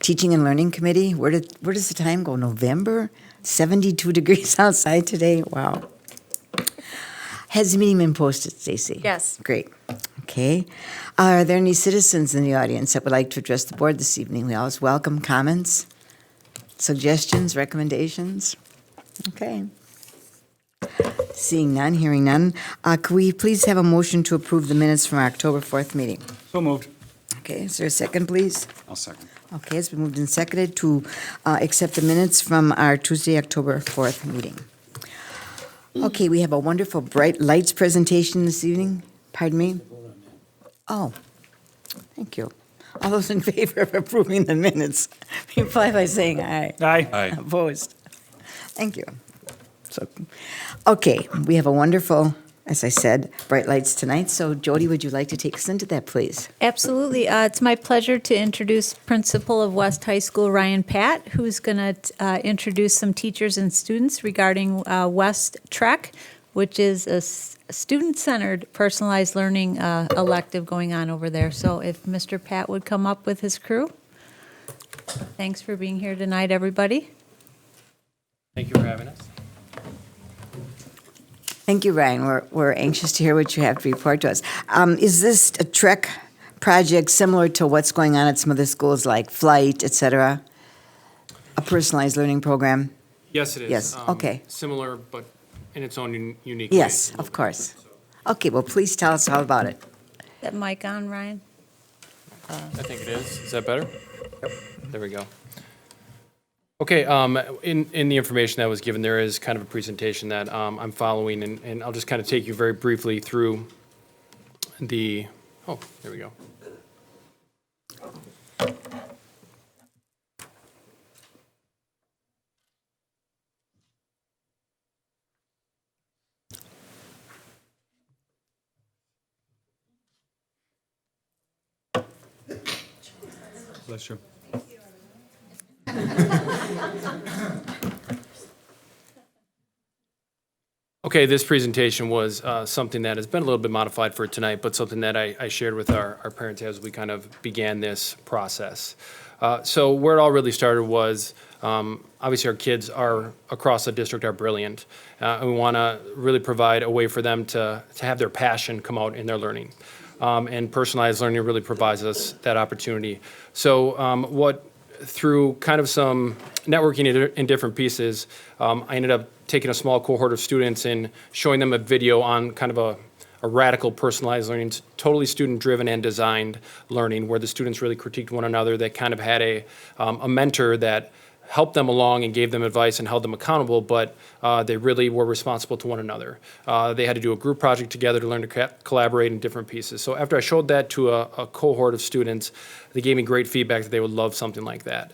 Teaching and Learning Committee. Where does the time go? November? 72 degrees outside today. Wow. Has the meeting been posted, Stacy? Yes. Great. Okay. Are there any citizens in the audience that would like to address the board this evening? We always welcome comments, suggestions, recommendations. Okay. Seeing none, hearing none, could we please have a motion to approve the minutes from our October 4th meeting? So moved. Okay, is there a second, please? I'll second. Okay, it's been moved and seconded to accept the minutes from our Tuesday, October 4th meeting. Okay, we have a wonderful bright lights presentation this evening. Pardon me? Oh, thank you. All those in favor of approving the minutes, reply by saying aye. Aye. Aye. Opposed? Thank you. So, okay, we have a wonderful, as I said, bright lights tonight. So Jody, would you like to take us into that, please? Absolutely. It's my pleasure to introduce Principal of West High School, Ryan Pat, who's going to introduce some teachers and students regarding West Trek, which is a student-centered personalized learning elective going on over there. So if Mr. Pat would come up with his crew. Thanks for being here tonight, everybody. Thank you for having us. Thank you, Ryan. We're anxious to hear what you have to report to us. Is this a Trek project similar to what's going on at some other schools like Flight, et cetera? A personalized learning program? Yes, it is. Yes, okay. Similar, but in its own unique way. Yes, of course. Okay, well, please tell us all about it. Is that mic on, Ryan? I think it is. Is that better? Yep. There we go. Okay, in the information that was given, there is kind of a presentation that I'm following, and I'll just kind of take you very briefly through the, oh, there we go. Bless you. Okay, this presentation was something that has been a little bit modified for tonight, but something that I shared with our parents as we kind of began this process. So where it all really started was, obviously our kids are across the district are brilliant. And we want to really provide a way for them to have their passion come out in their learning. And personalized learning really provides us that opportunity. So through kind of some networking in different pieces, I ended up taking a small cohort of students and showing them a video on kind of a radical personalized learning, totally student-driven and designed learning, where the students really critiqued one another. They kind of had a mentor that helped them along and gave them advice and held them accountable, but they really were responsible to one another. They had to do a group project together to learn to collaborate in different pieces. So after I showed that to a cohort of students, they gave me great feedback that they would love something like that.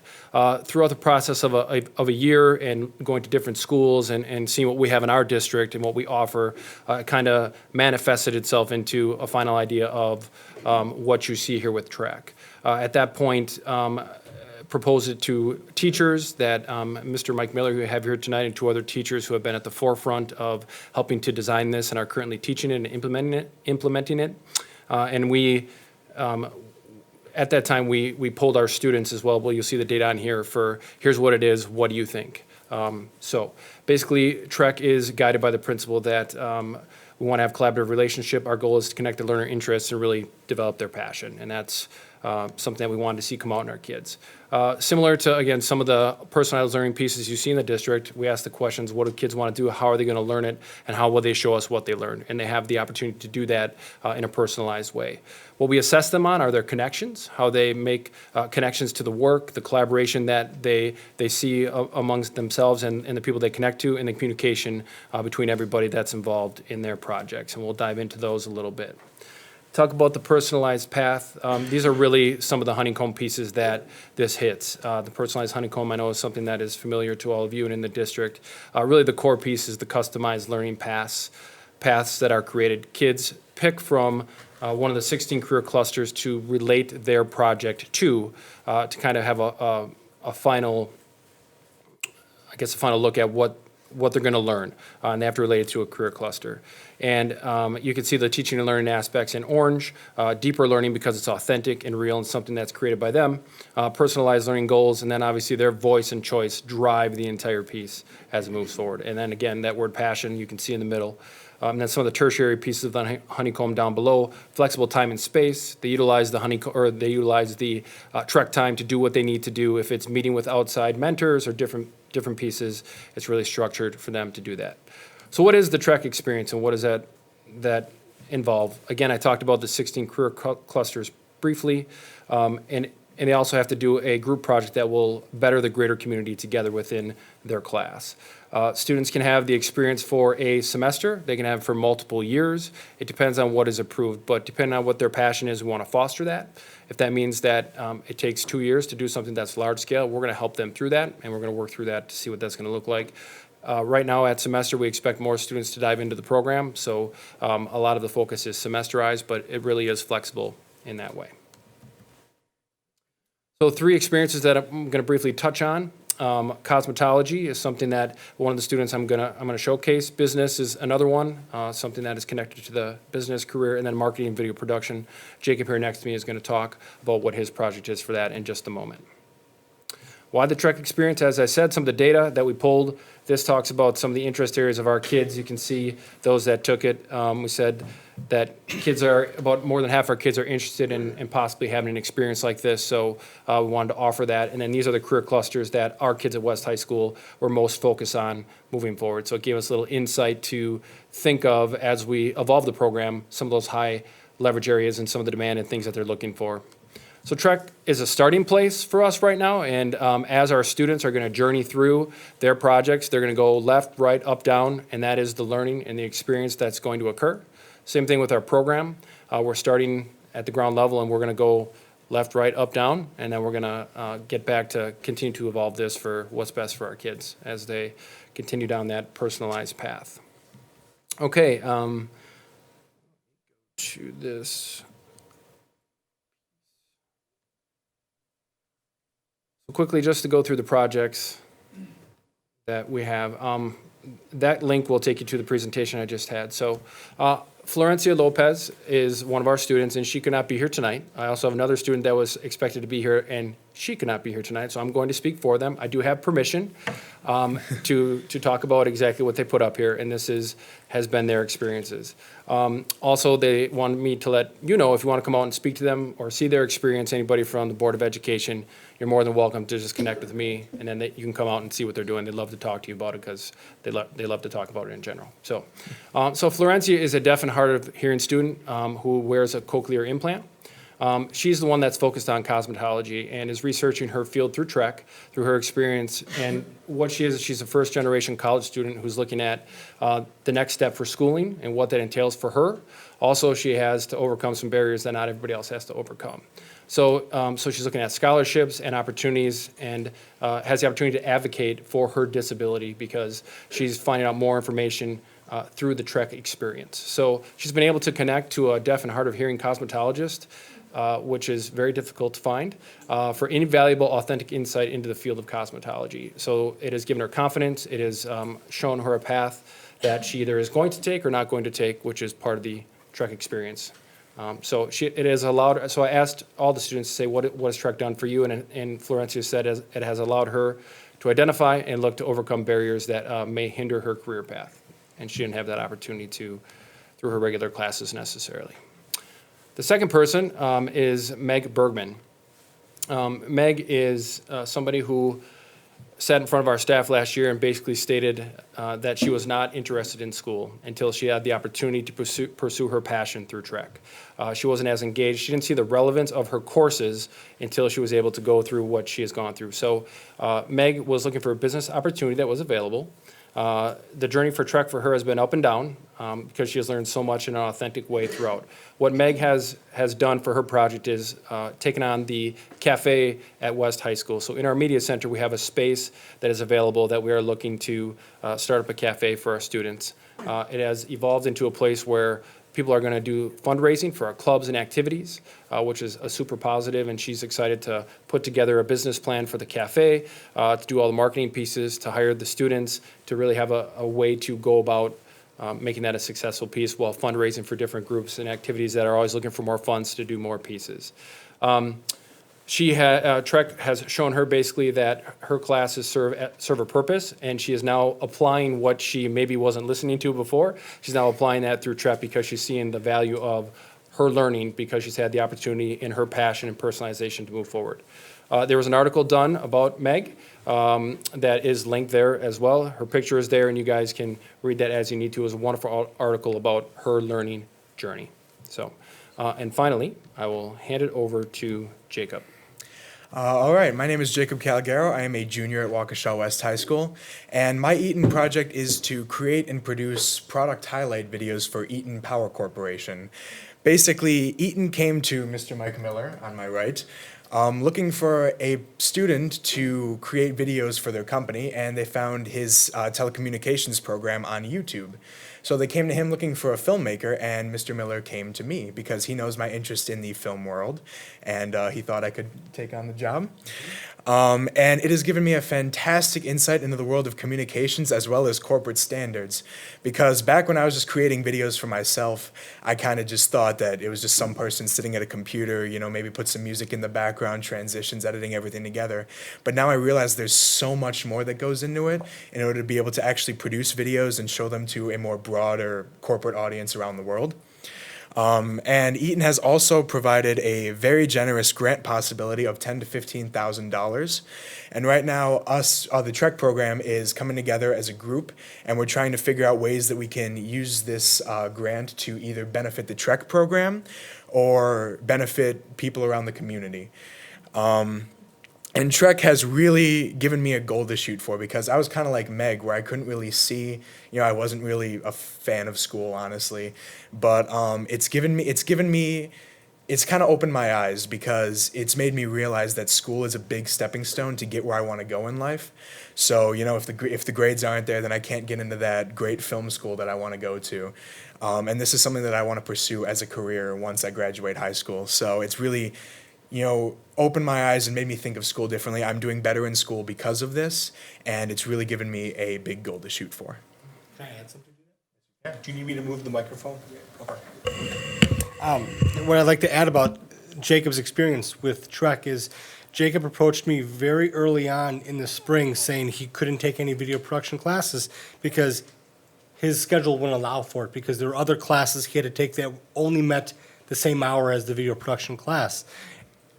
Throughout the process of a year and going to different schools and seeing what we have in our district and what we offer, it kind of manifested itself into a final idea of what you see here with Track. At that point, proposed it to teachers that Mr. Mike Miller, who we have here tonight, and two other teachers who have been at the forefront of helping to design this and are currently teaching it and implementing it. And we, at that time, we polled our students as well. Well, you'll see the data on here for here's what it is, what do you think? So basically, Trek is guided by the principle that we want to have collaborative relationship. Our goal is to connect the learner interests and really develop their passion. And that's something that we wanted to see come out in our kids. Similar to, again, some of the personalized learning pieces you see in the district, we ask the questions, what do kids want to do, how are they going to learn it, and how will they show us what they learned? And they have the opportunity to do that in a personalized way. What we assess them on are their connections, how they make connections to the work, the collaboration that they see amongst themselves and the people they connect to, and the communication between everybody that's involved in their projects. And we'll dive into those a little bit. Talk about the personalized path. These are really some of the honeycomb pieces that this hits. The personalized honeycomb, I know, is something that is familiar to all of you and in the district. Really the core piece is the customized learning paths that are created. Kids pick from one of the 16 career clusters to relate their project to kind of have a final, I guess, a final look at what what they're going to learn, and they have to relate it to a career cluster. And you can see the teaching and learning aspects in orange, deeper learning because it's authentic and real and something that's created by them, personalized learning goals, and then obviously their voice and choice drive the entire piece as it moves forward. And then again, that word passion you can see in the middle. And then some of the tertiary pieces of the honeycomb down below, flexible time and space. They utilize the Trek time to do what they need to do. If it's meeting with outside mentors or different pieces, it's really structured for them to do that. So what is the Trek experience and what does that involve? Again, I talked about the 16 career clusters briefly, and they also have to do a group project that will better the greater community together within their class. Students can have the experience for a semester. They can have it for multiple years. It depends on what is approved, but depending on what their passion is, we want to foster that. If that means that it takes 2 years to do something that's large scale, we're going to help them through that, and we're going to work through that to see what that's going to look like. Right now at semester, we expect more students to dive into the program, so a lot of the focus is semesterized, but it really is flexible in that way. So 3 experiences that I'm going to briefly touch on. Cosmetology is something that one of the students I'm gonna showcase. Business is another one, something that is connected to the business career, and then marketing and video production. Jacob here next to me is going to talk about what his project is for that in just a moment. Why the Trek experience? As I said, some of the data that we pulled, this talks about some of the interest areas of our kids. You can see those that took it. We said that about more than half our kids are interested in possibly having an experience like this, so we wanted to offer that. And then these are the career clusters that our kids at West High School were most focused on moving forward. So it gave us a little insight to think of as we evolve the program, some of those high leverage areas and some of the demand and things that they're looking for. So Trek is a starting place for us right now, and as our students are going to journey through their projects, they're going to go left, right, up, down, and that is the learning and the experience that's going to occur. Same thing with our program. We're starting at the ground level, and we're going to go left, right, up, down, and then we're going to get back to continue to evolve this for what's best for our kids as they continue down that personalized path. Okay, to this. Quickly, just to go through the projects that we have. That link will take you to the presentation I just had. So Florencia Lopez is one of our students, and she could not be here tonight. I also have another student that was expected to be here, and she could not be here tonight, so I'm going to speak for them. I do have permission to talk about exactly what they put up here, and this has been their experiences. Also, they wanted me to let you know if you want to come out and speak to them or see their experience, anybody from the Board of Education, you're more than welcome to just connect with me, and then you can come out and see what they're doing. They'd love to talk to you about it because they love to talk about it in general. So Florencia is a deaf and hard of hearing student who wears a cochlear implant. She's the one that's focused on cosmetology and is researching her field through Trek, through her experience. And what she is, she's a first-generation college student who's looking at the next step for schooling and what that entails for her. Also, she has to overcome some barriers that not everybody else has to overcome. So she's looking at scholarships and opportunities and has the opportunity to advocate for her disability because she's finding out more information through the Trek experience. So she's been able to connect to a deaf and hard of hearing cosmetologist, which is very difficult to find, for invaluable, authentic insight into the field of cosmetology. So it has given her confidence. It has shown her a path that she either is going to take or not going to take, which is part of the Trek experience. So it has allowed. So I asked all the students to say, what has Trek done for you? And Florencia said it has allowed her to identify and look to overcome barriers that may hinder her career path. And she didn't have that opportunity through her regular classes necessarily. The second person is Meg Bergman. Meg is somebody who sat in front of our staff last year and basically stated that she was not interested in school until she had the opportunity to pursue her passion through Trek. She wasn't as engaged. She didn't see the relevance of her courses until she was able to go through what she has gone through. So Meg was looking for a business opportunity that was available. The journey for Trek for her has been up and down because she has learned so much in an authentic way throughout. What Meg has done for her project is taken on the cafe at West High School. So in our media center, we have a space that is available that we are looking to start up a cafe for our students. It has evolved into a place where People are going to do fundraising for our clubs and activities, which is a super positive, and she's excited to put together a business plan for the cafe, to do all the marketing pieces, to hire the students, to really have a way to go about making that a successful piece while fundraising for different groups and activities that are always looking for more funds to do more pieces. Trek has shown her basically that her classes serve a purpose, and she is now applying what she maybe wasn't listening to before. She's now applying that through Trek because she's seeing the value of her learning because she's had the opportunity in her passion and personalization to move forward. There was an article done about Meg that is linked there as well. Her picture is there, and you guys can read that as you need to. It was a wonderful article about her learning journey. So, and finally, I will hand it over to Jacob. All right, my name is Jacob Calgaro. I am a junior at Waukesha West High School, and my Eaton project is to create and produce product highlight videos for Eaton Power Corporation. Basically, Eaton came to Mr. Mike Miller, on my right, looking for a student to create videos for their company, and they found his telecommunications program on YouTube. So they came to him looking for a filmmaker, and Mr. Miller came to me because he knows my interest in the film world, and he thought I could take on the job. And it has given me a fantastic insight into the world of communications as well as corporate standards. Because back when I was just creating videos for myself, I kind of just thought that it was just some person sitting at a computer, you know, maybe put some music in the background, transitions, editing everything together. But now I realize there's so much more that goes into it in order to be able to actually produce videos and show them to a more broader corporate audience around the world. And Eaton has also provided a very generous grant possibility of $10,000 to $15,000. And right now, the Trek program is coming together as a group, and we're trying to figure out ways that we can use this grant to either benefit the Trek program or benefit people around the community. And Trek has really given me a goal to shoot for because I was kind of like Meg, where I couldn't really see, you know, I wasn't really a fan of school, honestly. But it's kind of opened my eyes because it's made me realize that school is a big stepping stone to get where I want to go in life. So, you know, if the grades aren't there, then I can't get into that great film school that I want to go to. And this is something that I want to pursue as a career once I graduate high school. So it's really, you know, opened my eyes and made me think of school differently. I'm doing better in school because of this, and it's really given me a big goal to shoot for. Can I add something to that? Yeah. Do you need me to move the microphone? What I'd like to add about Jacob's experience with Trek is Jacob approached me very early on in the spring saying he couldn't take any video production classes because his schedule wouldn't allow for it, because there were other classes he had to take that only met the same hour as the video production class.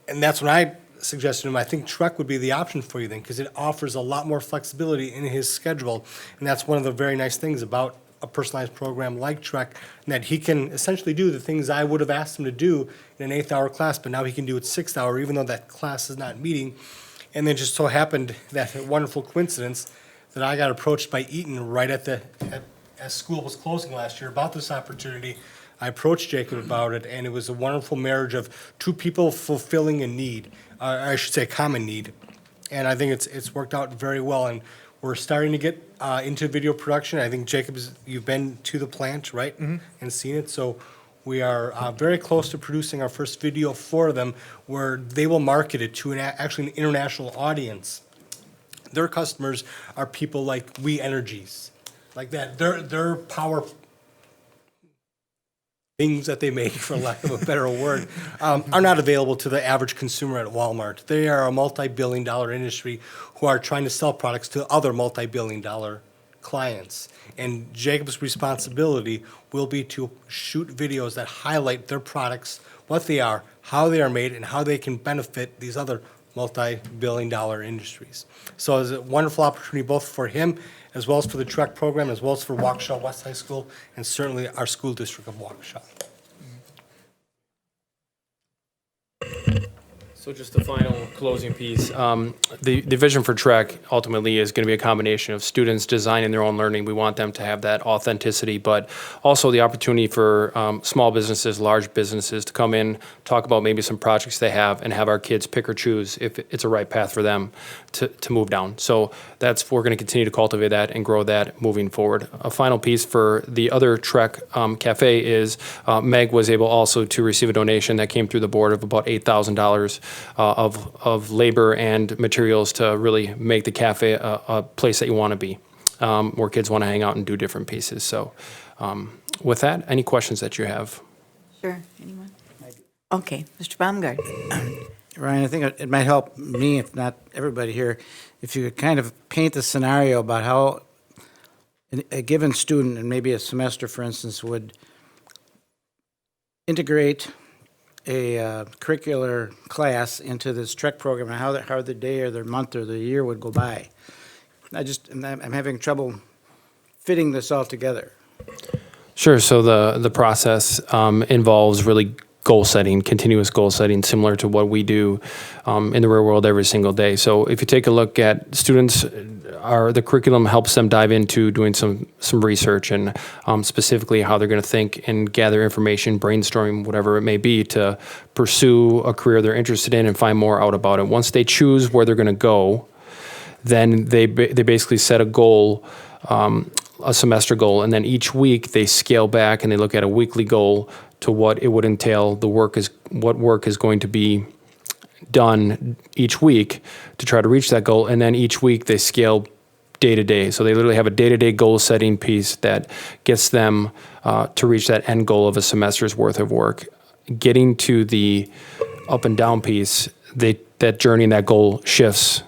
And that's when I suggested to him, I think Trek would be the option for you then, because it offers a lot more flexibility in his schedule. And that's one of the very nice things about a personalized program like Trek, and that he can essentially do the things I would have asked him to do in an 8th-hour class, but now he can do it 6th hour, even though that class is not meeting. And then just so happened that wonderful coincidence that I got approached by Eaton right as school was closing last year about this opportunity. I approached Jacob about it, and it was a wonderful marriage of two people fulfilling a need, I should say a common need. And I think it's worked out very well, and we're starting to get into video production. I think, Jacob, you've been to the plant, right? Mm-hmm. And seen it. So we are very close to producing our first video for them, where they will market it to actually an international audience. Their customers are people like We Energies, like that. Their power things that they make, for lack of a better word, are not available to the average consumer at Walmart. They are a multi-billion-dollar industry who are trying to sell products to other multi-billion-dollar clients. And Jacob's responsibility will be to shoot videos that highlight their products, what they are, how they are made, and how they can benefit these other multi-billion-dollar industries. So it's a wonderful opportunity both for him as well as for the Trek program, as well as for Waukesha West High School, and certainly our school district of Waukesha. So just the final closing piece. The vision for Trek ultimately is going to be a combination of students designing their own learning. We want them to have that authenticity, but also the opportunity for small businesses, large businesses to come in, talk about maybe some projects they have, and have our kids pick or choose if it's a right path for them to move down. So we're going to continue to cultivate that and grow that moving forward. A final piece for the other Trek Cafe is Meg was able also to receive a donation that came through the board of about $8,000 of labor and materials to really make the cafe a place that you want to be, where kids want to hang out and do different pieces. So with that, any questions that you have? Sure, anyone? Okay, Mr. Baumgart. Ryan, I think it might help me, if not everybody here, if you could kind of paint the scenario about how a given student, and maybe a semester, for instance, would integrate a curricular class into this Trek program, and how the day or the month or the year would go by. I'm having trouble fitting this all together. Sure. So the process involves really goal setting, continuous goal setting, similar to what we do in the real world every single day. So if you take a look at students, the curriculum helps them dive into doing some research and specifically how they're going to think and gather information, brainstorming, whatever it may be, to pursue a career they're interested in and find more out about it. Once they choose where they're going to go, then they basically set a goal, a semester goal, and then each week they scale back and they look at a weekly goal to what it would entail. What work is going to be done each week to try to reach that goal, and then each week they scale day to day. So they literally have a day-to-day goal setting piece that gets them to reach that end goal of a semester's worth of work. Getting to the up and down piece, that journey and that goal shifts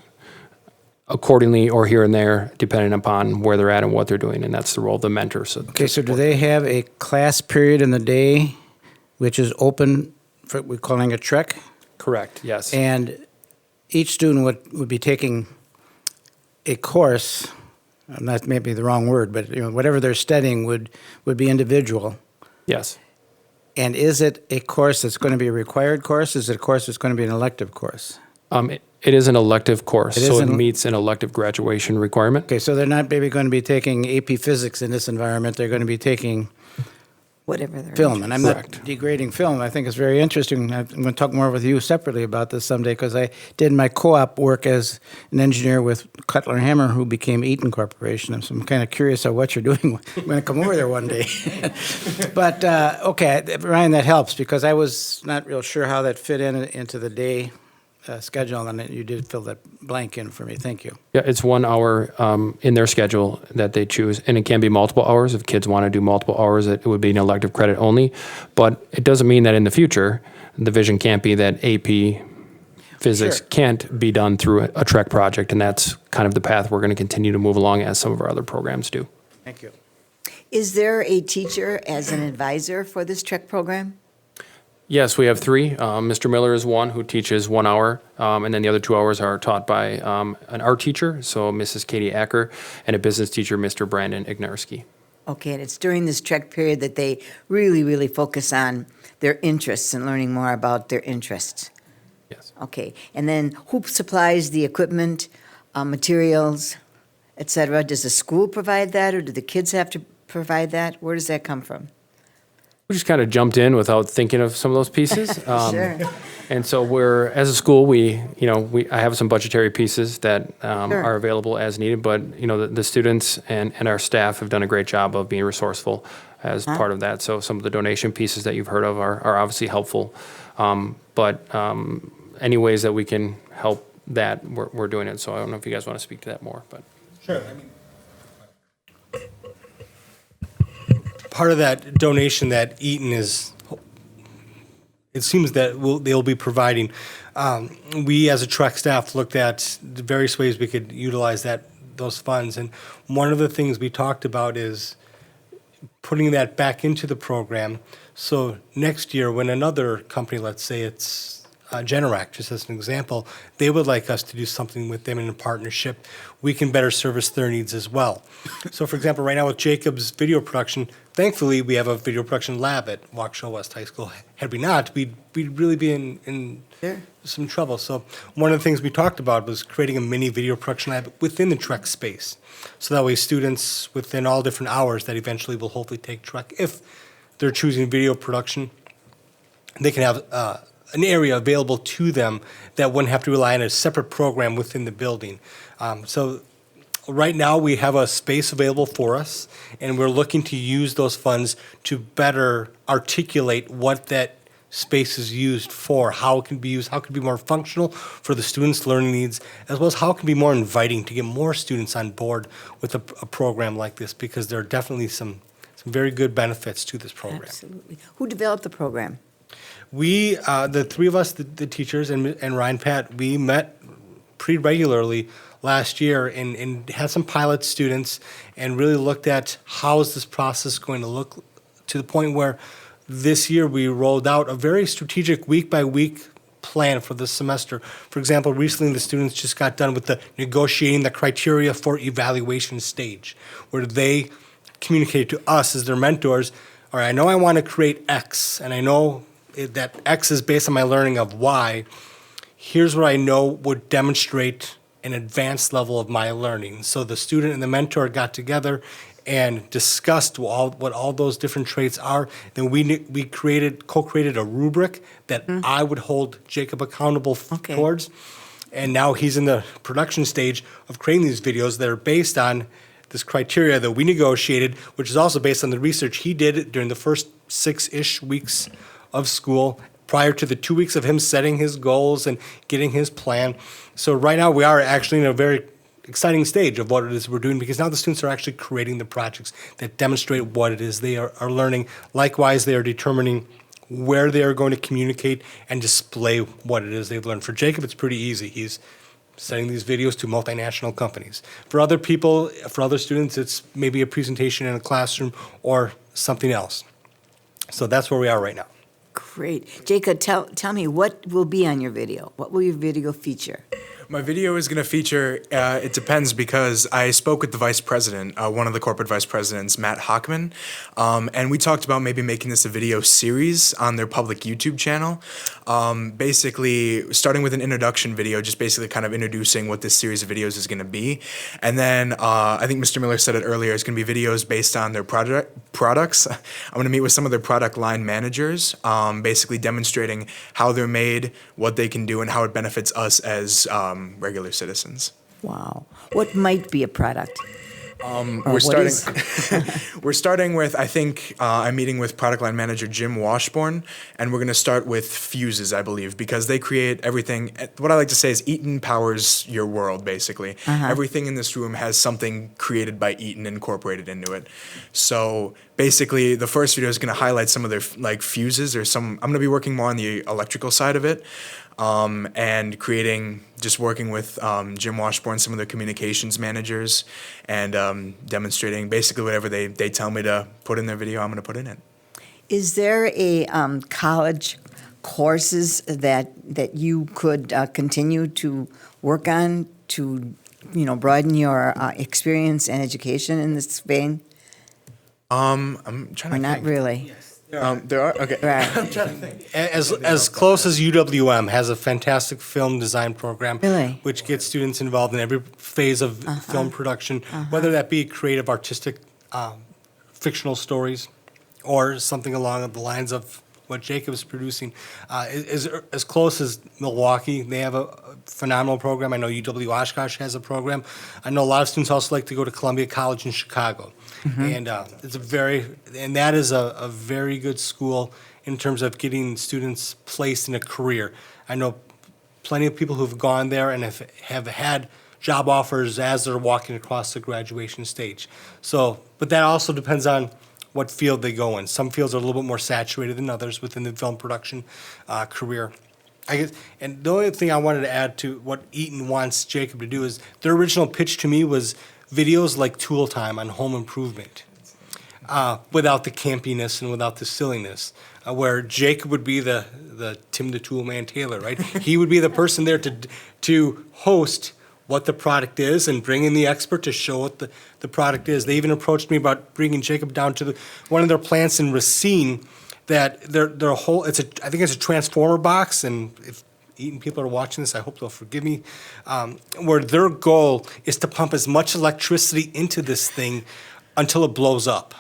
accordingly or here and there, depending upon where they're at and what they're doing, and that's the role of the mentor. So Okay, so do they have a class period in the day which is open for, we're calling it Trek? Correct, yes. And each student would be taking a course, and that may be the wrong word, but whatever they're studying would be individual. Yes. And is it a course that's going to be a required course? Is it a course that's going to be an elective course? It is an elective course, It so is it an- meets an elective graduation requirement. Okay, so they're not maybe going to be taking AP Physics in this environment. They're going to be taking Whatever they're film. And I'm not Correct. degrading film. I think it's very interesting. I'm going to talk more with you separately about this someday, because I did my co-op work as an engineer with Cutler Hammer, who became Eaton Corporation. So I'm kind of curious of what you're doing. I'm going to come over there one day. But, okay, Ryan, that helps, because I was not real sure how that fit into the day schedule, and you did fill that blank in for me. Thank you. Yeah, it's 1 hour in their schedule that they choose, and it can be multiple hours. If kids want to do multiple hours, it would be an elective credit only. But it doesn't mean that in the future, the vision can't be that AP Physics Sure. can't be done through a Trek project, and that's kind of the path we're going to continue to move along as some of our other programs do. Thank you. Is there a teacher as an advisor for this Trek program? Yes, we have 3. Mr. Miller is one who teaches 1 hour, and then the other 2 hours are taught by an art teacher, so Mrs. Katie Acker, and a business teacher, Mr. Brandon Ignarski. Okay, and it's during this Trek period that they really, really focus on their interests and learning more about their interests. Yes. Okay, and then who supplies the equipment, materials, et cetera? Does the school provide that, or do the kids have to provide that? Where does that come from? We just kind of jumped in without thinking of some of those pieces. Sure. And so as a school, I have some budgetary pieces that Sure. are available as needed, but, the students and our staff have done a great job of being resourceful as part of that. So some of the donation pieces that you've heard of are obviously helpful. But any ways that we can help that, we're doing it. So I don't know if you guys want to speak to that more, but. Sure. Part of that donation that Eaton it seems that they'll be providing. We, as a Trek staff, looked at the various ways we could utilize those funds, and one of the things we talked about is putting that back into the program. So next year, when another company, let's say it's Generac, just as an example, they would like us to do something with them in a partnership. We can better service their needs as well. So, for example, right now with Jacob's video production, thankfully, we have a video production lab at Waukesha West High School. Had we not, we'd really be in Sure. some trouble. So one of the things we talked about was creating a mini video production lab within the Trek space. So that way students within all different hours that eventually will hopefully take Trek, if they're choosing video production, they can have an area available to them that wouldn't have to rely on a separate program within the building. So right now, we have a space available for us, and we're looking to use those funds to better articulate what that space is used for, how it can be used, how it can be more functional for the students' learning needs, as well as how it can be more inviting to get more students on board with a program like this, because there are definitely some very good benefits to this program. Absolutely. Who developed the program? We, the three of us, the teachers, and Ryan Pat, we met pretty regularly last year and had some pilot students and really looked at how is this process going to look, to the point where this year we rolled out a very strategic week-by-week plan for this semester. For example, recently the students just got done with the negotiating the criteria for evaluation stage, where they communicated to us as their mentors, all right, I know I want to create X, and I know that X is based on my learning of Y. Here's what I know would demonstrate an advanced level of my learning. So the student and the mentor got together and discussed what all those different traits are. Then we co-created a rubric that I would hold Jacob accountable Okay. towards. And now he's in the production stage of creating these videos that are based on this criteria that we negotiated, which is also based on the research he did during the first 6-ish weeks of school, prior to the 2 weeks of him setting his goals and getting his plan. So right now, we are actually in a very exciting stage of what it is we're doing, because now the students are actually creating the projects that demonstrate what it is they are learning. Likewise, they are determining where they are going to communicate and display what it is they've learned. For Jacob, it's pretty easy. He's sending these videos to multinational companies. For other people, for other students, it's maybe a presentation in a classroom or something else. So that's where we are right now. Great. Jacob, tell me, what will be on your video? What will your video feature? My video is going to feature, it depends, because I spoke with the vice president, one of the corporate vice presidents, Matt Hockman, and we talked about maybe making this a video series on their public YouTube channel. Basically, starting with an introduction video, just basically kind of introducing what this series of videos is going to be. And then I think Mr. Miller said it earlier, it's going to be videos based on their products. I'm going to meet with some of their product line managers, basically demonstrating how they're made, what they can do, and how it benefits us as regular citizens. Wow. What might be a product? Or We're what starting. is- We're starting with. I think I'm meeting with product line manager Jim Washburn, and we're going to start with fuses, I believe, because they create everything. What I like to say is Eaton powers your world. Basically, everything in this room has something created by Eaton incorporated into it. So basically, the first video is going to highlight some of their like fuses or some. I'm going to be working more on the electrical side of it. And just working with Jim Washburn, some of the communications managers, and demonstrating basically whatever they tell me to put in their video, I'm going to put in it. Is there a college courses that you could continue to work on to, broaden your experience and education in this vein? I'm trying Or to not think. really? There are okay. Right. As close as UWM has a fantastic film design program, Really? which gets students involved in every phase of film production, whether that be creative, artistic, fictional stories, or something along the lines of what Jacob's producing. Is as close as Milwaukee. They have a phenomenal program. I know UW Oshkosh has a program. I know a lot of students also like to go to Columbia College in Chicago. And that is a very good school in terms of getting students placed in a career. I know plenty of people who've gone there and have had job offers as they're walking across the graduation stage. So, but that also depends on what field they go in. Some fields are a little bit more saturated than others within the film production career. I guess, and the only thing I wanted to add to what Eaton wants Jacob to do is their original pitch to me was videos like Tool Time on home improvement. without the campiness and without the silliness. Where Jacob would be the Tim the Tool Man Taylor, right? He would be the person there to host what the product is and bring in the expert to show what the product is. They even approached me about bringing Jacob down to one of their plants in Racine that their whole, I think it's a transformer box, and if Eaton people are watching this, I hope they'll forgive me, where their goal is to pump as much electricity into this thing until it blows up.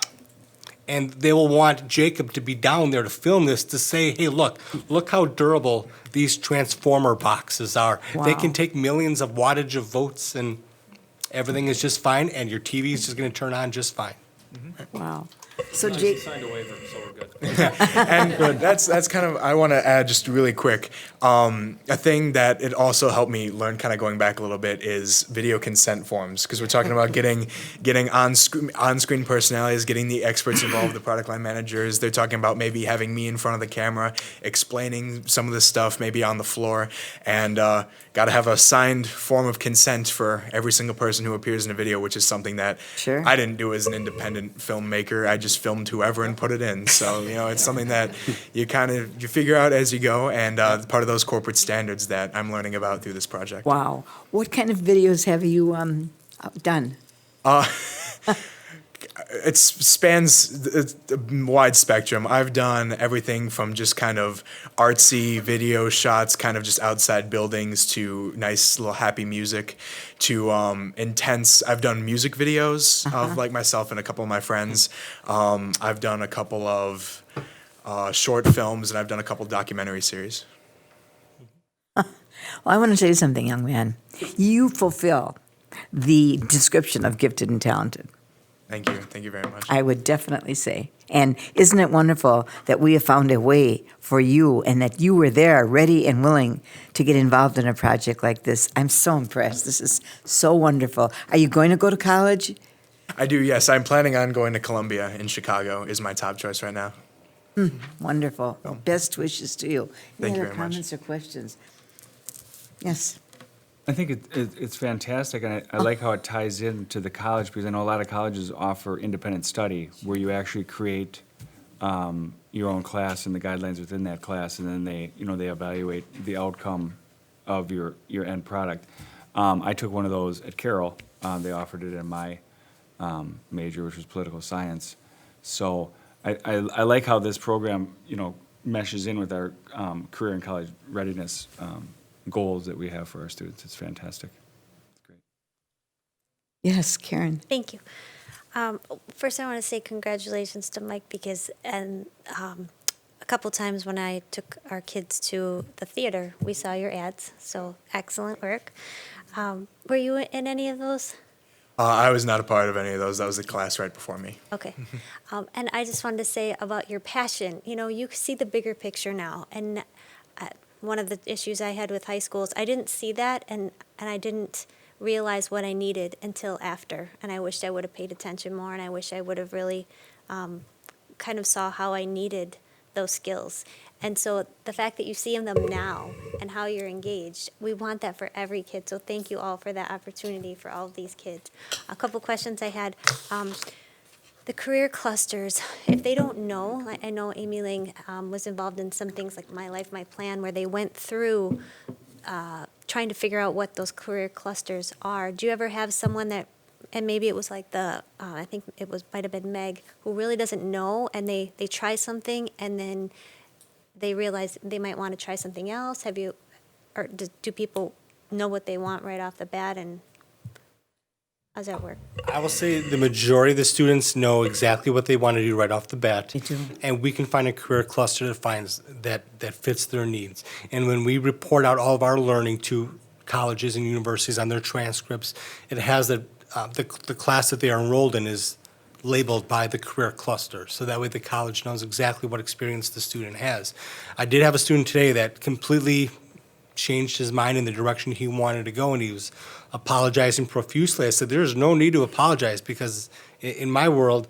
And they will want Jacob to be down there to film this to say, hey, look how durable these transformer boxes are. They Wow. can take millions of wattage of volts and everything is just fine, and your TV is just going to turn on just fine. Wow. So Jake, Signed a waiver, so we're good. And that's kind of, I want to add just really quick, a thing that it also helped me learn, kind of going back a little bit, is video consent forms, because we're talking about getting on-screen personalities, getting the experts involved, the product line managers. They're talking about maybe having me in front of the camera, explaining some of this stuff, maybe on the floor, and got to have a signed form of consent for every single person who appears in a video, which is something that Sure. I didn't do as an independent filmmaker. I just filmed whoever and put it in. So, it's something that you figure out as you go, and part of those corporate standards that I'm learning about through this project. wow. What kind of videos have you done? It spans a wide spectrum. I've done everything from just kind of artsy video shots, kind of just outside buildings, to nice little happy music, to intense. I've done music videos of like myself and a couple of my friends. I've done a couple of short films, and I've done a couple documentary series. Well, I want to tell you something, young man. You fulfill the description of gifted and talented. Thank you. Thank you very much. I would definitely say. And isn't it wonderful that we have found a way for you and that you were there ready and willing to get involved in a project like this? I'm so impressed. This is so wonderful. Are you going to go to college? I do, yes. I'm planning on going to Columbia in Chicago is my top choice right now. Wonderful. Well, best wishes to you. Thank you Any other very much. comments or questions? Yes. I think it's fantastic, and I like how it ties into the college, because I know a lot of colleges offer independent study, where you actually create your own class and the guidelines within that class, and then they evaluate the outcome of your end product. I took one of those at Carroll. They offered it in my major, which was political science. So I like how this program, meshes in with our career and college readiness goals that we have for our students. It's fantastic. It's great. Yes, Karen. Thank you. First, I want to say congratulations to Mike, because a couple times when I took our kids to the theater, we saw your ads. So excellent work. Were you in any of those? I was not a part of any of those. That was the class right before me. Okay. And I just wanted to say about your passion. You see the bigger picture now. And one of the issues I had with high schools, I didn't see that, and I didn't realize what I needed until after. And I wished I would have paid attention more, and I wish I would have really kind of saw how I needed those skills. And so the fact that you see them now and how you're engaged, we want that for every kid. So thank you all for that opportunity for all of these kids. A couple questions I had. The career clusters, if they don't know, I know Amy Ling was involved in some things like My Life, My Plan, where they went through trying to figure out what those career clusters are. Do you ever have someone that, and maybe it was like I think it might have been Meg, who really doesn't know, and they try something, and then they realize they might want to try something else? Or do people know what they want right off the bat, and how does that work? I will say the majority of the students know exactly what they want to do right off the bat. Me too. And we can find a career cluster that fits their needs. And when we report out all of our learning to colleges and universities on their transcripts, it has the class that they are enrolled in is labeled by the career cluster. So that way the college knows exactly what experience the student has. I did have a student today that completely changed his mind in the direction he wanted to go, and he was apologizing profusely. I said, there's no need to apologize, because in my world,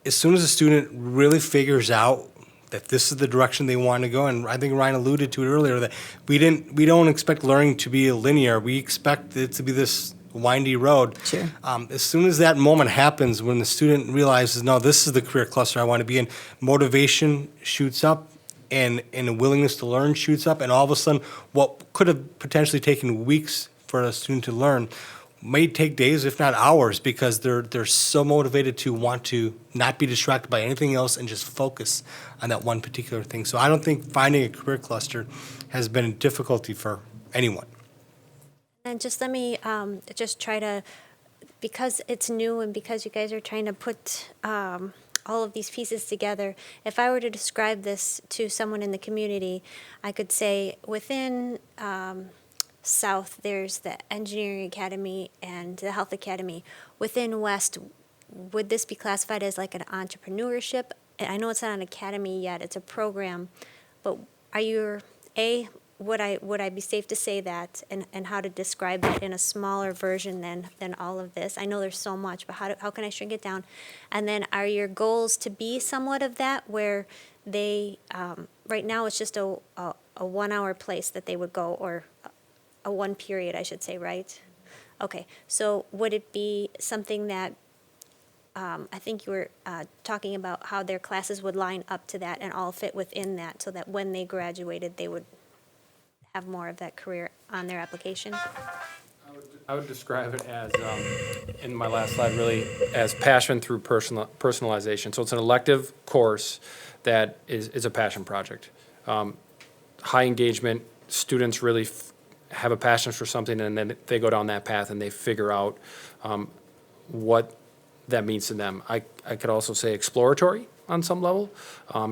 as soon as a student really figures out that this is the direction they want to go, and I think Ryan alluded to it earlier, that we don't expect learning to be linear. We expect it to be this windy road. Sure. As soon as that moment happens, when the student realizes, no, this is the career cluster I want to be in, motivation shoots up and a willingness to learn shoots up, and all of a sudden, what could have potentially taken weeks for a student to learn may take days, if not hours, because they're so motivated to want to not be distracted by anything else and just focus on that one particular thing. So I don't think finding a career cluster has been a difficulty for anyone. And just let me just try to, because it's new and because you guys are trying to put all of these pieces together, if I were to describe this to someone in the community, I could say within South, there's the Engineering Academy and the Health Academy. Within West, would this be classified as like an entrepreneurship? And I know it's not an academy yet, it's a program, but are you, would I be safe to say that, and how to describe that in a smaller version than all of this? I know there's so much, but how can I shrink it down? And then are your goals to be somewhat of that, where they, right now it's just a 1 hour place that they would go, or a one period, I should say, right? Okay, so would it be something that, I think you were talking about how their classes would line up to that and all fit within that, so that when they graduated, they would have more of that career on their application? I would describe it as, in my last slide, really, as passion through personalization. So it's an elective course that is a passion project. High engagement, students really have a passion for something, and then they go down that path and they figure out what that means to them. I could also say exploratory on some level,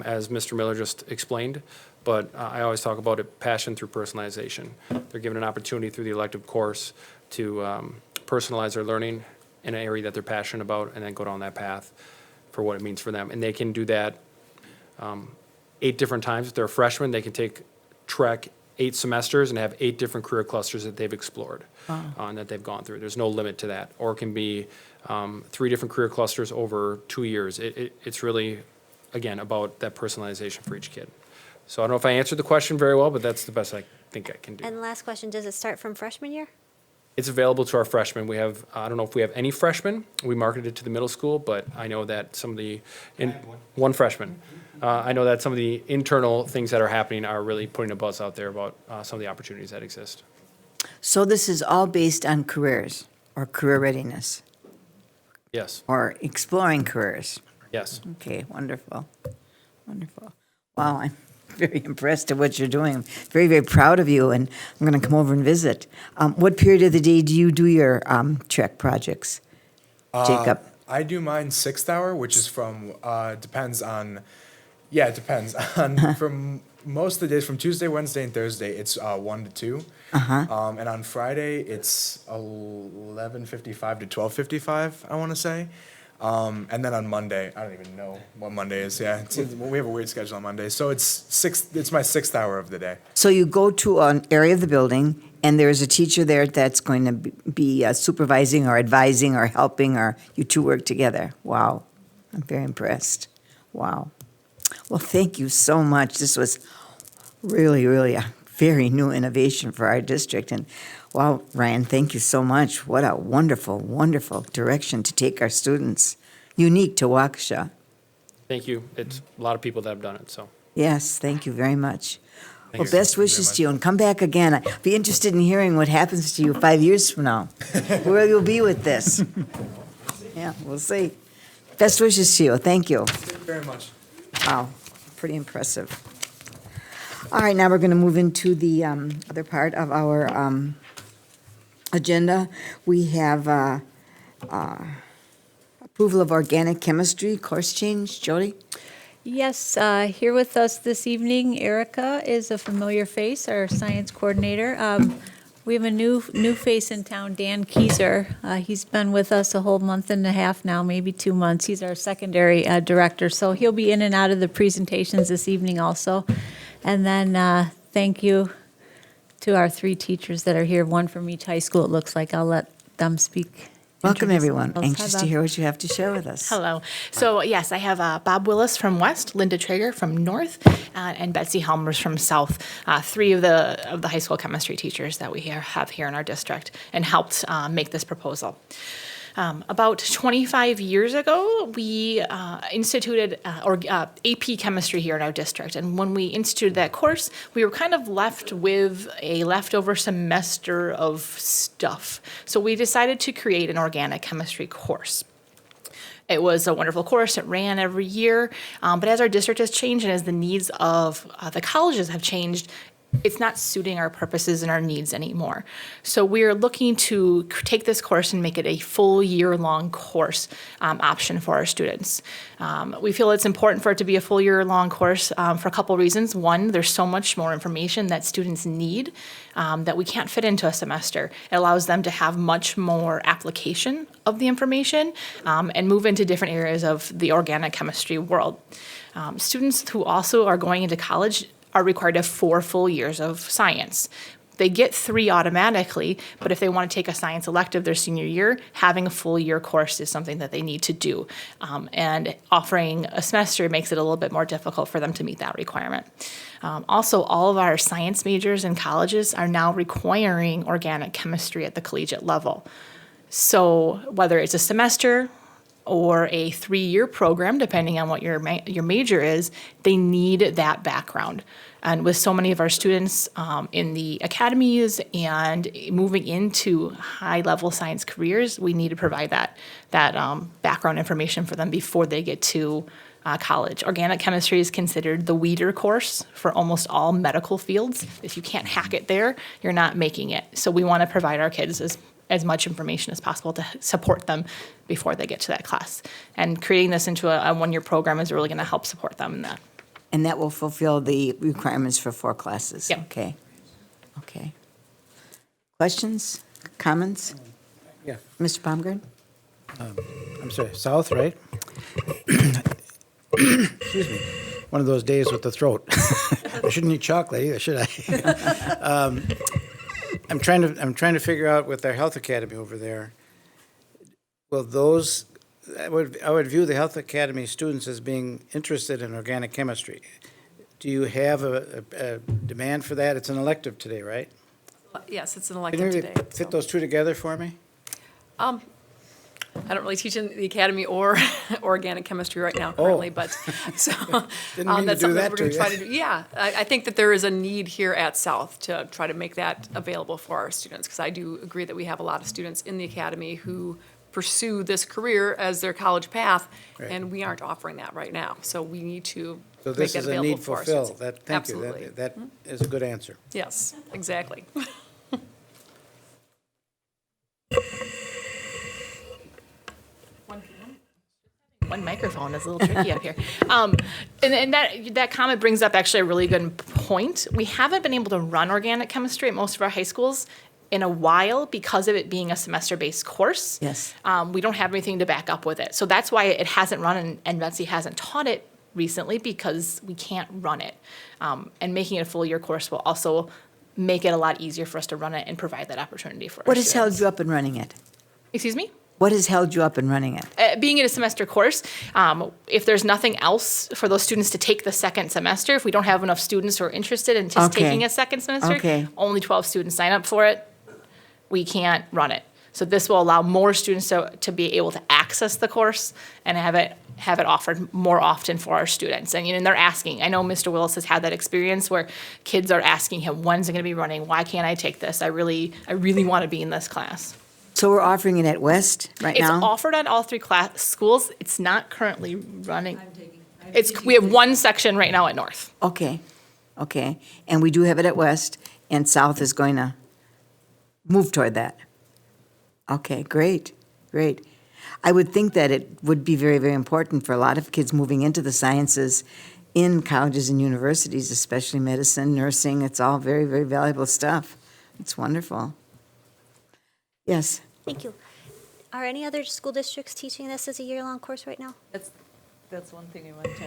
as Mr. Miller just explained, but I always talk about it, passion through personalization. They're given an opportunity through the elective course to personalize their learning in an area that they're passionate about, and then go down that path for what it means for them. And they can do that 8 different times. If they're a freshman, they can take Trek 8 semesters and have 8 different career clusters that they've explored and that they've gone through. There's no limit to that. Or it can be 3 different career clusters over 2 years. It's really, again, about that personalization for each kid. So I don't know if I answered the question very well, but that's the best I think I can do. And last question, does it start from freshman year? It's available to our freshmen. We have, I don't know if we have any freshmen. We marketed it to the middle school, but I know that some of the, one freshman. I know that some of the internal things that are happening are really putting a buzz out there about some of the opportunities that exist. So this is all based on careers or career readiness Yes, or exploring careers. yes. Okay, wonderful, wonderful. Wow, I'm very impressed at what you're doing. Very, very proud of you, and I'm going to come over and visit. What period of the day do you do your Trek projects, Jacob? I do mine 6th hour, which is from, depends on, yeah, it depends on, from most of the days, from Tuesday, Wednesday, and Thursday, it's 1 to 2. And on Friday, it's 11:55 to 12:55, I want to say. And then on Monday, I don't even know what Monday is. Yeah, we have a weird schedule on Monday, so it's my 6th hour of the day. So you go to an area of the building, and there's a teacher there that's going to be supervising or advising or helping, or you two work together. Wow, I'm very impressed. Wow. Well, thank you so much. This was really, really a very new innovation for our district. And wow, Ryan, thank you so much. What a wonderful, wonderful direction to take our students. Unique to Waukesha. Thank you. It's a lot of people that have done it, so. Yes, thank you very much. Well, you. best Thank you wishes very to you, and come back again. I'd be interested in hearing what happens to you 5 years from now, where you'll be with this. Yeah, we'll see. Best wishes to you. Thank you. Thank you very much. Wow, pretty impressive. All right, now we're going to move into the other part of our agenda. We have approval of organic chemistry course change. Jody? Yes, here with us this evening, Erica is a familiar face, our science coordinator. We have a new face in town, Dan Keyser. He's been with us a whole month and a half now, maybe 2 months. He's our secondary director, so he'll be in and out of the presentations this evening also. And then thank you to our 3 teachers that are here, one from each high school, it looks like. I'll let them speak Welcome, introduce everyone. themselves. Hi, Anxious to Bob. hear what you have to share with us. Hello. So yes, I have Bob Willis from West, Linda Traeger from North, and Betsy Helmers from South. Three of the high school chemistry teachers that we have here in our district, and helped make this proposal. About 25 years ago, we instituted AP chemistry here in our district. And when we instituted that course, we were kind of left with a leftover semester of stuff. So we decided to create an organic chemistry course. It was a wonderful course. It ran every year. But as our district has changed and as the needs of the colleges have changed, it's not suiting our purposes and our needs anymore. So we're looking to take this course and make it a full year-long course option for our students. We feel it's important for it to be a full year-long course for a couple reasons. One, there's so much more information that students need that we can't fit into a semester. It allows them to have much more application of the information and move into different areas of the organic chemistry world. Students who also are going into college are required to have 4 full years of science. They get 3 automatically, but if they want to take a science elective their senior year, having a full year course is something that they need to do. And offering a semester makes it a little bit more difficult for them to meet that requirement. Also, all of our science majors in colleges are now requiring organic chemistry at the collegiate level. So whether it's a semester or a 3-year program, depending on what your major is, they need that background. And with so many of our students in the academies and moving into high-level science careers, we need to provide that background information for them before they get to college. Organic chemistry is considered the weeder course for almost all medical fields. If you can't hack it there, you're not making it. So we want to provide our kids as much information as possible to support them before they get to that class. And creating this into a 1-year program is really going to help support them in that. And that will fulfill the requirements for 4 classes? Yep. Okay. Okay. Questions, comments? Yeah, Mr. Baumgart? I'm sorry, South, right? Excuse me. One of those days with the throat. I shouldn't eat chocolate either, should I? I'm trying to figure out with our health academy over there. Will those? I would view the health academy students as being interested in organic chemistry. Do you have a demand for that? It's an elective today, right? Yes, it's an Can elective you today. fit so. those two together for me? I don't really teach in the academy or organic chemistry right now currently, but so Didn't mean to that's do something that we're to going to you. try to do. Yeah, I think that there is a need here at South to try to make that available for our students, because I do agree that we have a lot of students in the academy who pursue this career as their college path, Right. and we aren't offering that right now. So we need to So make this that is a available need for our fulfilled. students. Thank Absolutely. you. That is a good answer. Yes, exactly. One microphone is a little tricky up here. And that comment brings up actually a really good point. We haven't been able to run organic chemistry at most of our high schools in a while because of it being a semester-based course. Yes. We don't have anything to back up with it. So that's why it hasn't run, and Betsy hasn't taught it recently, because we can't run it. And making it a full year course will also make it a lot easier for us to run it and provide that opportunity for our What has held students. you up in running it? Excuse me? What has held you up in running it? Being in a semester course, if there's nothing else for those students to take the second semester, if we don't have enough students who are interested in just Okay. taking a second semester, Okay. only 12 students sign up for it, we can't run it. So this will allow more students to be able to access the course and have it offered more often for our students. And they're asking. I know Mr. Willis has had that experience where kids are asking him, when's it going to be running? Why can't I take this? I really want to be in this class. So we're offering it at West right It's now? offered at all 3 schools. It's not currently running. We have one section right now at North. Okay, okay. And we do have it at West, and South is going to move toward that. Okay, great, great. I would think that it would be very, very important for a lot of kids moving into the sciences in colleges and universities, especially medicine, nursing. It's all very, very valuable stuff. It's wonderful. Yes. Thank you. Are any other school districts teaching this as a year-long course right now? That's one thing I wanted to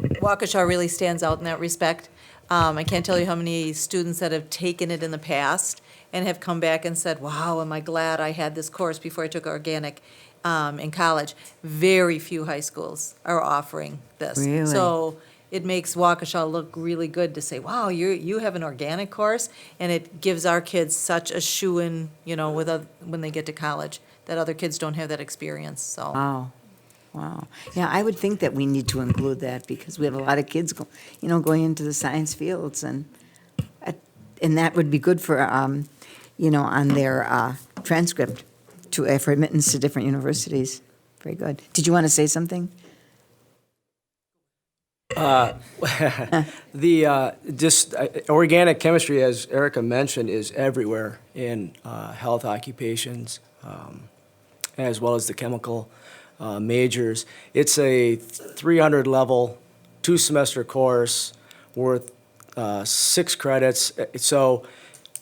mention. Waukesha really stands out in that respect. I can't tell you how many students that have taken it in the past and have come back and said, wow, am I glad I had this course before I took organic in college. Very few high schools are offering this. Really? So it makes Waukesha look really good to say, wow, you have an organic course, and it gives our kids such a shoe-in, when they get to college, that other kids don't have that experience, so. Wow. Wow. Yeah, I would think that we need to include that because we have a lot of kids, going into the science fields, and that would be good for, on their transcript for admittance to different universities. Very good. Did you want to say something? Organic chemistry, as Erica mentioned, is everywhere in health occupations, as well as the chemical majors. It's a 300 level, 2-semester course worth 6 credits. So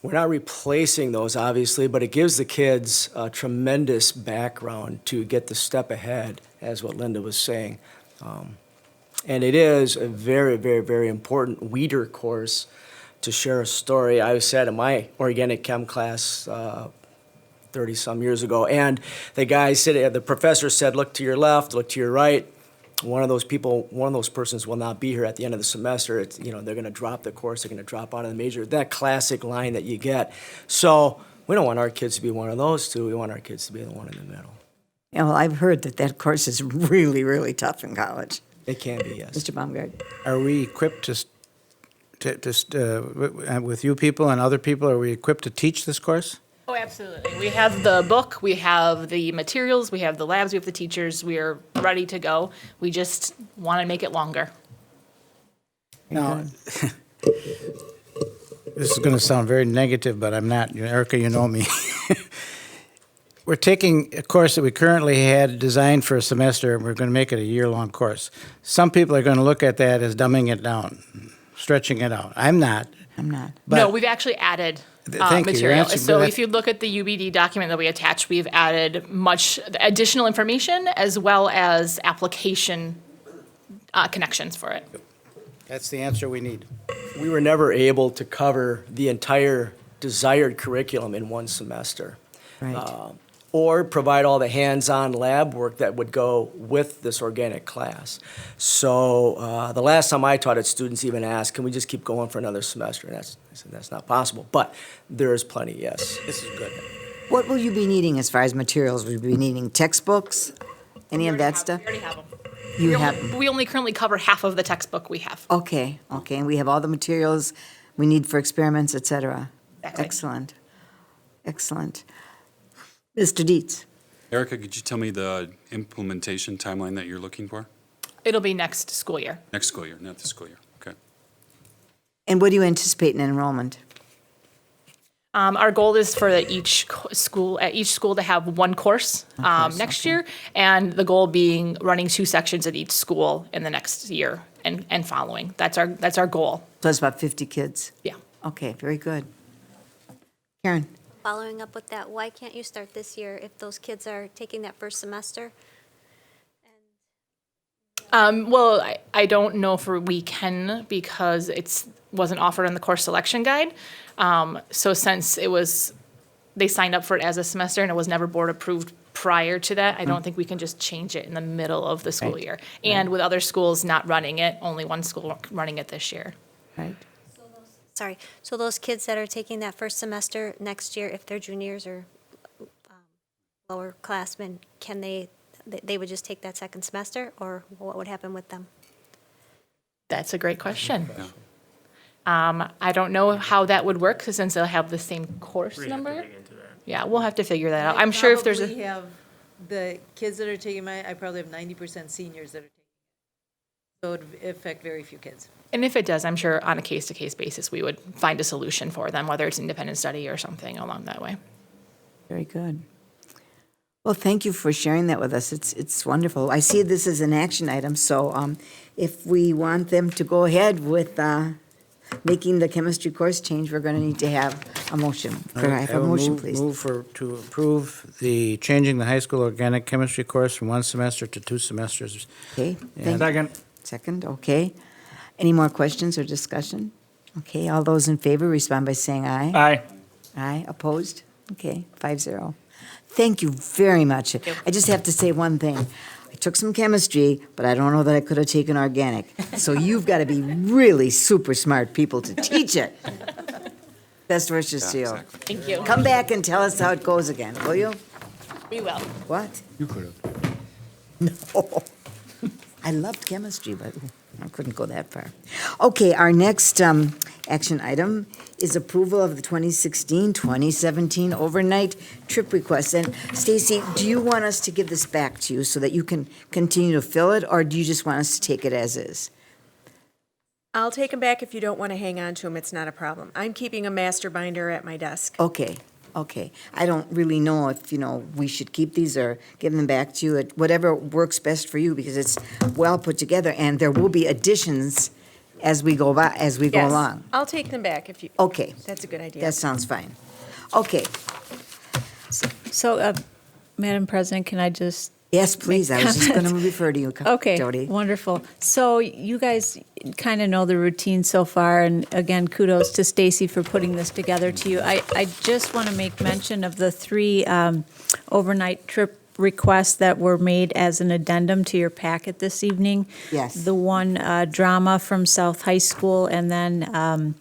we're not replacing those, obviously, but it gives the kids a tremendous background to get the step ahead, as what Linda was saying. And it is a very, very, very important weeder course to share a story. I sat in my organic chem class 30-some years ago, and the professor said, look to your left, look to your right. One of those persons will not be here at the end of the semester. They're going to drop the course, they're going to drop out of the major. That classic line that you get. So we don't want our kids to be one of those two. We want our kids to be the one in the middle. Yeah, well, I've heard that course is really, really tough in college. It can be, yes. Mr. Baumgart? Are we equipped with you people and other people, are we equipped to teach this course? Oh, absolutely. We have the book, we have the materials, we have the labs, we have the teachers. We are ready to go. We just want to make it longer. Now, this is going to sound very negative, but I'm not. Erica, you know me. We're taking a course that we currently had designed for a semester, and we're going to make it a year-long course. Some people are going to look at that as dumbing it down, stretching it out. I'm not. I'm But No, we've actually added Thank you. Your material. answer- So that- if you look at the UBD document that we attached, we've added much additional information as well as application connections for it. That's the answer we need. We were never able to cover the entire desired curriculum in one semester. Right. Or provide all the hands-on lab work that would go with this organic class. So the last time I taught it, students even asked, can we just keep going for another semester? And I said, that's not possible. But there is plenty, yes. This is good. What will you be needing as far as materials? Will you be needing textbooks? Any of that stuff? We already have them. You have, We only currently cover half of the textbook we have. okay, and we have all the materials we need for experiments, et cetera. Exactly. Excellent. Mr. Dietz? Erica, could you tell me the implementation timeline that you're looking for? It'll be next school year. Next school year, not this school year. Okay. And what do you anticipate in enrollment? Our goal is for each school to have one course next year, and the goal being running 2 sections at each school in the next year and following. That's our goal. So it's about 50 kids? Yeah. Okay, very good. Karen? Following up with that, why can't you start this year if those kids are taking that first semester? Well, I don't know if we can because it wasn't offered in the course selection guide. So since they signed up for it as a semester and it was never board approved prior to that, I don't think we can just change it in the middle of the school year. And with other schools not running it, only one school running it this year. Right. Sorry, so those kids that are taking that first semester next year, if they're juniors or lower classmen, can they would just take that second semester, or what would happen with them? That's a great question. I don't know how that would work since they'll have the same course number. Yeah, we'll have to figure that out. I'm sure if there's Probably have the kids that are taking I probably have 90% seniors that are taking it. So it would affect very few kids. And if it does, I'm sure on a case-to-case basis, we would find a solution for them, whether it's independent study or something along that way. Very good. Well, thank you for sharing that with us. It's wonderful. I see this as an action item, so if we want them to go ahead with making the chemistry course change, we're going to need to have a motion. Could I have a motion, please? To approve the changing the high school organic chemistry course from 1 semester to 2 semesters. Okay. And- Second, okay. Any more questions or discussion? Okay, all those in favor respond by saying aye. Aye. Aye, opposed? Okay, 5-0. Thank you very much. I just have to say one thing. I took some chemistry, but I don't know that I could have taken organic. So you've got to be really super smart people to teach it. Best wishes to you. Thank you. Come back and tell us how it goes again, will you? We will. What? You could have. No. I loved chemistry, but I couldn't go that far. Okay, our next action item is approval of the 2016-2017 overnight trip request. And Stacy, do you want us to give this back to you so that you can continue to fill it, or do you just want us to take it as is? I'll take them back if you don't want to hang on to them. It's not a problem. I'm keeping a master binder at my desk. Okay, okay. I don't really know if, we should keep these or give them back to you, whatever works best for you, because it's well put together, and there will be additions as we go Yes, along. I'll take them back if you, Okay, that's a good idea. that sounds fine. Okay, So, Madam President, can I just? yes, please, I was just going to refer to you, Okay, Jody. wonderful. So you guys kind of know the routine so far, and again, kudos to Stacy for putting this together to you. I just want to make mention of the 3 overnight trip requests that were made as an addendum to your packet this evening. Yes. The one drama from South High School, and then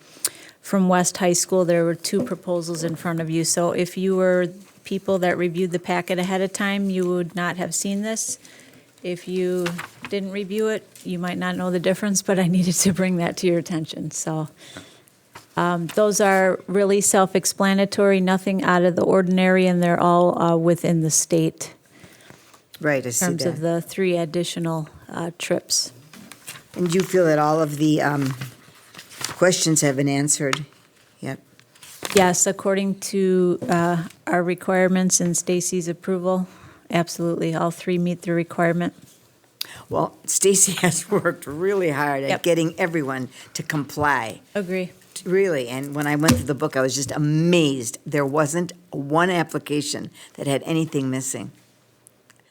from West High School, there were 2 proposals in front of you. So if you were people that reviewed the packet ahead of time, you would not have seen this. If you didn't review it, you might not know the difference, but I needed to bring that to your attention. So those are really self-explanatory, nothing out of the ordinary, and they're all within the state Right, I in see terms of that. the 3 additional trips. And do you feel that all of the questions have been answered? Yep. Yes, according to our requirements and Stacy's approval, absolutely, all 3 meet the requirement. Well, Stacy has worked really hard at Yep. getting everyone to comply. Agree. Really, and when I went through the book, I was just amazed. There wasn't one application that had anything missing.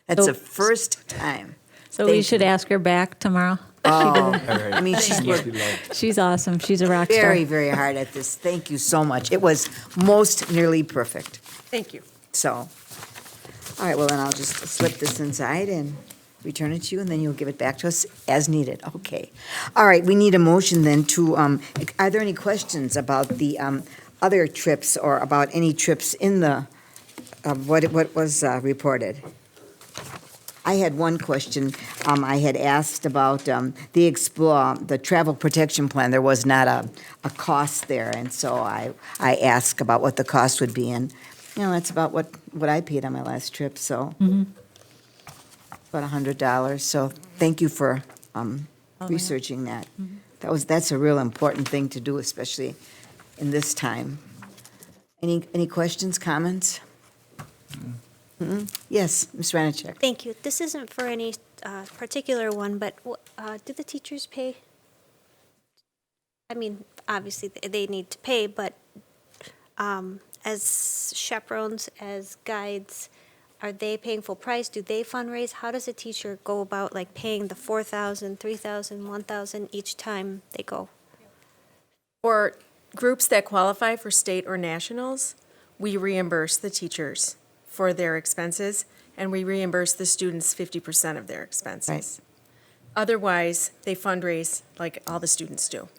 That's So- the first time. So we Thank should you. ask her back tomorrow. Oh, I mean, she's Must worked be loved. She's awesome. She's a rock star. very, very hard at this. Thank you so much. It was most nearly perfect. Thank you. So, all right, well, then I'll just slip this inside and return it to you, and then you'll give it back to us as needed. Okay. All right, we need a motion then to, are there any questions about the other trips or about any trips in the, what was reported? I had one question. I had asked about the travel protection plan. There was not a cost there, and so I asked about what the cost would be, and, that's about what I paid on my last trip, so. About $100, so thank you for researching that. That's a real important thing to do, especially in this time. Any questions, comments? Yes, Ms. Ranachek. Thank you. This isn't for any particular one, but do the teachers pay? I mean, obviously, they need to pay, but as chaperones, as guides, are they paying full price? Do they fundraise? How does a teacher go about, like, paying the $4,000, $3,000, $1,000 each time they go? For groups that qualify for state or nationals, we reimburse the teachers for their expenses, and we reimburse the students 50% of their expenses. Otherwise, they fundraise like all the students do.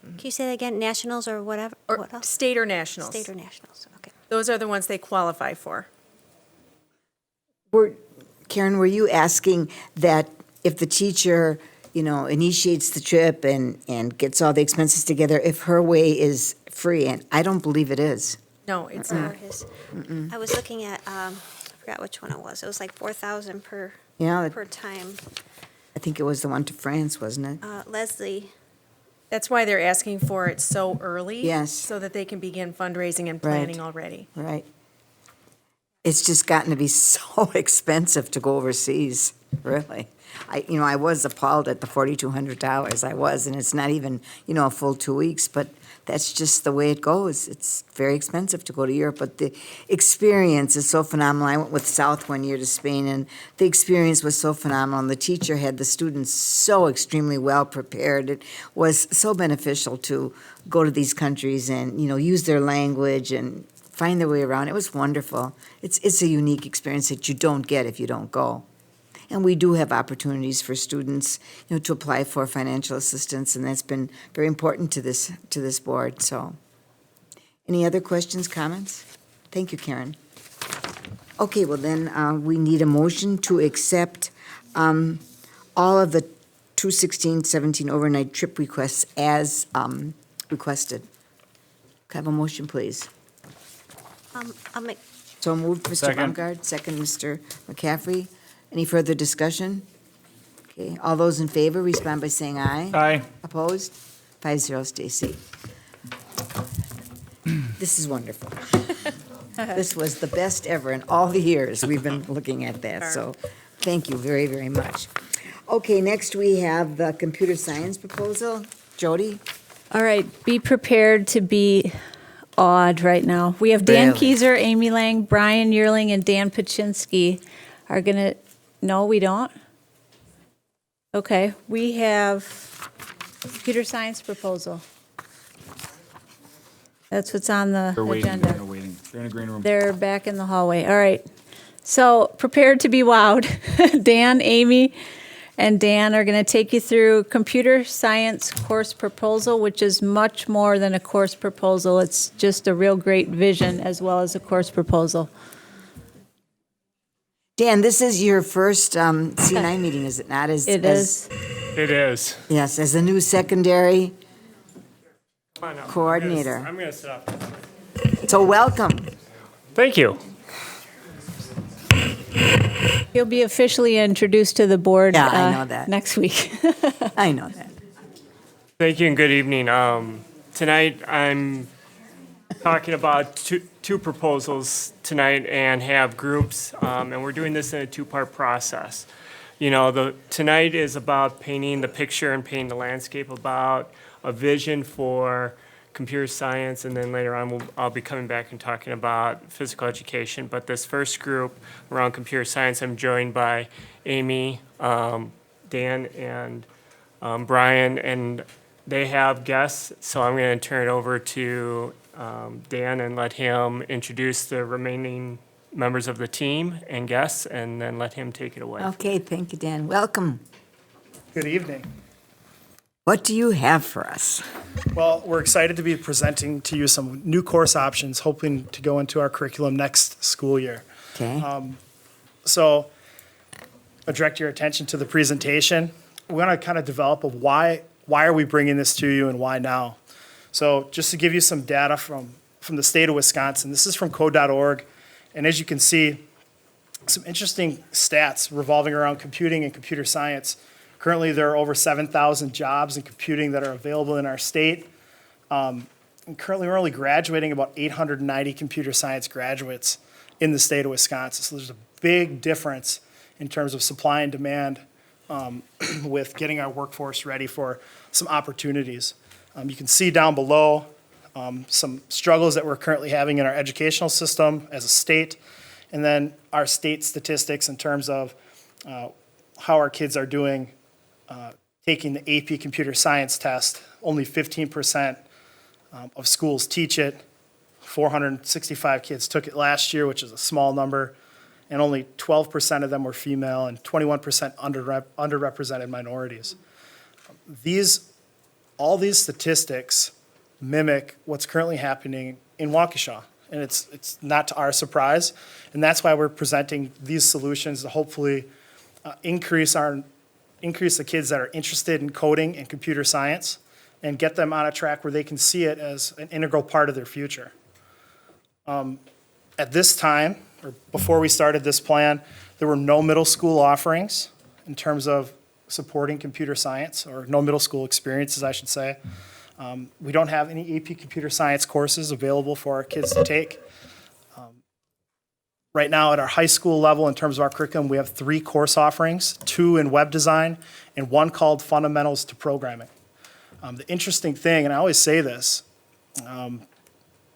Can you say that again? Nationals or whatever? Or What else? state or nationals. State or nationals, okay. Those are the ones they qualify for. Karen, were you asking that if the teacher, initiates the trip and gets all the expenses together, if her way is free? And I don't believe it is. No, it's Or not. his. I was looking at, I forgot which one it was. It was like $4,000 per Yeah, per time. I think it was the one to France, wasn't it? Leslie, That's why they're asking for it so early. Yes. So that they can begin fundraising and Right. planning already. Right. it's just gotten to be so expensive to go overseas, really. I was appalled at the $4,200. I was, and it's not even, a full 2 weeks, but that's just the way it goes. It's very expensive to go to Europe, but the experience is so phenomenal. I went with South one year to Spain, and the experience was so phenomenal, and the teacher had the students so extremely well prepared. It was so beneficial to go to these countries and, use their language and find their way around. It was wonderful. It's a unique experience that you don't get if you don't go. And we do have opportunities for students, to apply for financial assistance, and that's been very important to this board. So, any other questions, comments? Thank you, Karen. Okay, well then, we need a motion to accept all of the 2/16/17 overnight trip requests as requested. Can I have a motion, please? I'll make, So moved, Mr. Second. Baumgart, second, Mr. McCaffrey. Any further discussion? Okay, all those in favor, respond by saying aye. Aye. Opposed? 5-0, Stacy. This is wonderful. This was the best ever in all the years we've been looking at that, so thank you very, very much. Okay, next we have the computer science proposal. Jody? All right, be prepared to be awed right now. We have Dan Really? Keyser, Amy Lang, Brian Yearling, and Dan Paczynski are going to, no, we don't? Okay, we have computer science proposal. That's what's on the They're waiting, agenda. they're waiting. They're in the green room. They're back in the hallway. All right. So prepared to be wowed. Dan, Amy, and Dan are going to take you through computer science course proposal, which is much more than a course proposal. It's just a real great vision as well as a course proposal. Dan, this is your first C9 meeting, is it not? It is. It is. Yes, as the new secondary Come on up. coordinator. I'm going to sit up. So welcome. Thank you. He'll be officially introduced to the board Yeah, I know that. next week. I know that. Thank you and good evening. Tonight I'm talking about two proposals tonight and have groups, and we're doing this in a two-part process. Tonight is about painting the picture and painting the landscape about a vision for computer science, and then later on I'll be coming back and talking about physical education. But this first group around computer science, I'm joined by Amy, Dan, and Brian, and they have guests, so I'm going to turn it over to Dan and let him introduce the remaining members of the team and guests, and then let him take it away. Okay, thank you, Dan. Welcome. Good evening. What do you have for us? Well, we're excited to be presenting to you some new course options, hoping to go into our curriculum next school year. Okay. So I'll direct your attention to the presentation. We want to kind of develop a why are we bringing this to you and why now? So just to give you some data from the state of Wisconsin, this is from code.org. And as you can see, some interesting stats revolving around computing and computer science. Currently, there are over 7,000 jobs in computing that are available in our state. And currently, we're only graduating about 890 computer science graduates in the state of Wisconsin. So there's a big difference in terms of supply and demand with getting our workforce ready for some opportunities. You can see down below some struggles that we're currently having in our educational system as a state, and then our state statistics in terms of how our kids are doing taking the AP Computer Science test. Only 15% of schools teach it. 465 kids took it last year, which is a small number, and only 12% of them were female and 21% underrepresented minorities. All these statistics mimic what's currently happening in Waukesha, and it's not to our surprise, and that's why we're presenting these solutions to hopefully increase the kids that are interested in coding and computer science and get them on a track where they can see it as an integral part of their future. At this time, or before we started this plan, there were no middle school offerings in terms of supporting computer science, or no middle school experiences, I should say. We don't have any AP Computer Science courses available for our kids to take. Right now at our high school level, in terms of our curriculum, we have 3 course offerings, 2 in web design and 1 called Fundamentals to Programming. The interesting thing, and I always say this,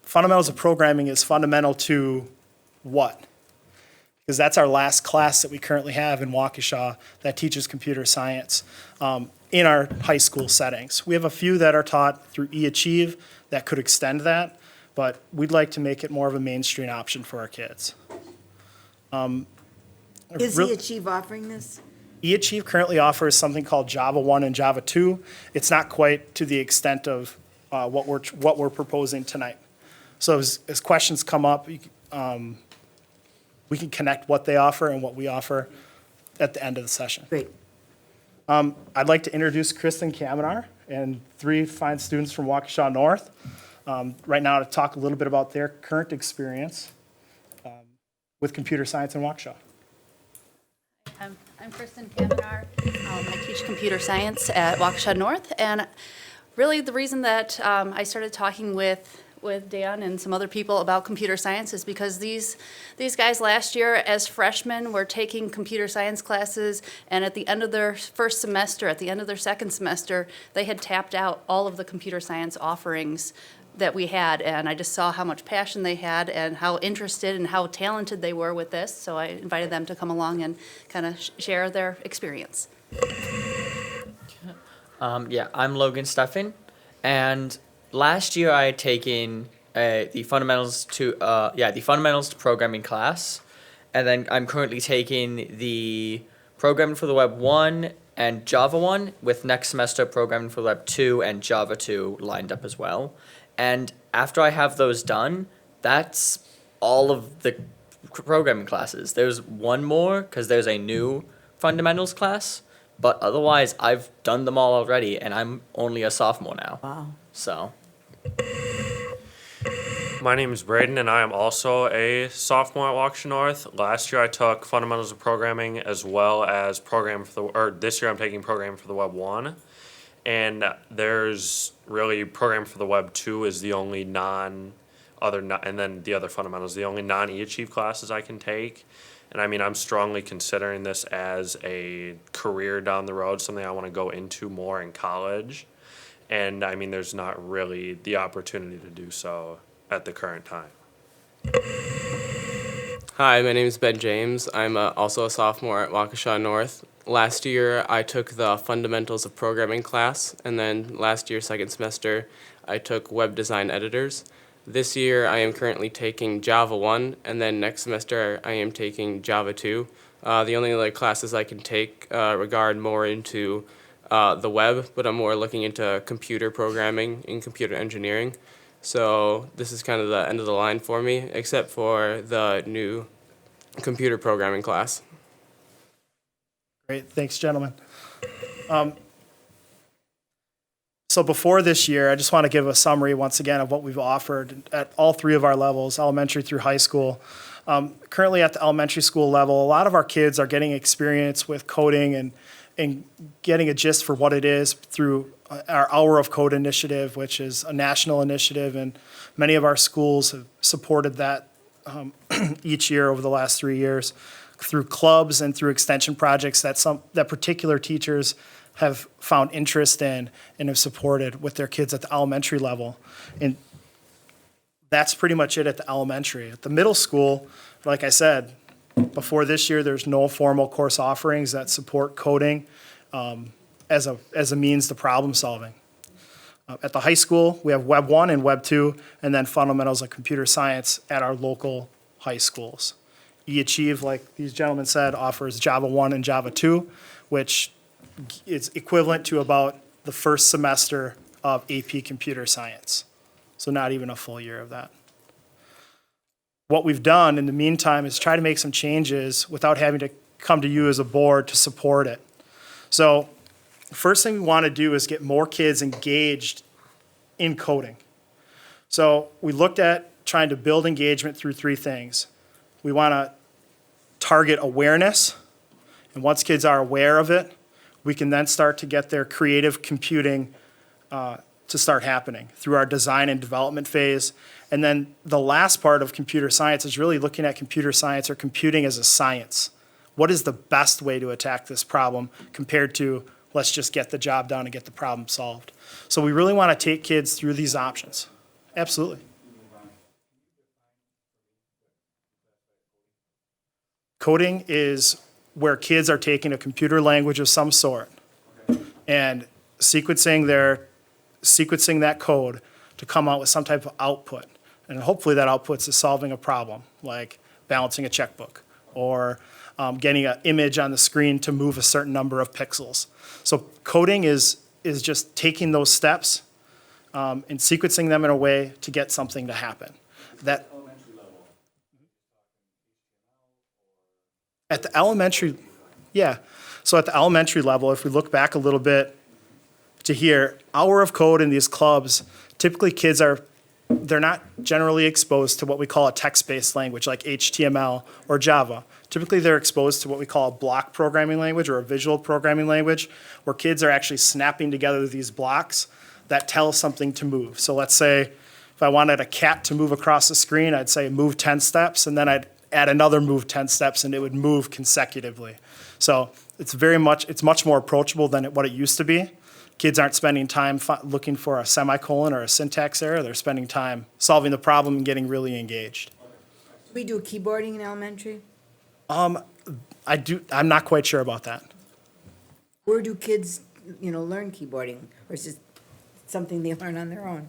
Fundamentals of Programming is fundamental to what? Because that's our last class that we currently have in Waukesha that teaches computer science in our high school settings. We have a few that are taught through eAchieve that could extend that, but we'd like to make it more of a mainstream option for our kids. Is eAchieve offering this? eAchieve currently offers something called Java 1 and Java 2. It's not quite to the extent of what we're proposing tonight. So as questions come up, we can connect what they offer and what we offer at the end of the session. Great. I'd like to introduce Kristen Kamenar and 3 fine students from Waukesha North right now to talk a little bit about their current experience with computer science in Waukesha. I'm Kristen Kamenar. I teach computer science at Waukesha North, and really the reason that I started talking with Dan and some other people about computer science is because these guys last year as freshmen were taking computer science classes, and at the end of their first semester, at the end of their second semester, they had tapped out all of the computer science offerings that we had, and I just saw how much passion they had and how interested and how talented they were with this, so I invited them to come along and kind of share their experience. Yeah, I'm Logan Steffen, and last year I had taken the fundamentals to programming class, and then I'm currently taking the programming for the web 1 and Java 1 with next semester programming for the web 2 and Java 2 lined up as well. And after I have those done, that's all of the programming classes. There's one more because there's a new fundamentals class, but otherwise I've done them all already, and I'm only a sophomore now. Wow. So. My name is Braden, and I am also a sophomore at Waukesha North. Last year I took Fundamentals of Programming as well as this year I'm taking Programming for the Web 1. And there's really Programming for the Web 2 is the only and then the other fundamentals, the only non-eAchieve classes I can take. And I mean, I'm strongly considering this as a career down the road, something I want to go into more in college. And I mean, there's not really the opportunity to do so at the current time. Hi, my name is Ben James. I'm also a sophomore at Waukesha North. Last year, I took the Fundamentals of Programming class, and then last year, second semester, I took Web Design Editors. This year, I am currently taking Java 1, and then next semester, I am taking Java 2. The only other classes I can take regard more into the web, but I'm more looking into computer programming and computer engineering. So this is kind of the end of the line for me, except for the new computer programming class. Great, thanks, gentlemen. So before this year, I just want to give a summary once again of what we've offered at all 3 of our levels, elementary through high school. Currently at the elementary school level, a lot of our kids are getting experience with coding and getting a gist for what it is through our Hour of Code initiative, which is a national initiative, and many of our schools have supported that each year over the last 3 years through clubs and through extension projects that particular teachers have found interest in and have supported with their kids at the elementary level. And that's pretty much it at the elementary. At the middle school, like I said, before this year, there's no formal course offerings that support coding as a means to problem solving. At the high school, we have Web 1 and Web 2, and then Fundamentals of Computer Science at our local high schools. eAchieve, like these gentlemen said, offers Java 1 and Java 2, which is equivalent to about the first semester of AP Computer Science. So not even a full year of that. What we've done in the meantime is try to make some changes without having to come to you as a board to support it. So the first thing we want to do is get more kids engaged in coding. So we looked at trying to build engagement through 3 things. We want to target awareness, and once kids are aware of it, we can then start to get their creative computing to start happening through our design and development phase. And then the last part of computer science is really looking at computer science or computing as a science. What is the best way to attack this problem compared to let's just get the job done and get the problem solved? So we really want to take kids through these options. Absolutely. Coding is where kids are taking a computer language of some sort and sequencing that code to come out with some type of output. And hopefully that output is solving a problem, like balancing a checkbook or getting an image on the screen to move a certain number of pixels. So coding is just taking those steps and sequencing them in a way to get something to happen. That at the elementary, yeah. So at the elementary level, if we look back a little bit to here, hour of code in these clubs, typically kids they're not generally exposed to what we call a text-based language like HTML or Java. Typically they're exposed to what we call a block programming language or a visual programming language, where kids are actually snapping together these blocks that tell something to move. So let's say if I wanted a cat to move across the screen, I'd say move 10 steps, and then I'd add another move 10 steps, and it would move consecutively. So it's much more approachable than what it used to be. Kids aren't spending time looking for a semicolon or a syntax error. They're spending time solving the problem and getting really engaged. Do we do keyboarding in elementary? I'm not quite sure about that. Where do kids, learn keyboarding? Or is it something they learn on their own?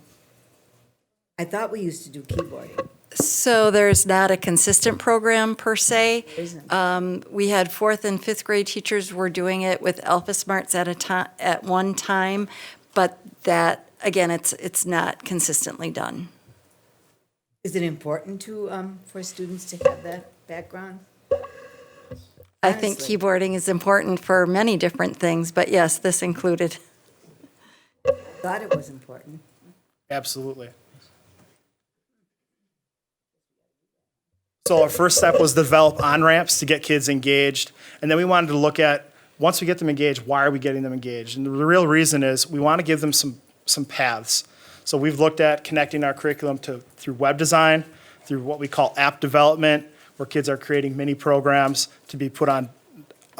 I thought we used to do keyboarding. So there's not a consistent program per se. Isn't. We had 4th and 5th grade teachers were doing it with Alpha Smarts at one time, but that, again, it's not consistently done. Is it important for students to have that background? I think Honestly. keyboarding is important for many different things, but yes, this included. Thought it was important. Absolutely. So our first step was develop on-ramps to get kids engaged. And then we wanted to look at, once we get them engaged, why are we getting them engaged? And the real reason is we want to give them some paths. So we've looked at connecting our curriculum through web design, through what we call app development, where kids are creating mini programs to be put on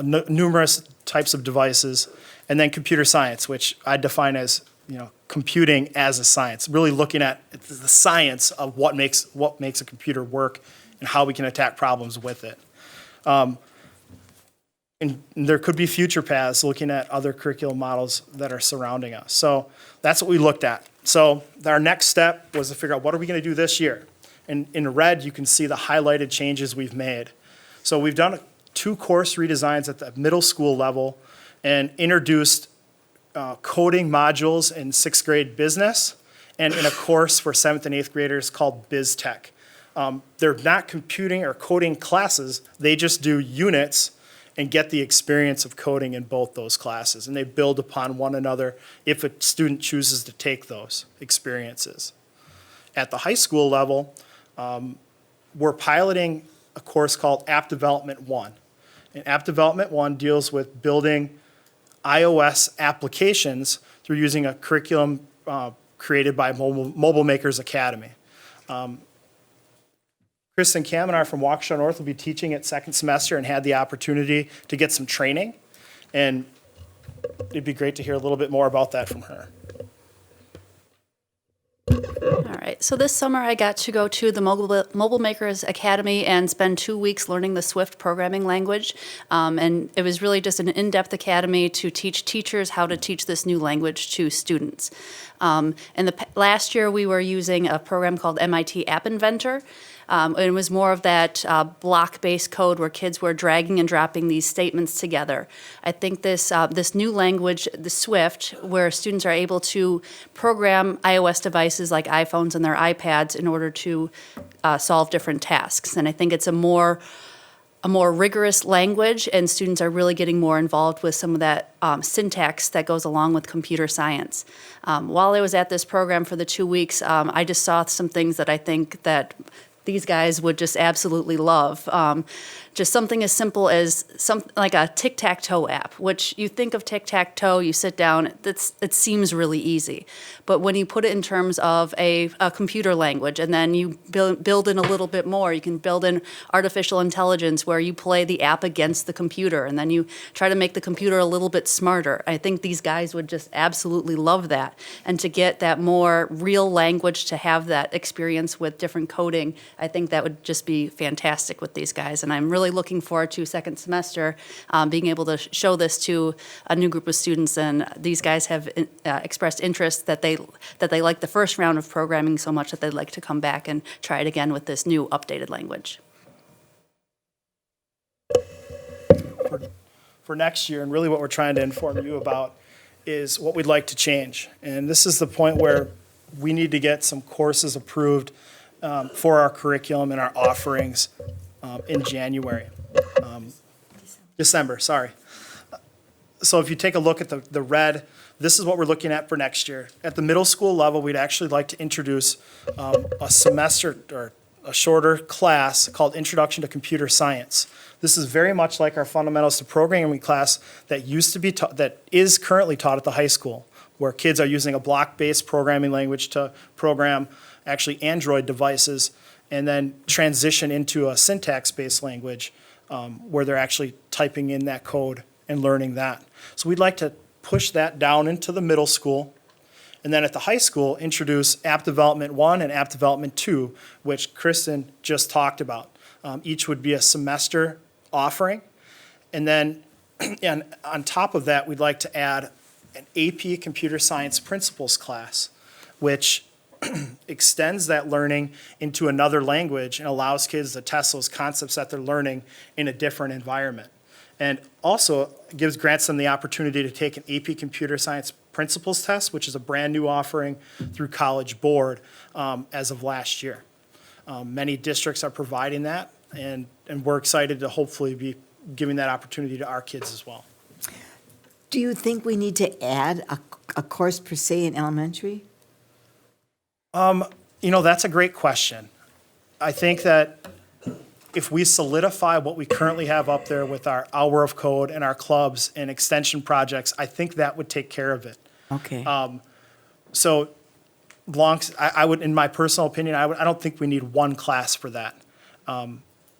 numerous types of devices, and then computer science, which I define as computing as a science, really looking at the science of what makes a computer work and how we can attack problems with it. And there could be future paths looking at other curriculum models that are surrounding us. So that's what we looked at. So our next step was to figure out what are we going to do this year. And in red, you can see the highlighted changes we've made. So we've done 2 course redesigns at the middle school level and introduced coding modules in 6th grade business and in a course for 7th and 8th graders called Biz Tech. They're not computing or coding classes, they just do units and get the experience of coding in both those classes. And they build upon one another if a student chooses to take those experiences. At the high school level, we're piloting a course called App Development 1. And App Development 1 deals with building iOS applications through using a curriculum created by Mobile Makers Academy. Chris and Kamenar from Waukesha North will be teaching it second semester and had the opportunity to get some training. And it'd be great to hear a little bit more about that from her. All right, so this summer I got to go to the Mobile Makers Academy and spend 2 weeks learning the Swift programming language. And it was really just an in-depth academy to teach teachers how to teach this new language to students. Last year we were using a program called MIT App Inventor. It was more of that block-based code where kids were dragging and dropping these statements together. I think this new language, the Swift, where students are able to program iOS devices like iPhones and their iPads in order to solve different tasks. And I think it's a more rigorous language, and students are really getting more involved with some of that syntax that goes along with computer science. While I was at this program for the 2 weeks, I just saw some things that I think that these guys would just absolutely love. Just something as simple as like a tic-tac-toe app, which you think of tic-tac-toe, you sit down, it seems really easy. But when you put it in terms of a computer language, and then you build in a little bit more, you can build in artificial intelligence where you play the app against the computer, and then you try to make the computer a little bit smarter. I think these guys would just absolutely love that. And to get that more real language, to have that experience with different coding, I think that would just be fantastic with these guys. And I'm really looking forward to second semester being able to show this to a new group of students. And these guys have expressed interest that they like the first round of programming so much that they'd like to come back and try it again with this new updated language. For next year, and really what we're trying to inform you about, is what we'd like to change. And this is the point where we need to get some courses approved for our curriculum and our offerings in December, sorry. So if you take a look at the red, this is what we're looking at for next year. At the middle school level, we'd actually like to introduce a semester or a shorter class called Introduction to Computer Science. This is very much like our Fundamentals to Programming class that used to be taught, that is currently taught at the high school, where kids are using a block-based programming language to program actually Android devices, and then transition into a syntax-based language where they're actually typing in that code and learning that. So we'd like to push that down into the middle school, and then at the high school, introduce App Development 1 and App Development 2, which Kristen just talked about. Each would be a semester offering. And then and on top of that, we'd like to add an AP Computer Science Principles class, which extends that learning into another language and allows kids to test those concepts that they're learning in a different environment. And also grants them the opportunity to take an AP Computer Science Principles test, which is a brand new offering through College Board as of last year. Many districts are providing that, and we're excited to hopefully be giving that opportunity to our kids as well. Do you think we need to add a course per se in elementary? That's a great question. I think that if we solidify what we currently have up there with our hour of code and our clubs and extension projects, I think that would take care of it. Okay. So I would, in my personal opinion, I don't think we need one class for that.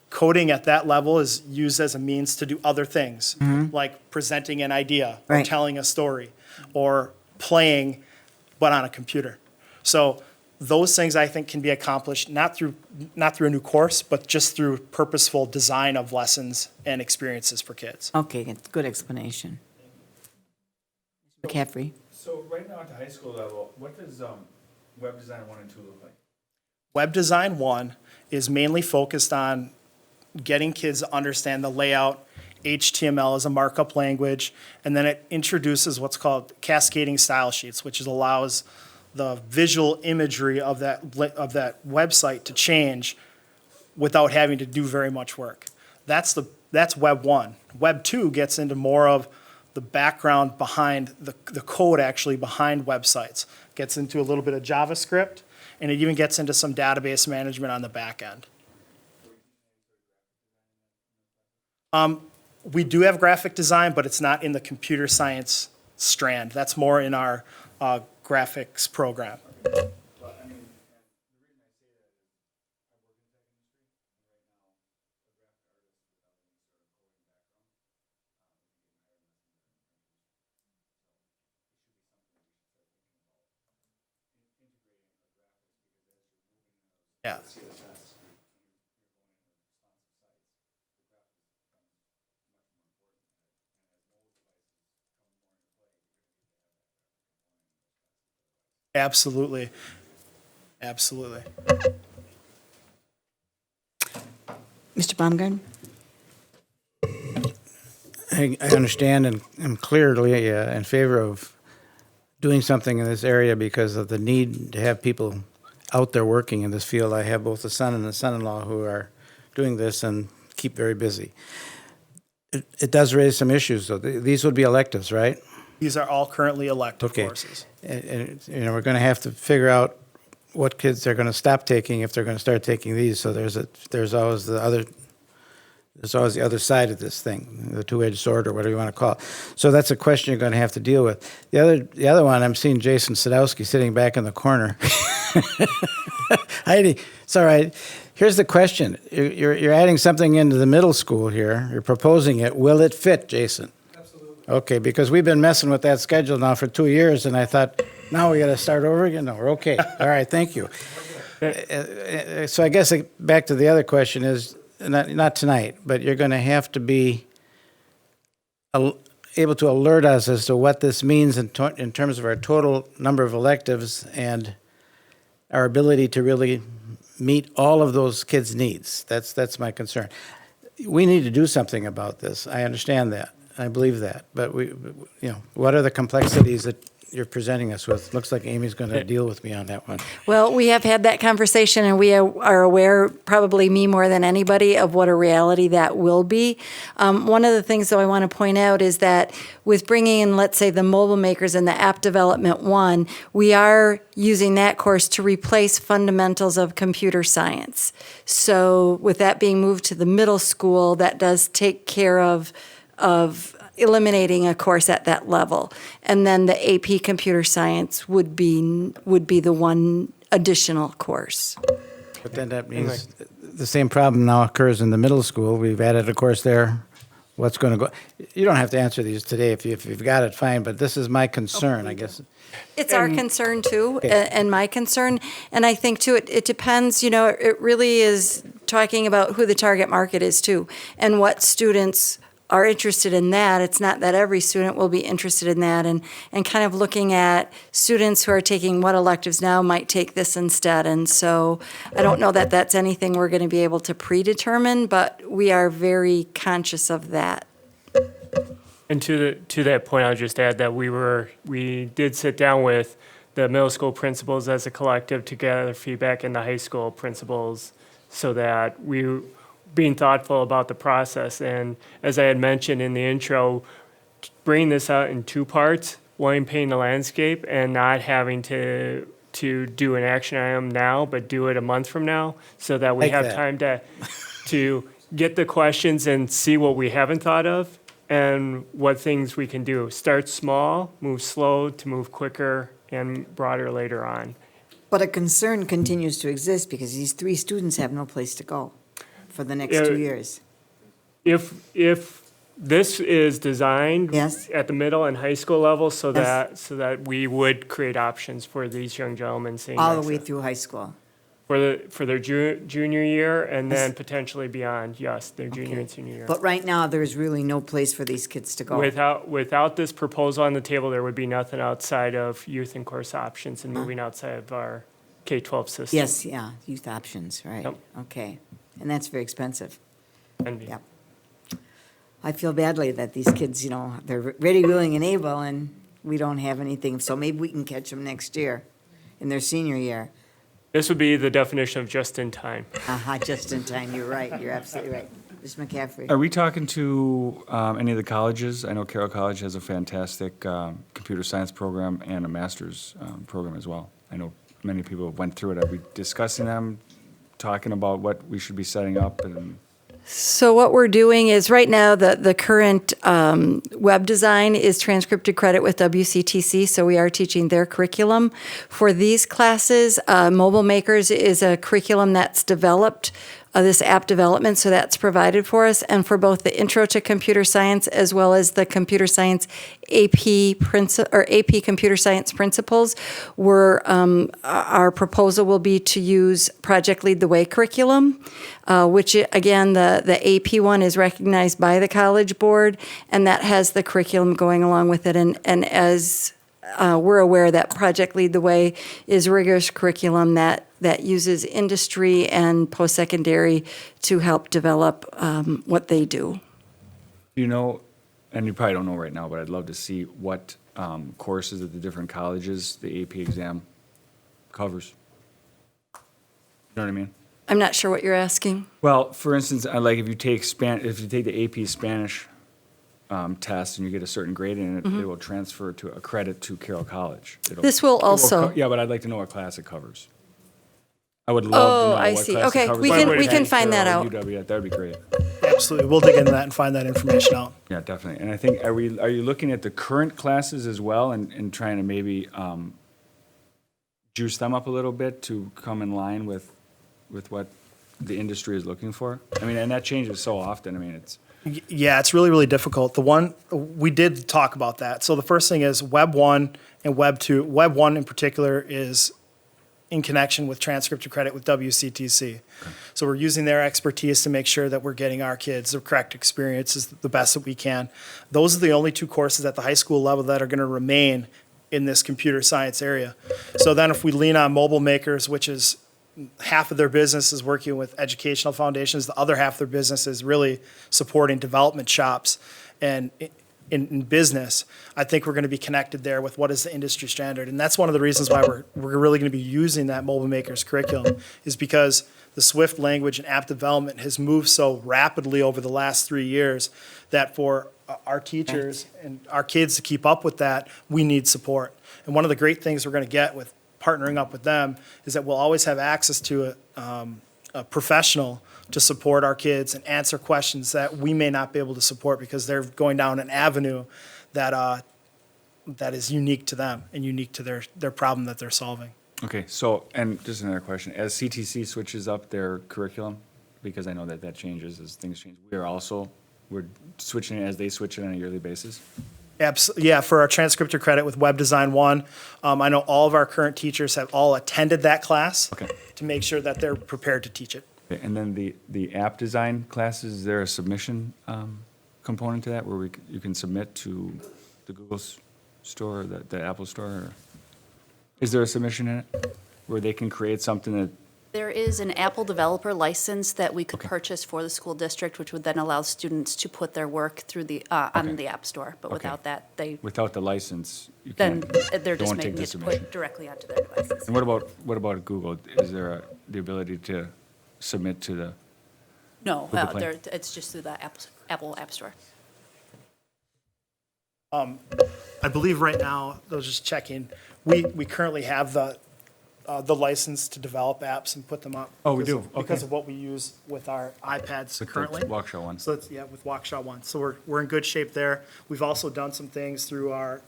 Coding at that level is used as a means to do other things, like presenting an idea, or telling a story, or playing, but on a computer. So those things I think can be accomplished not through a new course, but just through purposeful design of lessons and experiences for kids. Okay, good explanation. McCaffrey. So right now at the high school level, what does Web Design 1 and 2 look like? Web Design 1 is mainly focused on getting kids to understand the layout. HTML is a markup language, and then it introduces what's called cascading style sheets, which allows the visual imagery of that website to change without having to do very much work. That's Web 1. Web 2 gets into more of the background behind the code actually behind websites. Gets into a little bit of JavaScript, and it even gets into some database management on the back end. We do have graphic design, but it's not in the computer science strand. That's more in our graphics program. Yeah. Absolutely. Absolutely. Mr. Baumgarten? I understand and am clearly in favor of doing something in this area because of the need to have people out there working in this field. I have both a son and a son-in-law who are doing this and keep very busy. It does raise some issues, though. These would be electives, right? These are all currently elective courses. And we're going to have to figure out what kids they're going to stop taking if they're going to start taking these. So there's always the other side of this thing, the two-edged sword or whatever you want to call it. So that's a question you're going to have to deal with. The other one, I'm seeing Jason Sadowski sitting back in the corner. Heidi, it's all right. Here's the question. You're adding something into the middle school here. You're proposing it. Will it fit, Jason? Absolutely. Okay, because we've been messing with that schedule now for 2 years, and I thought, now we got to start over again? No, we're okay. All right, thank you. So I guess back to the other question is, not tonight, but you're going to have to be able to alert us as to what this means in terms of our total number of electives and our ability to really meet all of those kids' needs. That's my concern. We need to do something about this. I understand that. I believe that. But what are the complexities that you're presenting us with? Looks like Amy's going to deal with me on that one. Well, we have had that conversation, and we are aware, probably me more than anybody, of what a reality that will be. One of the things, though, I want to point out is that with bringing in, let's say, the mobile makers and the app development one, we are using that course to replace fundamentals of computer science. So with that being moved to the middle school, that does take care of eliminating a course at that level. And then the AP Computer Science would be the one additional course. But then that means the same problem now occurs in the middle school. We've added a course there. What's going to go? You don't have to answer these today. If you've got it, fine. But this is my concern, I guess. It's our concern, too, and my concern. And I think, too, it depends, it really is talking about who the target market is, too, and what students are interested in that. It's not that every student will be interested in that, and kind of looking at students who are taking what electives now might take this instead. And so I don't know that that's anything we're going to be able to predetermine, but we are very conscious of that. And to that point, I'll just add that we did sit down with the middle school principals as a collective to gather feedback, and the high school principals, so that we being thoughtful about the process. And as I had mentioned in the intro, bringing this out in two parts, one painting the landscape and not having to do an action item now, but do it a month from now, so that we have time to get the questions and see what we haven't thought of and what things we can do. Start small, move slow to move quicker and broader later on. But a concern continues to exist because these 3 students have no place to go for the next 2 years. If this is designed Yes. at the middle and high school level, so that we would create options for these young gentlemen seeing All the this way through high school. for their junior year, and then potentially beyond. Yes, their junior and senior year. But right now, there's really no place for these kids to go. Without this proposal on the table, there would be nothing outside of youth and course options and moving outside of our K-12 system. Yes, yeah, youth options, right. Yep. Okay. And that's very expensive. And Yep. I feel badly that these kids, they're ready, willing, and able, and we don't have anything. So maybe we can catch them next year, in their senior year. this would be the definition of just in time. Just in time. You're right. You're absolutely right. Ms. McCaffrey. Are we talking to any of the colleges? I know Carroll College has a fantastic computer science program and a master's program as well. I know many people went through it. Are we discussing them, talking about what we should be setting up? And So what we're doing is, right now, the current web design is transcripted credit with WCTC, so we are teaching their curriculum. For these classes, Mobile Makers is a curriculum that's developed, this app development, so that's provided for us. And for both the Intro to Computer Science as well as the Computer Science AP Computer Science Principles, our proposal will be to use Project Lead the Way curriculum, which, again, the AP one is recognized by the College Board, and that has the curriculum going along with it. And as we're aware, that Project Lead the Way is rigorous curriculum that uses industry and post-secondary to help develop what they do. you know, and you probably don't know right now, but I'd love to see what courses at the different colleges the AP exam covers. You know what I mean? I'm not sure what you're asking. Well, for instance, like if you take the AP Spanish test and you get a certain grade in it, it will transfer to a credit to Carroll College. This will also. Yeah, but I'd like to know what class it covers. I would love to know I what see. class it Okay, covers. we Like can- we can Waukesha find that or out. UW, that would be great. Absolutely. We'll dig into that and find that information out. Yeah, definitely. And I think, are you looking at the current classes as well and trying to maybe juice them up a little bit to come in line with what the industry is looking for? I mean, and that changes so often. I mean, it's, Yeah, it's really, really difficult. The one, we did talk about that. So the first thing is Web 1 and Web 2. Web 1 in particular is in connection with transcripted credit with WCTC. So we're using their expertise to make sure that we're getting our kids the correct experiences the best that we can. Those are the only two courses at the high school level that are going to remain in this computer science area. So then if we lean on mobile makers, which is half of their business is working with educational foundations, the other half of their business is really supporting development shops and in business, I think we're going to be connected there with what is the industry standard. And that's one of the reasons why we're really going to be using that mobile makers curriculum, is because the Swift language and app development has moved so rapidly over the last 3 years that for our teachers and our kids to keep up with that, we need support. And one of the great things we're going to get with partnering up with them is that we'll always have access to a professional to support our kids and answer questions that we may not be able to support because they're going down an avenue that that is unique to them and unique to their problem that they're solving. okay, so, and just another question, as CTC switches up their curriculum, because I know that changes as things change, we're switching it as they switch it on a yearly basis? Yeah, for our transcriptor credit with Web Design 1, I know all of our current teachers have all attended that class to make sure that they're prepared to teach it. Okay, and then the app design classes, is there a submission component to that where you can submit to the Google store, or the Apple store? Or is there a submission in it where they can create something that? There is an Apple developer license that we could purchase for the school district, which would then allow students to put their work through the, on the App Store. But without that, Without the license, you then can't. they're they just won't take making the it submission. put directly onto their devices. And what about Google? Is there the ability to submit to the? No, Google Play? it's just through the Apple App Store. I believe right now, I was just checking, we currently have the license to develop apps and put them up. Oh, we do? Because Okay. of what we use with our iPads With the currently. Waukesha one. So it's, yeah, with Waukesha one. So we're in good shape there. We've also done some things through our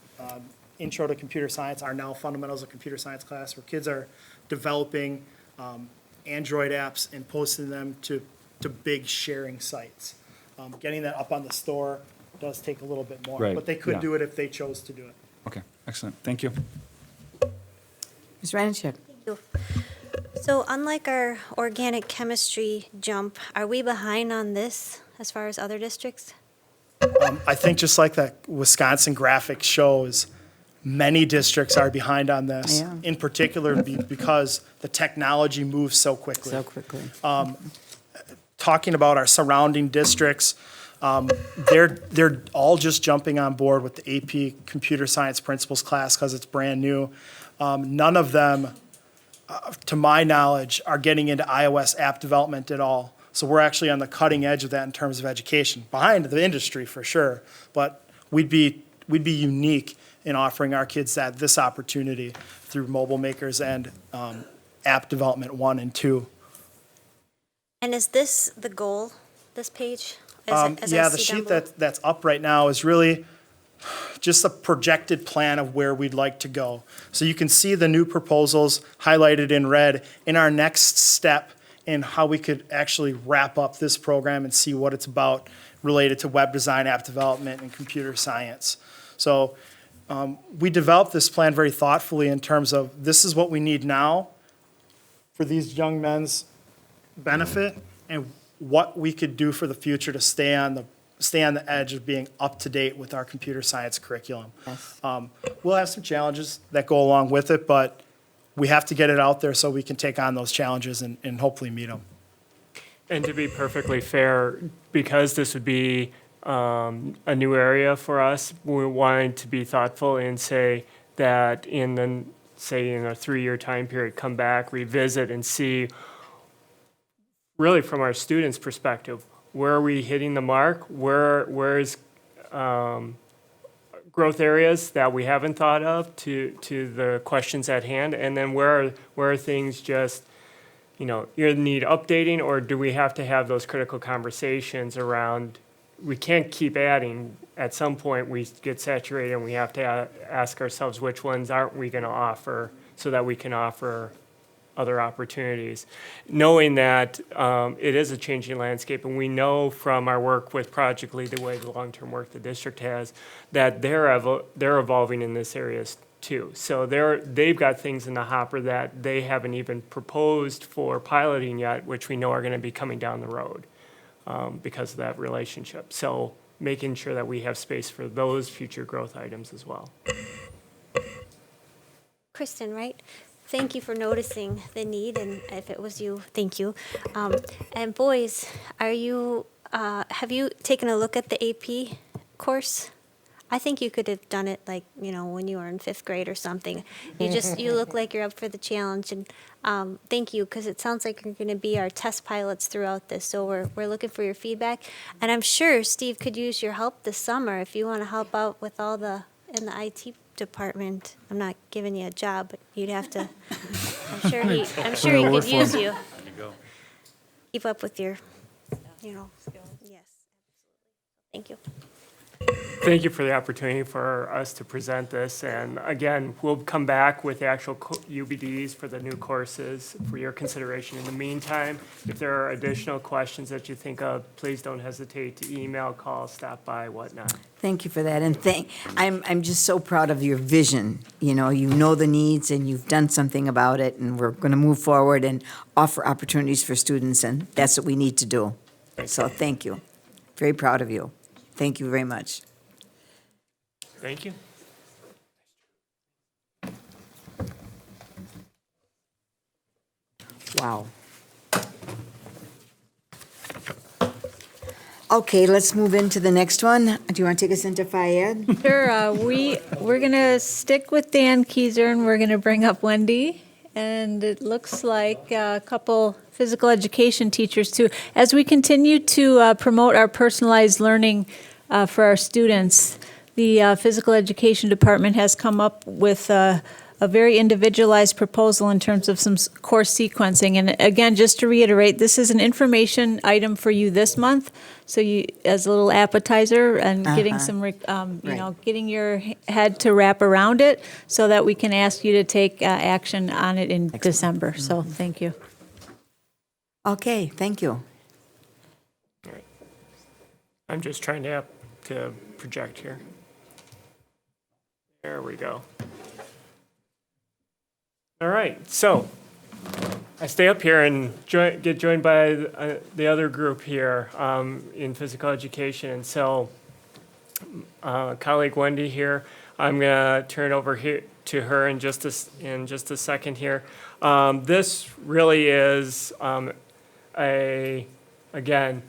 Intro to Computer Science, our now Fundamentals of Computer Science class, where kids are developing Android apps and posting them to big sharing sites. Getting that up on the store does take a little bit more. Right, But they could yeah. do it if they chose to do it. Okay, excellent. Thank you. Ms. Ranicek? So unlike our organic chemistry jump, are we behind on this as far as other districts? I think just like that Wisconsin graphic shows, many districts are behind on this. Yeah. In particular, because the technology moves so quickly. So quickly. Talking about our surrounding districts, they're all just jumping on board with the AP Computer Science Principles class because it's brand new. None of them, to my knowledge, are getting into iOS app development at all. So we're actually on the cutting edge of that in terms of education, behind the industry for sure. But we'd be unique in offering our kids this opportunity through mobile makers and app development 1 and 2. And is this the goal, this page? As I Yeah, the see down sheet below? that's up right now is really just a projected plan of where we'd like to go. So you can see the new proposals highlighted in red in our next step in how we could actually wrap up this program and see what it's about related to web design, app development, and computer science. So we developed this plan very thoughtfully in terms of this is what we need now for these young men's benefit and what we could do for the future to stay on the edge of being up to date with our computer science curriculum. We'll have some challenges that go along with it, but we have to get it out there so we can take on those challenges and hopefully meet them. And to be perfectly fair, because this would be a new area for us, we wanted to be thoughtful and say that in a 3-year time period, come back, revisit, and see, really from our students' perspective, where are we hitting the mark? Where is growth areas that we haven't thought of to the questions at hand? And then where are things just either need updating, or do we have to have those critical conversations around, we can't keep adding. At some point, we get saturated and we have to ask ourselves which ones aren't we going to offer so that we can offer other opportunities. Knowing that it is a changing landscape, and we know from our work with Project Lead the Way, the long-term work the district has, that they're evolving in this area too. So they've got things in the hopper that they haven't even proposed for piloting yet, which we know are going to be coming down the road because of that relationship. So making sure that we have space for those future growth items as well. Kristen, right? Thank you for noticing the need, and if it was you, thank you. And boys, have you taken a look at the AP course? I think you could have done it when you were in 5th grade or something. You look like you're up for the challenge, and thank you, because it sounds like you're going to be our test pilots throughout this. So we're looking for your feedback, and I'm sure Steve could use your help this summer if you want to help out with in the IT department. I'm not giving you a job, but you'd have to. I'm sure he could use you. Keep up with your, Yes. Thank you. Thank you for the opportunity for us to present this. And again, we'll come back with the actual UBDs for the new courses for your consideration. In the meantime, if there are additional questions that you think of, please don't hesitate to email, call, stop by, whatnot. Thank you for that, and I'm just so proud of your vision. You know the needs, and you've done something about it, and we're going to move forward and offer opportunities for students, and that's what we need to do. So thank you. Very proud of you. Thank you very much. Thank you. Wow. Okay, let's move into the next one. Do you want to take us into FIAD? Sure. We're going to stick with Dan Keyser, and we're going to bring up Wendy. And it looks like a couple physical education teachers too. As we continue to promote our personalized learning for our students, the physical education department has come up with a very individualized proposal in terms of some course sequencing. And again, just to reiterate, this is an information item for you this month. So you, as a little appetizer, and getting some, getting your head to wrap around it so that we can ask you to take action on it in December. So thank you. Okay, thank you. All right. I'm just trying to project here. There we go. All right, so I stay up here and get joined by the other group here in physical education. And so colleague Wendy here, I'm going to turn it over here to her in just a second here. This really is again,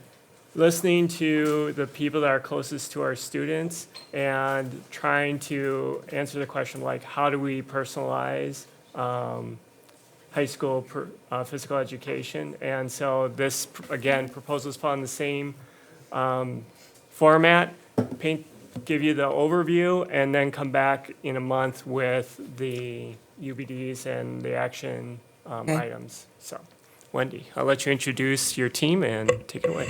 listening to the people that are closest to our students and trying to answer the question like, how do we personalize high school physical education? And so this, again, proposals fall in the same format, give you the overview, and then come back in a month with the UBDs and the action items. So, Wendy, I'll let you introduce your team and take it away.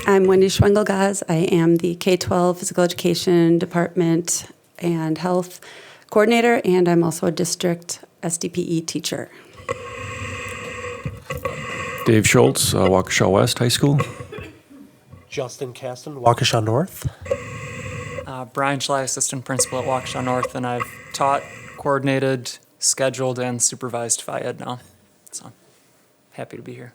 I'm Wendy Schwengelgaz. I am the K-12 Physical Education Department and Health Coordinator, and I'm also a district SDPE teacher. Dave Schultz, Waukesha West High School. Justin Caston, Waukesha North. Brian Schley, Assistant Principal at Waukesha North, and I've taught, coordinated, scheduled, and supervised FIAD now. So happy to be here.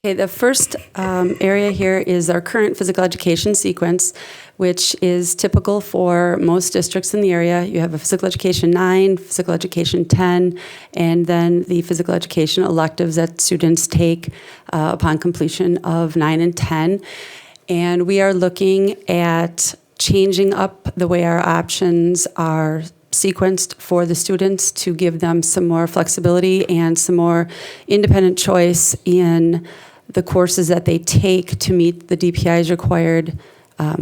Okay, the first area here is our current physical education sequence, which is typical for most districts in the area. You have a physical education 9, physical education 10, and then the physical education electives that students take upon completion of 9 and 10. And we are looking at changing up the way our options are sequenced for the students to give them some more flexibility and some more independent choice in the courses that they take to meet the DPI's required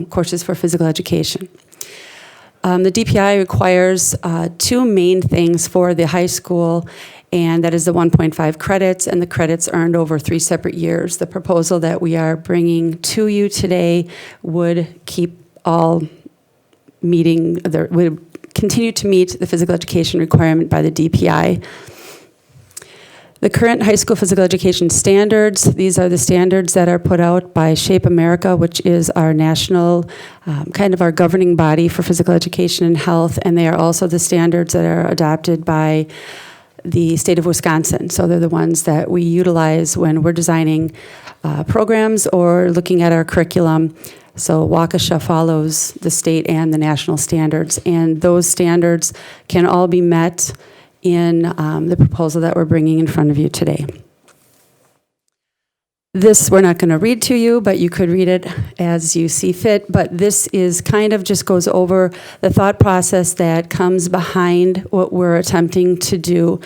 courses for physical education. The DPI requires two main things for the high school, and that is the 1.5 credits and the credits earned over 3 separate years. The proposal that we are bringing to you today would keep all would continue to meet the physical education requirement by the DPI. The current high school physical education standards, these are the standards that are put out by Shape America, which is our national, kind of our governing body for physical education and health, and they are also the standards that are adopted by the state of Wisconsin. So they're the ones that we utilize when we're designing programs or looking at our curriculum. So Waukesha follows the state and the national standards, and those standards can all be met in the proposal that we're bringing in front of you today. This we're not going to read to you, but you could read it as you see fit. But this is kind of just goes over the thought process that comes behind what we're attempting to do.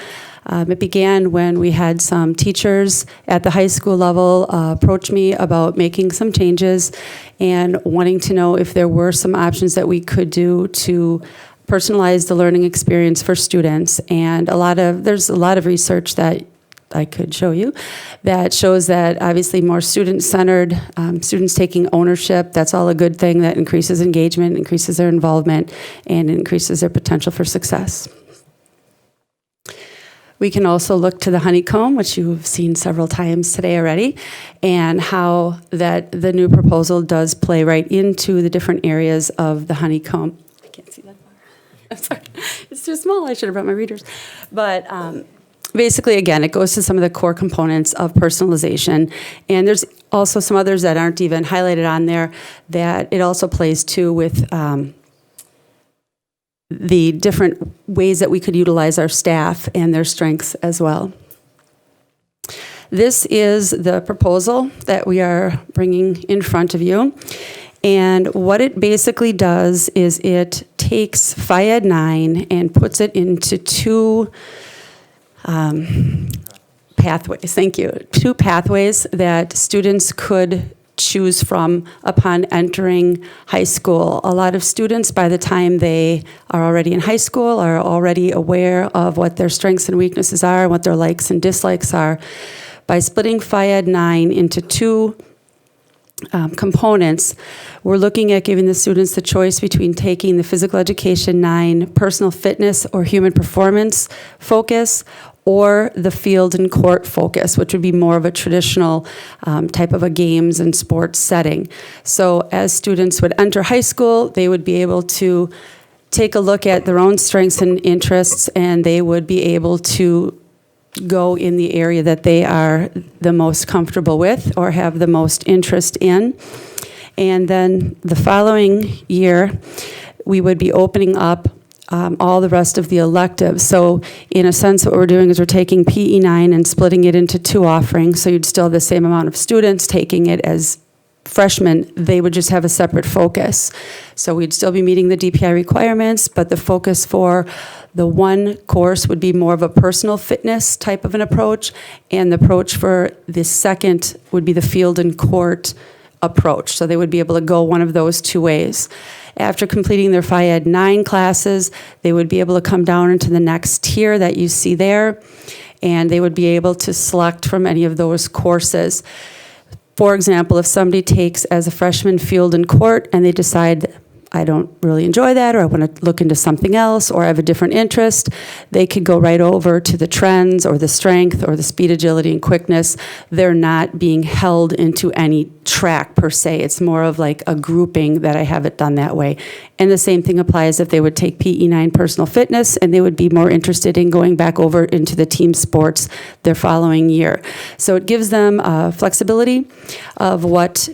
It began when we had some teachers at the high school level approach me about making some changes and wanting to know if there were some options that we could do to personalize the learning experience for students. And there's a lot of research that I could show you that shows that obviously more student-centered, students taking ownership, that's all a good thing. That increases engagement, increases their involvement, and increases their potential for success. We can also look to the honeycomb, which you've seen several times today already, and how that the new proposal does play right into the different areas of the honeycomb. I can't see that far. I'm sorry. It's too small. I should have brought my readers. But basically, again, it goes to some of the core components of personalization. And there's also some others that aren't even highlighted on there that it also plays to with the different ways that we could utilize our staff and their strengths as well. This is the proposal that we are bringing in front of you. And what it basically does is it takes FIED 9 and puts it into two pathways. Thank you. Two pathways that students could choose from upon entering high school. A lot of students, by the time they are already in high school, are already aware of what their strengths and weaknesses are, what their likes and dislikes are. By splitting FIED 9 into two components, we're looking at giving the students the choice between taking the physical education 9 personal fitness or human performance focus, or the field and court focus, which would be more of a traditional type of a games and sports setting. So as students would enter high school, they would be able to take a look at their own strengths and interests, and they would be able to go in the area that they are the most comfortable with or have the most interest in. And then the following year, we would be opening up all the rest of the electives. So in a sense, what we're doing is we're taking PE 9 and splitting it into two offerings. So you'd still have the same amount of students taking it as freshmen. They would just have a separate focus. So we'd still be meeting the DPI requirements, but the focus for the one course would be more of a personal fitness type of an approach, and the approach for the second would be the field and court approach. So they would be able to go one of those two ways. After completing their FIED 9 classes, they would be able to come down into the next tier that you see there, and they would be able to select from any of those courses. For example, if somebody takes as a freshman field and court and they decide, I don't really enjoy that, or I want to look into something else, or I have a different interest, they could go right over to the trends or the strength or the speed, agility, and quickness. They're not being held into any track per se. It's more of like a grouping that I have it done that way. And the same thing applies if they would take PE 9 personal fitness and they would be more interested in going back over into the team sports their following year. So it gives them flexibility of what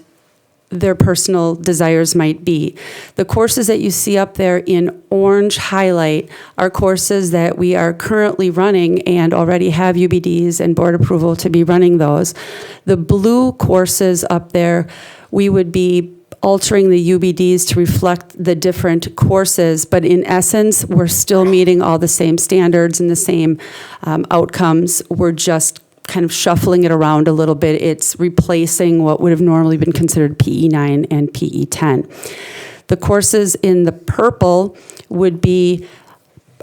their personal desires might be. The courses that you see up there in orange highlight are courses that we are currently running and already have UBDs and board approval to be running those. The blue courses up there, we would be altering the UBDs to reflect the different courses, but in essence, we're still meeting all the same standards and the same outcomes. We're just kind of shuffling it around a little bit. It's replacing what would have normally been considered PE 9 and PE 10. The courses in the purple would be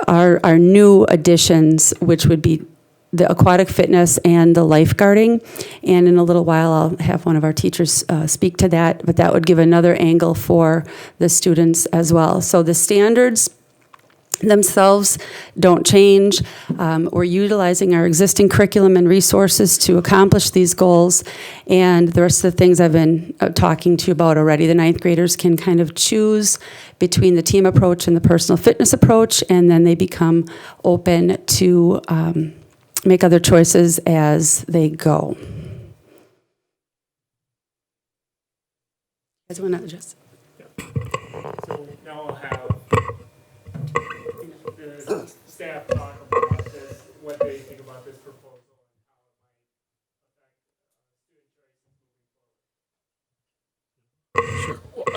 our new additions, which would be the aquatic fitness and the lifeguarding. And in a little while, I'll have one of our teachers speak to that, but that would give another angle for the students as well. So the standards themselves don't change. We're utilizing our existing curriculum and resources to accomplish these goals. And the rest of the things I've been talking to you about already. The ninth graders can kind of choose between the team approach and the personal fitness approach, and then they become open to make other choices as they go. Guys want to adjust? So now we'll have the staff talk about this, what they think about this proposal.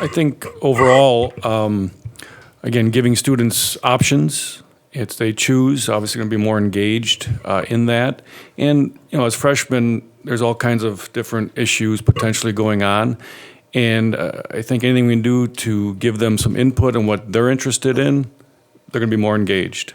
I think overall, again, giving students options, it's they choose, obviously going to be more engaged in that. And, as freshmen, there's all kinds of different issues potentially going on. And I think anything we can do to give them some input on what they're interested in, they're going to be more engaged.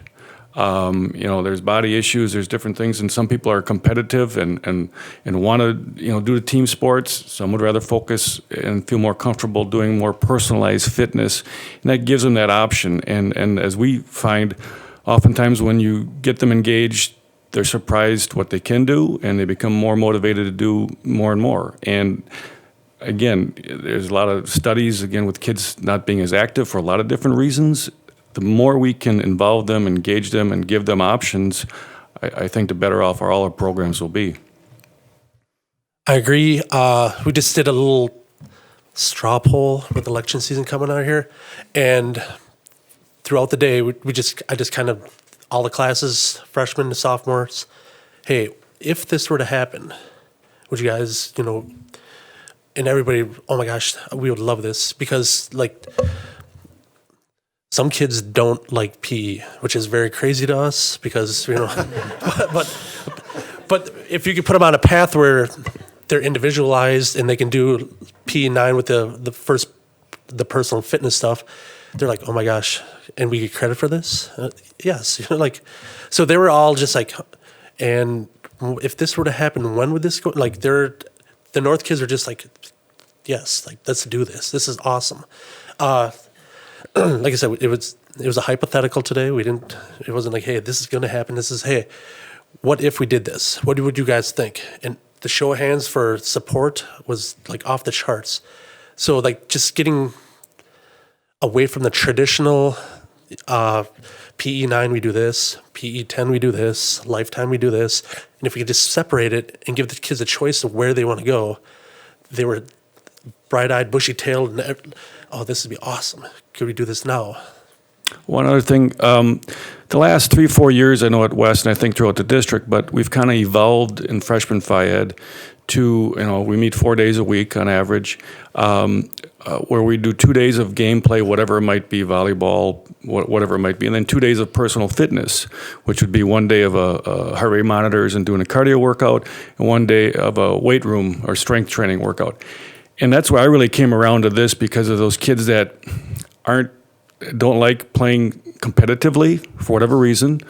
There's body issues, there's different things, and some people are competitive and want to, do the team sports. Some would rather focus and feel more comfortable doing more personalized fitness, and that gives them that option. And as we find, oftentimes when you get them engaged, they're surprised what they can do, and they become more motivated to do more and more. And again, there's a lot of studies, again, with kids not being as active for a lot of different reasons. The more we can involve them, engage them, and give them options, I think the better off all our programs will be. I agree. We just did a little straw poll with election season coming out here, and throughout the day, I just kind of, all the classes, freshmen to sophomores, hey, if this were to happen, would you guys, and everybody, oh my gosh, we would love this, because some kids don't like PE, which is very crazy to us because, but if you could put them on a path where they're individualized and they can do PE 9 with the personal fitness stuff, they're like, oh my gosh, and we get credit for this? Yes, so they were all just like, and if this were to happen, when would this go? The North kids are just like, yes, let's do this. This is awesome. Like I said, it was a hypothetical today. It wasn't like, hey, this is going to happen. This is, hey, what if we did this? What would you guys think? And the show of hands for support was off the charts. So just getting away from the traditional PE 9 we do this, PE 10 we do this, lifetime we do this, and if we could just separate it and give the kids a choice of where they want to go, they were bright-eyed, bushy-tailed, and oh, this would be awesome. Could we do this now? One other thing, the last 3-4 years, I know at West, and I think throughout the district, but we've kind of evolved in freshman Phi Ed to, we meet 4 days a week on average, where we do 2 days of gameplay, whatever it might be, volleyball, whatever it might be, and then 2 days of personal fitness, which would be 1 day of a heart rate monitors and doing a cardio workout, and 1 day of a weight room or strength training workout. And that's where I really came around to this, because of those kids that don't like playing competitively for whatever reason.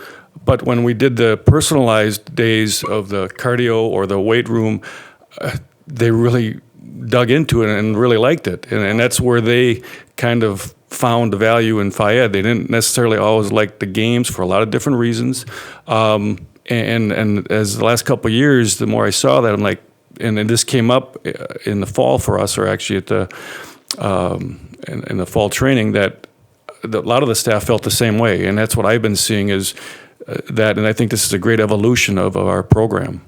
But when we did the personalized days of the cardio or the weight room, they really dug into it and really liked it. And that's where they kind of found the value in Phi Ed. They didn't necessarily always like the games for a lot of different reasons. And as the last couple of years, the more I saw that, I'm like, and this came up in the fall for us, or actually at the in the fall training, that a lot of the staff felt the same way, and that's what I've been seeing is that, and I think this is a great evolution of our program.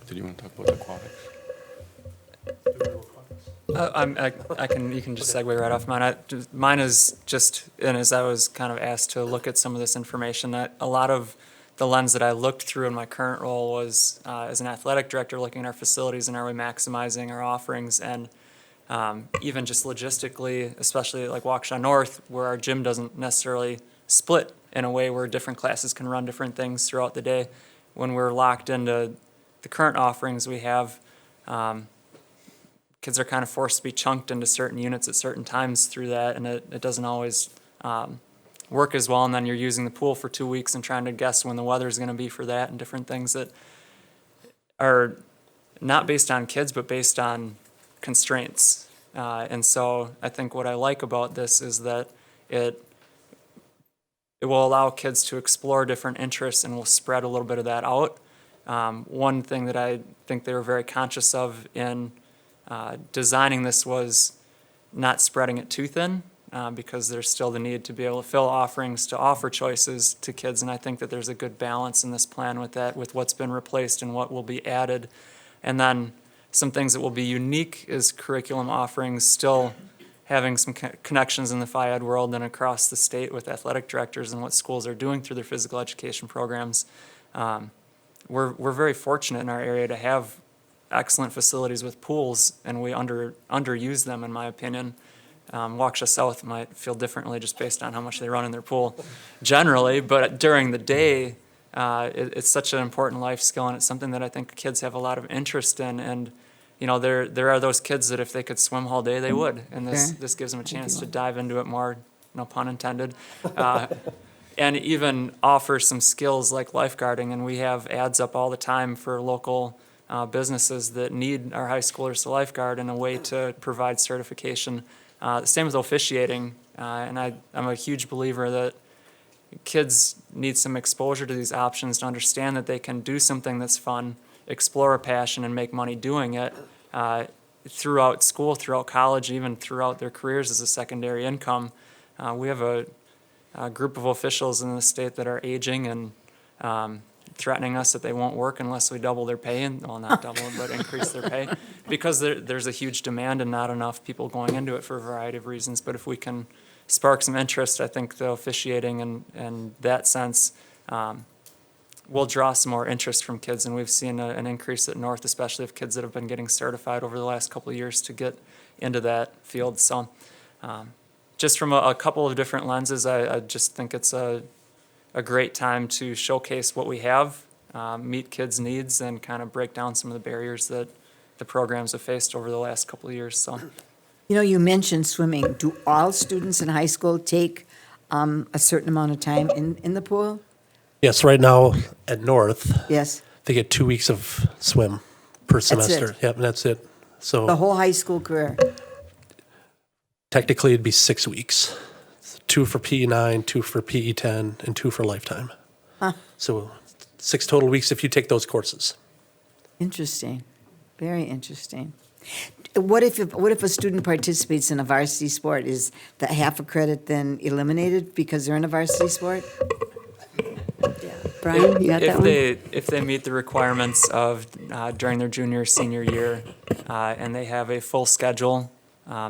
Did you want to talk about aquatics? You can just segue right off mine. Mine is just, and as I was kind of asked to look at some of this information, that a lot of the lens that I looked through in my current role was as an athletic director, looking at our facilities and are we maximizing our offerings, and even just logistically, especially like Waukesha North, where our gym doesn't necessarily split in a way where different classes can run different things throughout the day. When we're locked into the current offerings we have, kids are kind of forced to be chunked into certain units at certain times through that, and it doesn't always work as well. And then you're using the pool for 2 weeks and trying to guess when the weather's going to be for that, and different things that are not based on kids, but based on constraints. And so I think what I like about this is that it will allow kids to explore different interests and will spread a little bit of that out. One thing that I think they were very conscious of in designing this was not spreading it too thin, because there's still the need to be able to fill offerings to offer choices to kids, and I think that there's a good balance in this plan with that, with what's been replaced and what will be added. And then some things that will be unique is curriculum offerings, still having some connections in the Phi Ed world and across the state with athletic directors and what schools are doing through their physical education programs. We're very fortunate in our area to have excellent facilities with pools, and we underuse them, in my opinion. Waukesha South might feel differently just based on how much they run in their pool generally, but during the day, it's such an important life skill, and it's something that I think kids have a lot of interest in. And you know, there are those kids that if they could swim all day, they would, and this gives them a chance to dive into it more, no pun intended. And even offer some skills like lifeguarding, and we have ads up all the time for local businesses that need our high schoolers to lifeguard, and a way to provide certification. Same with officiating, and I'm a huge believer that kids need some exposure to these options to understand that they can do something that's fun, explore a passion, and make money doing it throughout school, throughout college, even throughout their careers as a secondary income. We have a group of officials in the state that are aging and threatening us that they won't work unless we double their pay, and well, not double it, but increase their pay, because there's a huge demand and not enough people going into it for a variety of reasons. But if we can spark some interest, I think the officiating and that sense will draw some more interest from kids, and we've seen an increase at North, especially of kids that have been getting certified over the last couple of years to get into that field. So just from a couple of different lenses, I just think it's a great time to showcase what we have, meet kids' needs, and kind of break down some of the barriers that the programs have faced over the last couple of years. So, You know, you mentioned swimming. Do all students in high school take a certain amount of time in the pool? Yes, right now at North, Yes. they get 2 weeks of swim per semester. Yep, and that's it. So The whole high school career? technically it'd be 6 weeks. 2 for PE9, 2 for PE10, and 2 for lifetime. Huh. So 6 total weeks if you take those courses. Interesting. Very interesting. What if a student participates in a varsity sport? Is the half a credit then eliminated because they're in a varsity sport? Brian, you got that one? If they meet the requirements of during their junior or senior year, and they have a full schedule,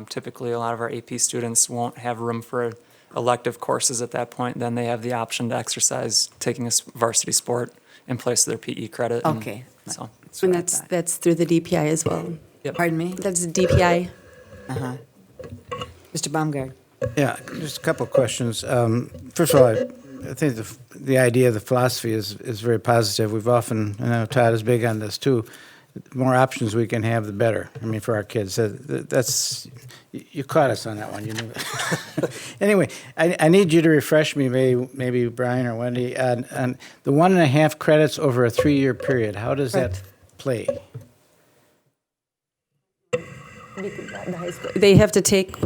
typically a lot of our AP students won't have room for elective courses at that point. Then they have the option to exercise taking a varsity sport in place of their PE credit. Okay. So. And that's through the DPI as well. Yep. Pardon me? That's the DPI. Uh-huh. Mr. Baumgart. Yeah, just a couple of questions. First of all, I think the idea, the philosophy is very positive. We've often, and I know Todd is big on this too, the more options we can have, the better. I mean, for our kids. That's, you caught us on that one. You knew it. Anyway, I need you to refresh me, maybe Brian or Wendy, on the 1.5 credits over a 3-year period. How does that play? They have to take,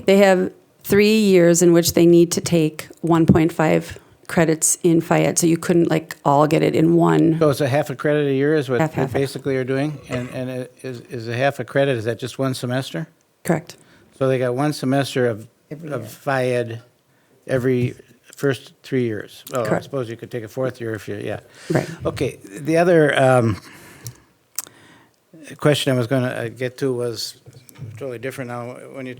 they have 3 years in which they need to take 1.5 credits in Phi Ed, so you couldn't all get it in one. So it's a half a credit a year is what Half. they basically are doing? And is a half a credit, is that just one semester? Correct. So they got one semester of Phi Ed every first 3 years. Well, I Correct. suppose you could take a 4th year if you, yeah. Right. Okay, the other question I was going to get to was totally different now. When you,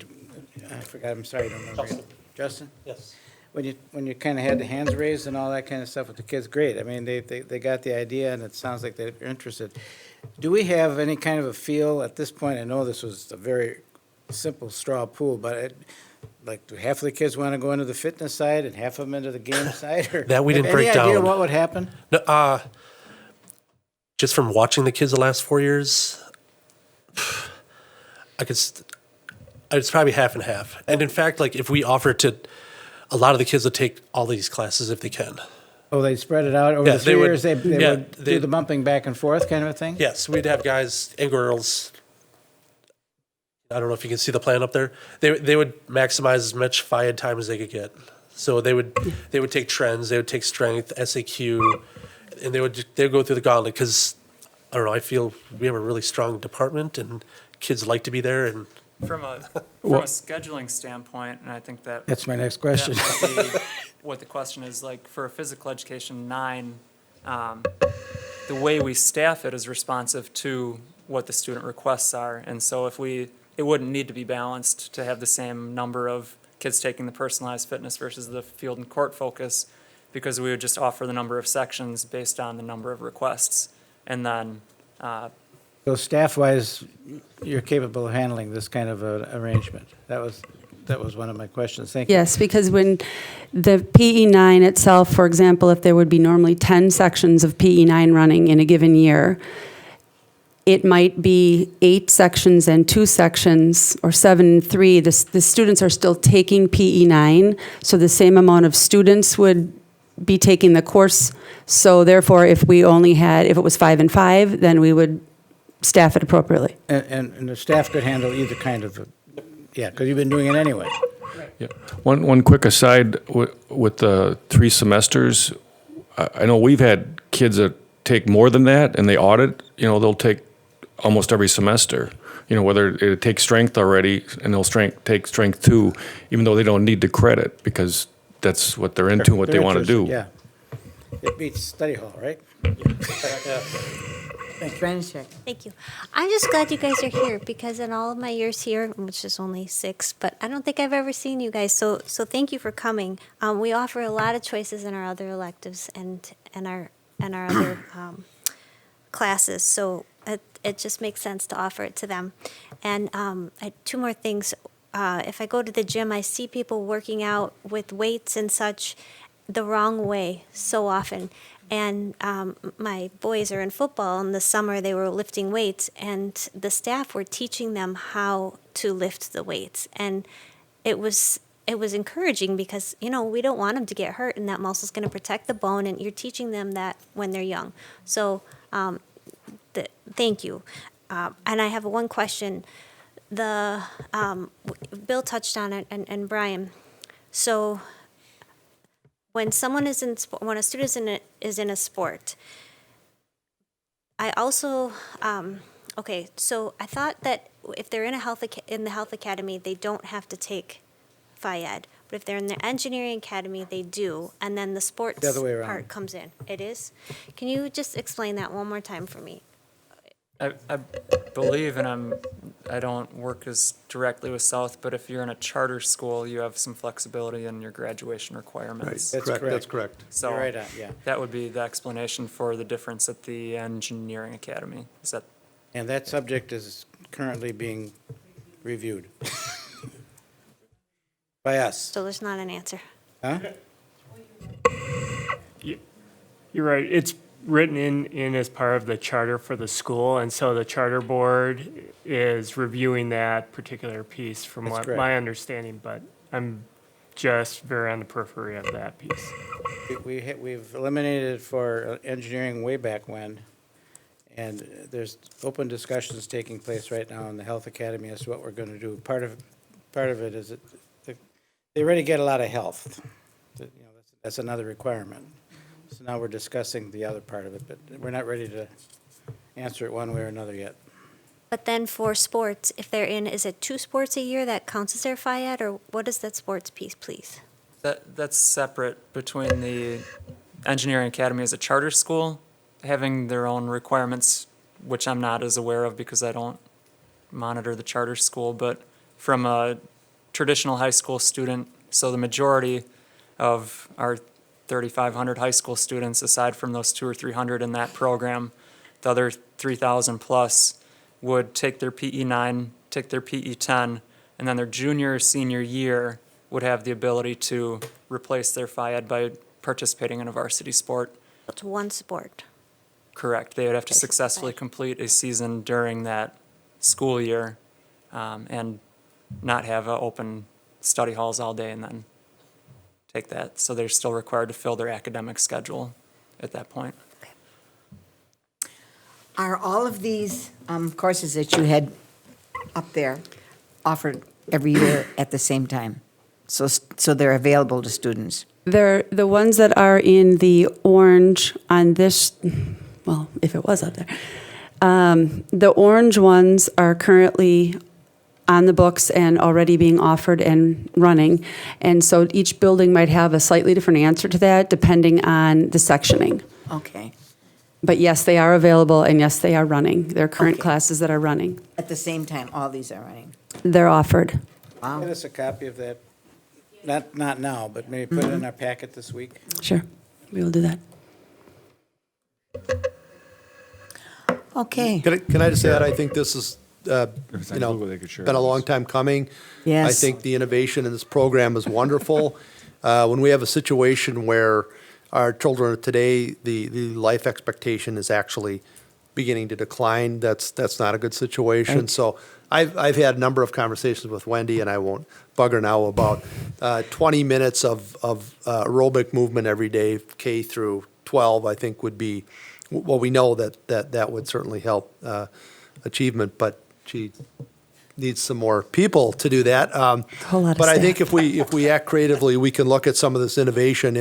I forgot, I'm sorry, I don't remember. Justin? Yes. When you kind of had the hands raised and all that kind of stuff with the kids, great. I mean, they got the idea, and it sounds like they're interested. Do we have any kind of a feel at this point? I know this was a very simple straw pool, but do half of the kids want to go into the fitness side and half of them into the game side? Or That we didn't any break idea down. what would happen? No, just from watching the kids the last 4 years, it's probably half and half. And in fact, like if we offer it to a lot of the kids to take all these classes if they can. Oh, they spread it out over Yeah, the 3 years? They yeah, would do the bumping back and forth kind of a thing? Yes, we'd have guys and girls. I don't know if you can see the plan up there. They would maximize as much FIAD time as they could get. So they would take trends, they would take strength, SAQ, and they would go through the gauntlet because I don't know. I feel we have a really strong department and kids like to be there. And From a scheduling standpoint, and I think that That's my next question. that might be what the question is, like for a physical education 9, the way we staff it is responsive to what the student requests are, and so it wouldn't need to be balanced to have the same number of kids taking the personalized fitness versus the field and court focus, because we would just offer the number of sections based on the number of requests, and then. So staff-wise, you're capable of handling this kind of an arrangement? That was one of my questions. Thank you. Yes, because when the PE9 itself, for example, if there would be normally 10 sections of PE9 running in a given year, it might be 8 sections and 2 sections, or 7 and 3. The students are still taking PE9, so the same amount of students would be taking the course. So therefore, if it was 5 and 5, then we would staff it appropriately. And the staff could handle either kind of, because you've been doing it anyway. Yeah. One quick aside with the 3 semesters, I know we've had kids that take more than that and they audit, they'll take almost every semester, whether it takes strength already and they'll take strength 2, even though they don't need the credit because that's what they're into, what they want to do. Yeah. It beats study hall, right? Thanks. Thank you. I'm just glad you guys are here because in all of my years here, which is only 6, but I don't think I've ever seen you guys. So thank you for coming. We offer a lot of choices in our other electives and our other classes. So it just makes sense to offer it to them. And 2 more things. If I go to the gym, I see people working out with weights and such the wrong way so often. And my boys are in football. In the summer, they were lifting weights, and the staff were teaching them how to lift the weights. And it was encouraging because, we don't want them to get hurt, and that muscle's going to protect the bone, and you're teaching them that when they're young. So thank you. And I have one question. Bill touched on it, and Brian. So when someone when a student is in a sport, I also so I thought that if they're in the health academy, they don't have to take FIAD, but if they're in the engineering academy, they do, and then the sports The other way around. part comes in. It is. Can you just explain that one more time for me? I believe, and I don't work as directly with South, but if you're in a charter school, you have some flexibility in your graduation requirements. That's correct. That's correct. So You're right on, yeah. that would be the explanation for the difference at the engineering academy. Is that And that subject is currently being reviewed by us. So there's not an answer. Huh? You're right. It's written in as part of the charter for the school, and so the charter board is reviewing that particular piece from That's what correct. my understanding, but I'm just very on the periphery of that piece. We've eliminated it for engineering way back when, and there's open discussions taking place right now in the Health Academy as to what we're going to do. Part of it is that they already get a lot of health. That's another requirement. So now we're discussing the other part of it, but we're not ready to answer it one way or another yet. But then for sports, if they're in, is it 2 sports a year that counts as their FIAD, or what is that sports piece, please? that's separate between the engineering academy as a charter school, having their own requirements, which I'm not as aware of because I don't monitor the charter school, but from a traditional high school student, so the majority of our 3,500 high school students, aside from those 200 or 300 in that program, the other 3,000 plus would take their PE9, take their PE10, and then their junior or senior year would have the ability to replace their FIAD by participating in a varsity sport. It's one sport. Correct. They would have to successfully complete a season during that school year and not have open study halls all day and then take that. So they're still required to fill their academic schedule at that point. Are all of these courses that you had up there offered every year at the same time? So they're available to students? They're the ones that are in the orange on this, well, if it was up there. The orange ones are currently on the books and already being offered and running. And so each building might have a slightly different answer to that depending on the sectioning. Okay. But yes, they are available and yes, they are running. They're current classes that are running. At the same time, all these are running? They're offered. Wow. Get us a copy of that, not now, but maybe put it in our packet this week. Sure, we will do that. Okay. Can I just add, I think this is, If you know, Google, they could share been a this. long time coming. Yes. I think the innovation in this program is wonderful. When we have a situation where our children today, the life expectation is actually beginning to decline, that's not a good situation. Right. So I've had a number of conversations with Wendy, and I won't bug her now, about 20 minutes of aerobic movement every day, K through 12, I think would be, well, we know that would certainly help achievement, but she needs some more people to do that. Whole lot of But I think staff. if we act creatively, we can look at some of this innovation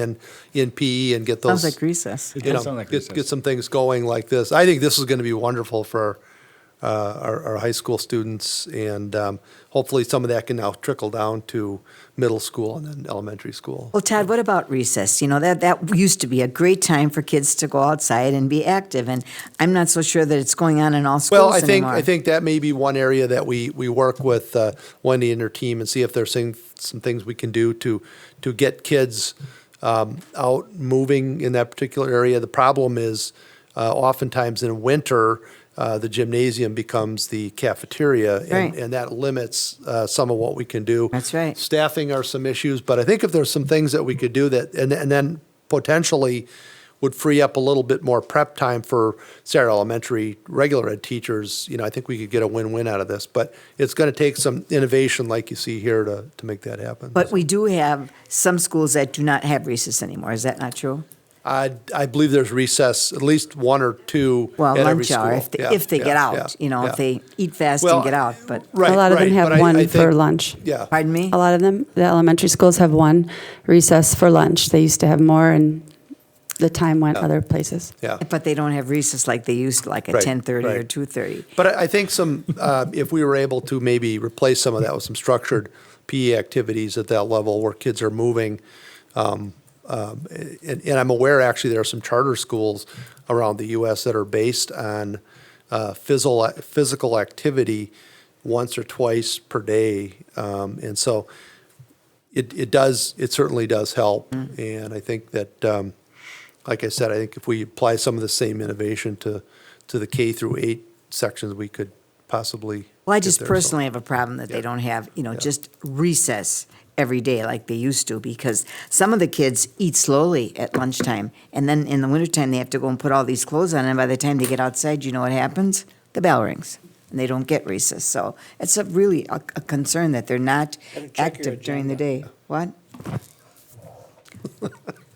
in PE and get those. Sounds like recess. It You does know, sound like get recess. some things going like this. I think this is going to be wonderful for our high school students, and hopefully some of that can now trickle down to middle school and then elementary school. Well, Todd, what about recess? You know, that used to be a great time for kids to go outside and be active, and I'm not so sure that it's going on in all schools Well, anymore. I think that may be one area that we work with Wendy and her team and see if there's some things we can do to get kids out moving in that particular area. The problem is oftentimes in winter, the gymnasium becomes the cafeteria, Right. and that limits some of what we can do. That's right. Staffing are some issues, but I think if there's some things that we could do that, and then potentially would free up a little bit more prep time for, say, our elementary regular ed teachers, you know, I think we could get a win-win out of this. But it's going to take some innovation like you see here to make that happen. But we do have some schools that do not have recess anymore. Is that not true? I believe there's recess, at least one or two Well, at every lunch school. hour, Yeah, if they yeah, get out, yeah, you know, yeah. if they eat fast Well, and get out, but. Right, A lot of them right, have but one I for think- lunch. Yeah. Pardon me? A lot of them, the elementary schools have one recess for lunch. They used to have more, and the time went other places. Yeah. But they don't have recess like they used to, like at Right, 10:30 or right. 2:30. But I think if we were able to maybe replace some of that with some structured PE activities at that level where kids are moving, and I'm aware actually there are some charter schools around the U.S. that are based on physical activity once or twice per day, and so it certainly does help, and I think that. Like I said, I think if we apply some of the same innovation to the K through 8 sections, we could possibly. Well, I get just there, so. personally have a problem that they don't have, you know, just recess every day like they used to, because some of the kids eat slowly at lunchtime, and then in the wintertime, they have to go and put all these clothes on, and by the time they get outside, you know what happens? The bell rings, and they don't get recess. So it's really a concern that they're not Better check your active during the agenda. day. What?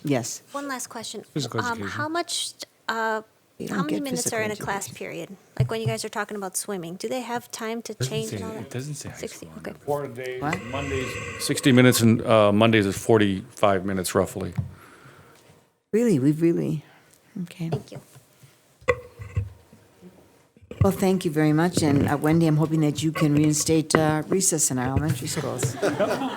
Yes. One last question. Physical education. How much, They how don't many get minutes physical are in a class education. period? Like when you guys are talking about swimming, do they have time to change and all that? It doesn't say high 60, school. okay. 4 days, What? Mondays. 60 minutes, and Mondays is 45 minutes roughly. Really, okay. Thank you. Well, thank you very much, and Wendy, I'm hoping that you can reinstate recess in our elementary schools.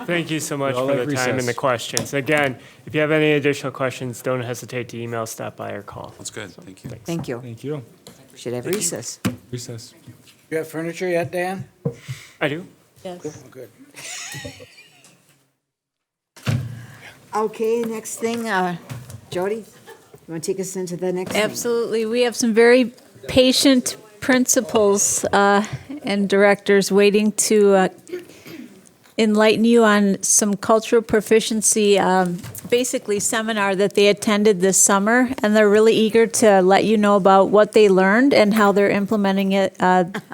Thank you so much We all for like the time and recess. the questions. Again, if you have any additional questions, don't hesitate to email, stop by, or call. That's good, thank you. Thank you. Thank you. Should have recess. Recess. You have furniture yet, Dan? I do. Oh, good. Okay, next thing, Jody, you want to take us into the next thing? Absolutely. We have some very patient principals and directors waiting to enlighten you on some cultural proficiency basically seminar that they attended this summer, and they're really eager to let you know about what they learned and how they're implementing it,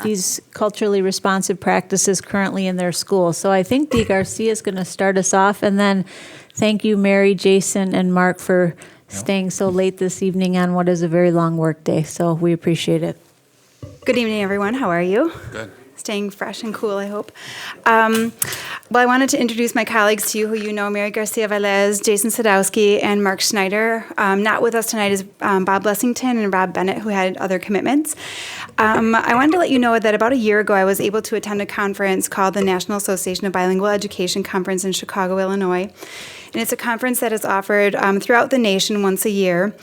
these culturally responsive practices currently in their school. So I think Dee Garcia is going to start us off, and then thank you, Mary, Jason, and Mark for staying so late this evening on what is a very long work day. So we appreciate it. Good evening, everyone. How are you? Good. Staying fresh and cool, I hope. Well, I wanted to introduce my colleagues to you, who you know, Mary Garcia Velez, Jason Sadowski, and Mark Schneider. Not with us tonight is Bob Blessington and Rob Bennett, who had other commitments. I wanted to let you know that about a year ago, I was able to attend a conference called the National Association of Bilingual Education Conference in Chicago, Illinois. And it's a conference that is offered throughout the nation once a year.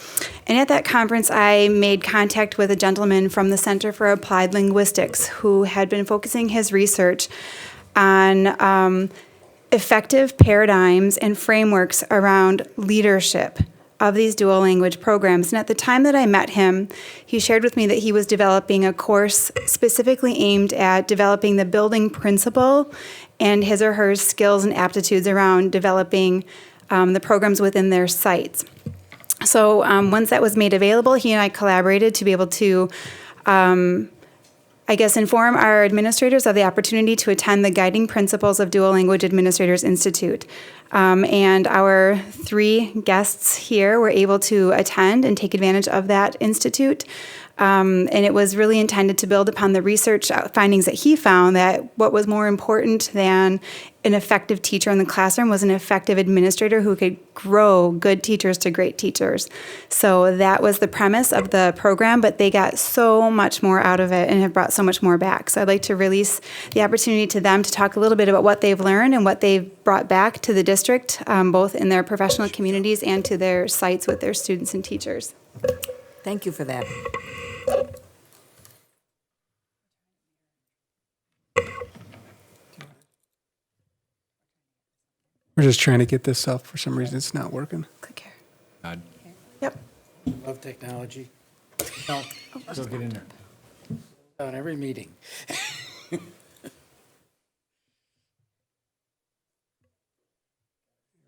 And at that conference, I made contact with a gentleman from the Center for Applied Linguistics who had been focusing his research on effective paradigms and frameworks around leadership of these dual language programs. And at the time that I met him, he shared with me that he was developing a course specifically aimed at developing the building principle and his or her skills and aptitudes around developing the programs within their sites. So once that was made available, he and I collaborated to be able to, inform our administrators of the opportunity to attend the Guiding Principles of Dual Language Administrators Institute. And our 3 guests here were able to attend and take advantage of that institute. And it was really intended to build upon the research findings that he found, that what was more important than an effective teacher in the classroom was an effective administrator who could grow good teachers to great teachers. So that was the premise of the program, but they got so much more out of it and have brought so much more back. So I'd like to release the opportunity to them to talk a little bit about what they've learned and what they've brought back to the district, both in their professional communities and to their sites with their students and teachers. Thank you for that. We're just trying to get this up. For some reason, it's not working. Click here. God. Yep. Love technology. No, Go get in there. on every meeting.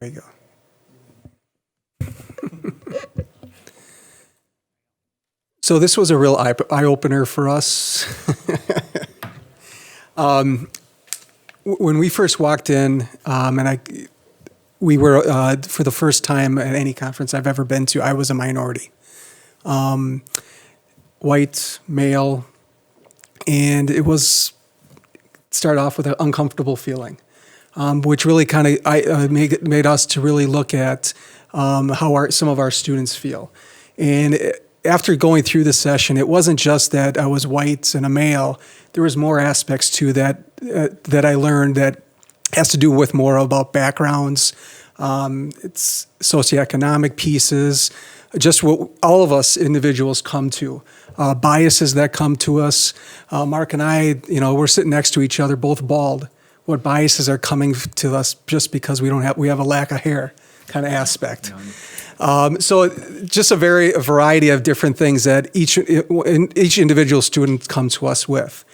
There you go. So this was a real eye-opener for us. When we first walked in, we were, for the first time at any conference I've ever been to, I was a minority. White, male, and it started off with an uncomfortable feeling, which really kind of made us to really look at how some of our students feel. And after going through the session, it wasn't just that I was white and a male. There was more aspects to that that I learned that has to do with more about backgrounds. It's socioeconomic pieces, just what all of us individuals come to, biases that come to us. Mark and I, we're sitting next to each other, both bald. What biases are coming to us just because we have a lack of hair kind of aspect. So just a variety of different things that each individual student comes to us with.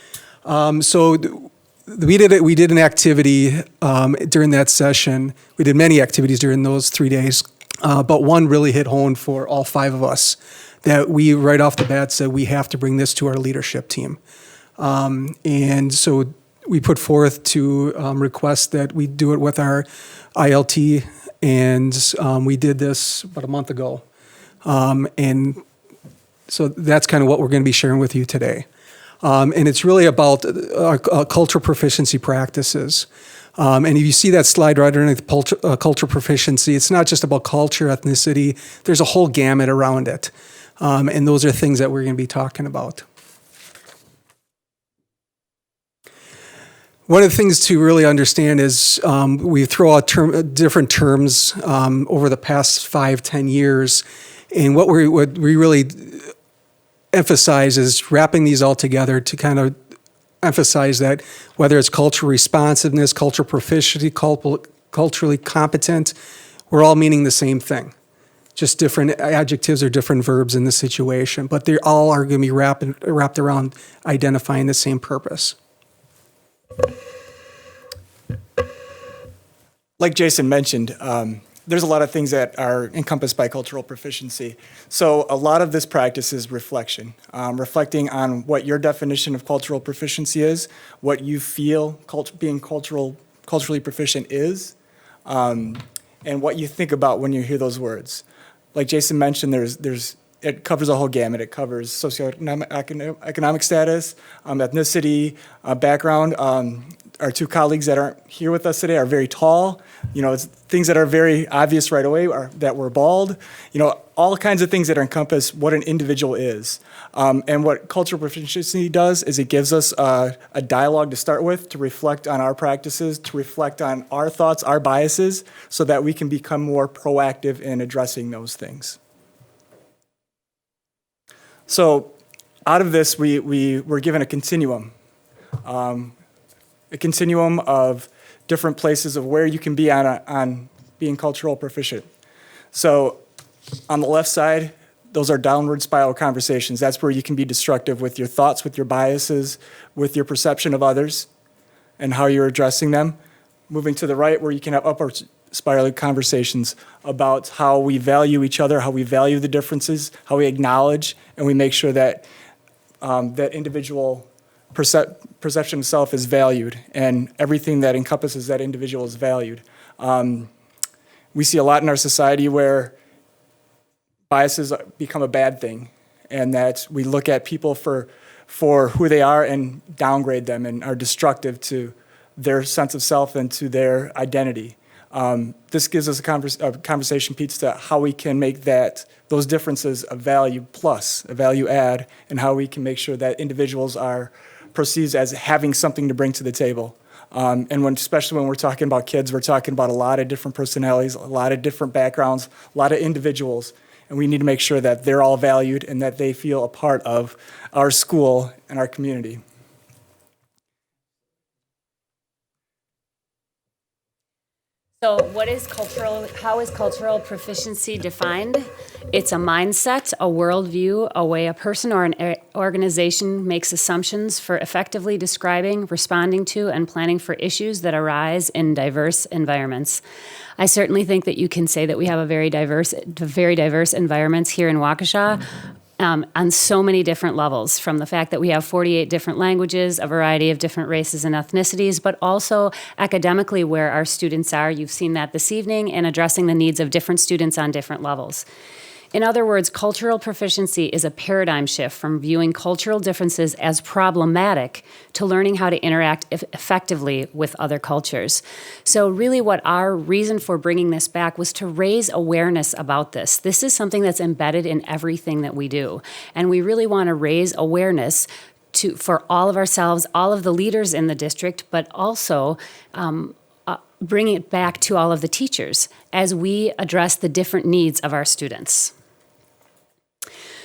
So we did an activity during that session. We did many activities during those 3 days, but one really hit home for all 5 of us, that we right off the bat said we have to bring this to our leadership team. And so we put forth to request that we do it with our ILT, and we did this about a month ago. And so that's kind of what we're going to be sharing with you today. And it's really about cultural proficiency practices. And if you see that slide right underneath cultural proficiency, it's not just about culture, ethnicity. There's a whole gamut around it. And those are things that we're going to be talking about. One of the things to really understand is we throw out different terms over the past 5-10 years. And what we really emphasize is wrapping these all together to kind of emphasize that whether it's cultural responsiveness, cultural proficiency, culturally competent, we're all meaning the same thing. Just different adjectives or different verbs in the situation, but they all are going to be wrapped around identifying the same purpose. Like Jason mentioned, there's a lot of things that are encompassed by cultural proficiency. So a lot of this practice is reflection, reflecting on what your definition of cultural proficiency is, what you feel being culturally proficient is, and what you think about when you hear those words. Like Jason mentioned, it covers a whole gamut. It covers socioeconomic status, ethnicity, background. Our two colleagues that aren't here with us today are very tall. It's things that are very obvious right away are that we're bald. All kinds of things that encompass what an individual is. And what cultural proficiency does is it gives us a dialogue to start with, to reflect on our practices, to reflect on our thoughts, our biases, so that we can become more proactive in addressing those things. So out of this, we were given a continuum of different places of where you can be on being cultural proficient. So on the left side, those are downward spiral conversations. That's where you can be destructive with your thoughts, with your biases, with your perception of others, and how you're addressing them. Moving to the right, where you can have upward spiral conversations about how we value each other, how we value the differences, how we acknowledge, and we make sure that that individual perception of self is valued, and everything that encompasses that individual is valued. We see a lot in our society where biases become a bad thing, and that we look at people for who they are and downgrade them and are destructive to their sense of self and to their identity. This gives us a conversation piece to how we can make those differences a value plus, a value add, and how we can make sure that individuals are perceived as having something to bring to the table. And especially when we're talking about kids, we're talking about a lot of different personalities, a lot of different backgrounds, a lot of individuals, and we need to make sure that they're all valued and that they feel a part of our school and our community. So how is cultural proficiency defined? It's a mindset, a worldview, a way a person or an organization makes assumptions for effectively describing, responding to, and planning for issues that arise in diverse environments. I certainly think that you can say that we have a very diverse environments here in Waukesha. On so many different levels, from the fact that we have 48 different languages, a variety of different races and ethnicities, but also academically where our students are. You've seen that this evening, and addressing the needs of different students on different levels. In other words, cultural proficiency is a paradigm shift from viewing cultural differences as problematic to learning how to interact effectively with other cultures. So really what our reason for bringing this back was to raise awareness about this. This is something that's embedded in everything that we do. And we really want to raise awareness for all of ourselves, all of the leaders in the district, but also bring it back to all of the teachers as we address the different needs of our students.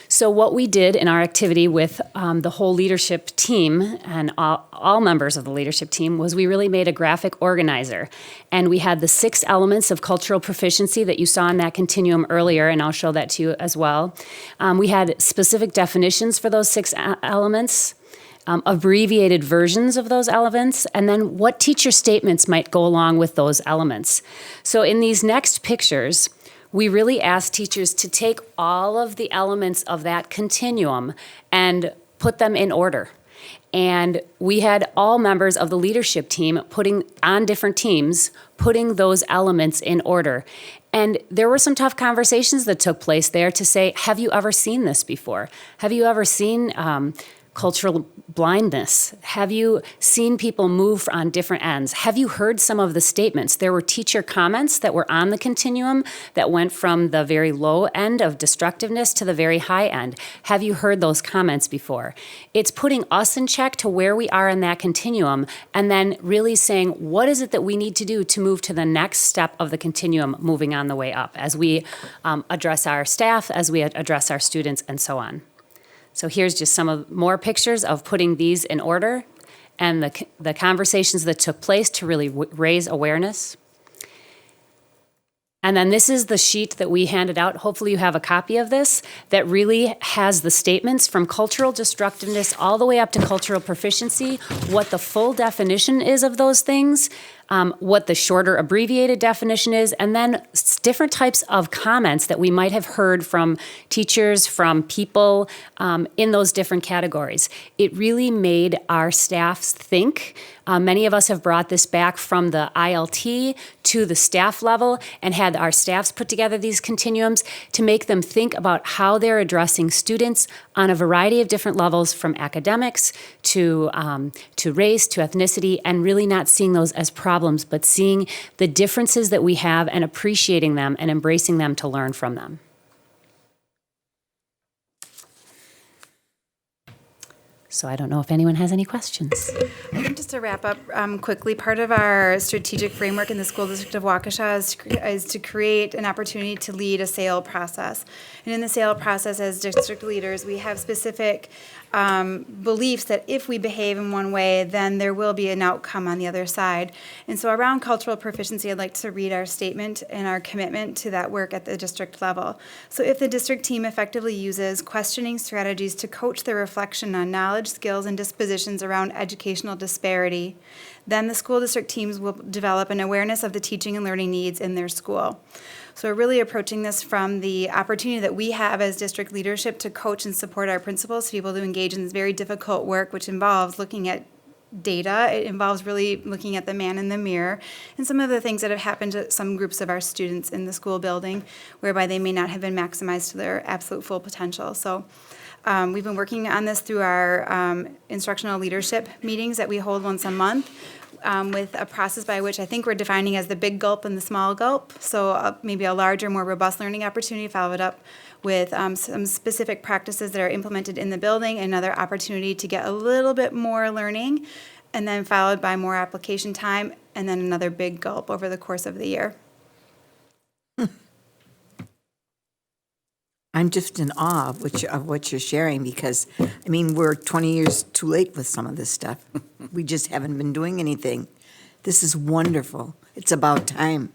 So what we did in our activity with the whole leadership team and all members of the leadership team was we really made a graphic organizer. And we had the 6 elements of cultural proficiency that you saw in that continuum earlier, and I'll show that to you as well. We had specific definitions for those 6 elements, abbreviated versions of those elements, and then what teacher statements might go along with those elements. So in these next pictures, we really asked teachers to take all of the elements of that continuum and put them in order. And we had all members of the leadership team putting on different teams, putting those elements in order. And there were some tough conversations that took place there to say, have you ever seen this before? Have you ever seen cultural blindness? Have you seen people move on different ends? Have you heard some of the statements? There were teacher comments that were on the continuum that went from the very low end of destructiveness to the very high end. Have you heard those comments before? It's putting us in check to where we are in that continuum, and then really saying, what is it that we need to do to move to the next step of the continuum, moving on the way up as we address our staff, as we address our students, and so on. So here's just some more pictures of putting these in order and the conversations that took place to really raise awareness. And then this is the sheet that we handed out. Hopefully you have a copy of this that really has the statements from cultural destructiveness all the way up to cultural proficiency, what the full definition is of those things, what the shorter abbreviated definition is, and then different types of comments that we might have heard from teachers, from people in those different categories. It really made our staffs think. Many of us have brought this back from the ILT to the staff level and had our staffs put together these continuums to make them think about how they're addressing students on a variety of different levels, from academics to race to ethnicity, and really not seeing those as problems, but seeing the differences that we have and appreciating them and embracing them to learn from them. So I don't know if anyone has any questions. I think just to wrap up quickly, part of our strategic framework in the School District of Waukesha is to create an opportunity to lead a sale process. And in the sale process, as district leaders, we have specific beliefs that if we behave in one way, then there will be an outcome on the other side. And so around cultural proficiency, I'd like to read our statement and our commitment to that work at the district level. So if the district team effectively uses questioning strategies to coach their reflection on knowledge, skills, and dispositions around educational disparity, then the school district teams will develop an awareness of the teaching and learning needs in their school. So we're really approaching this from the opportunity that we have as district leadership to coach and support our principals to be able to engage in this very difficult work, which involves looking at data. It involves really looking at the man in the mirror and some of the things that have happened to some groups of our students in the school building, whereby they may not have been maximized to their absolute full potential. So we've been working on this through our instructional leadership meetings that we hold once a month, with a process by which I think we're defining as the big gulp and the small gulp. So maybe a larger, more robust learning opportunity followed up with some specific practices that are implemented in the building, another opportunity to get a little bit more learning, and then followed by more application time, and then another big gulp over the course of the year. I'm just in awe of what you're sharing, because, I mean, we're 20 years too late with some of this stuff. We just haven't been doing anything. This is wonderful. It's about time.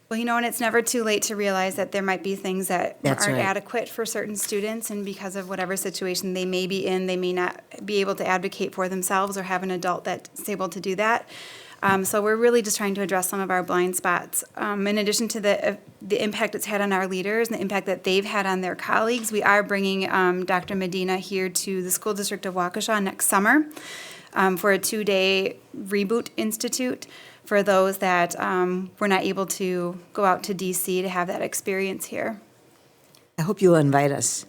Well, and it's never too late to realize that there might be things that That's aren't right. adequate for certain students, and because of whatever situation they may be in, they may not be able to advocate for themselves or have an adult that's able to do that. So we're really just trying to address some of our blind spots. In addition to the impact it's had on our leaders and the impact that they've had on their colleagues, we are bringing Dr. Medina here to the School District of Waukesha next summer for a 2-day Reboot Institute for those that were not able to go out to DC to have that experience here. I hope you'll invite us.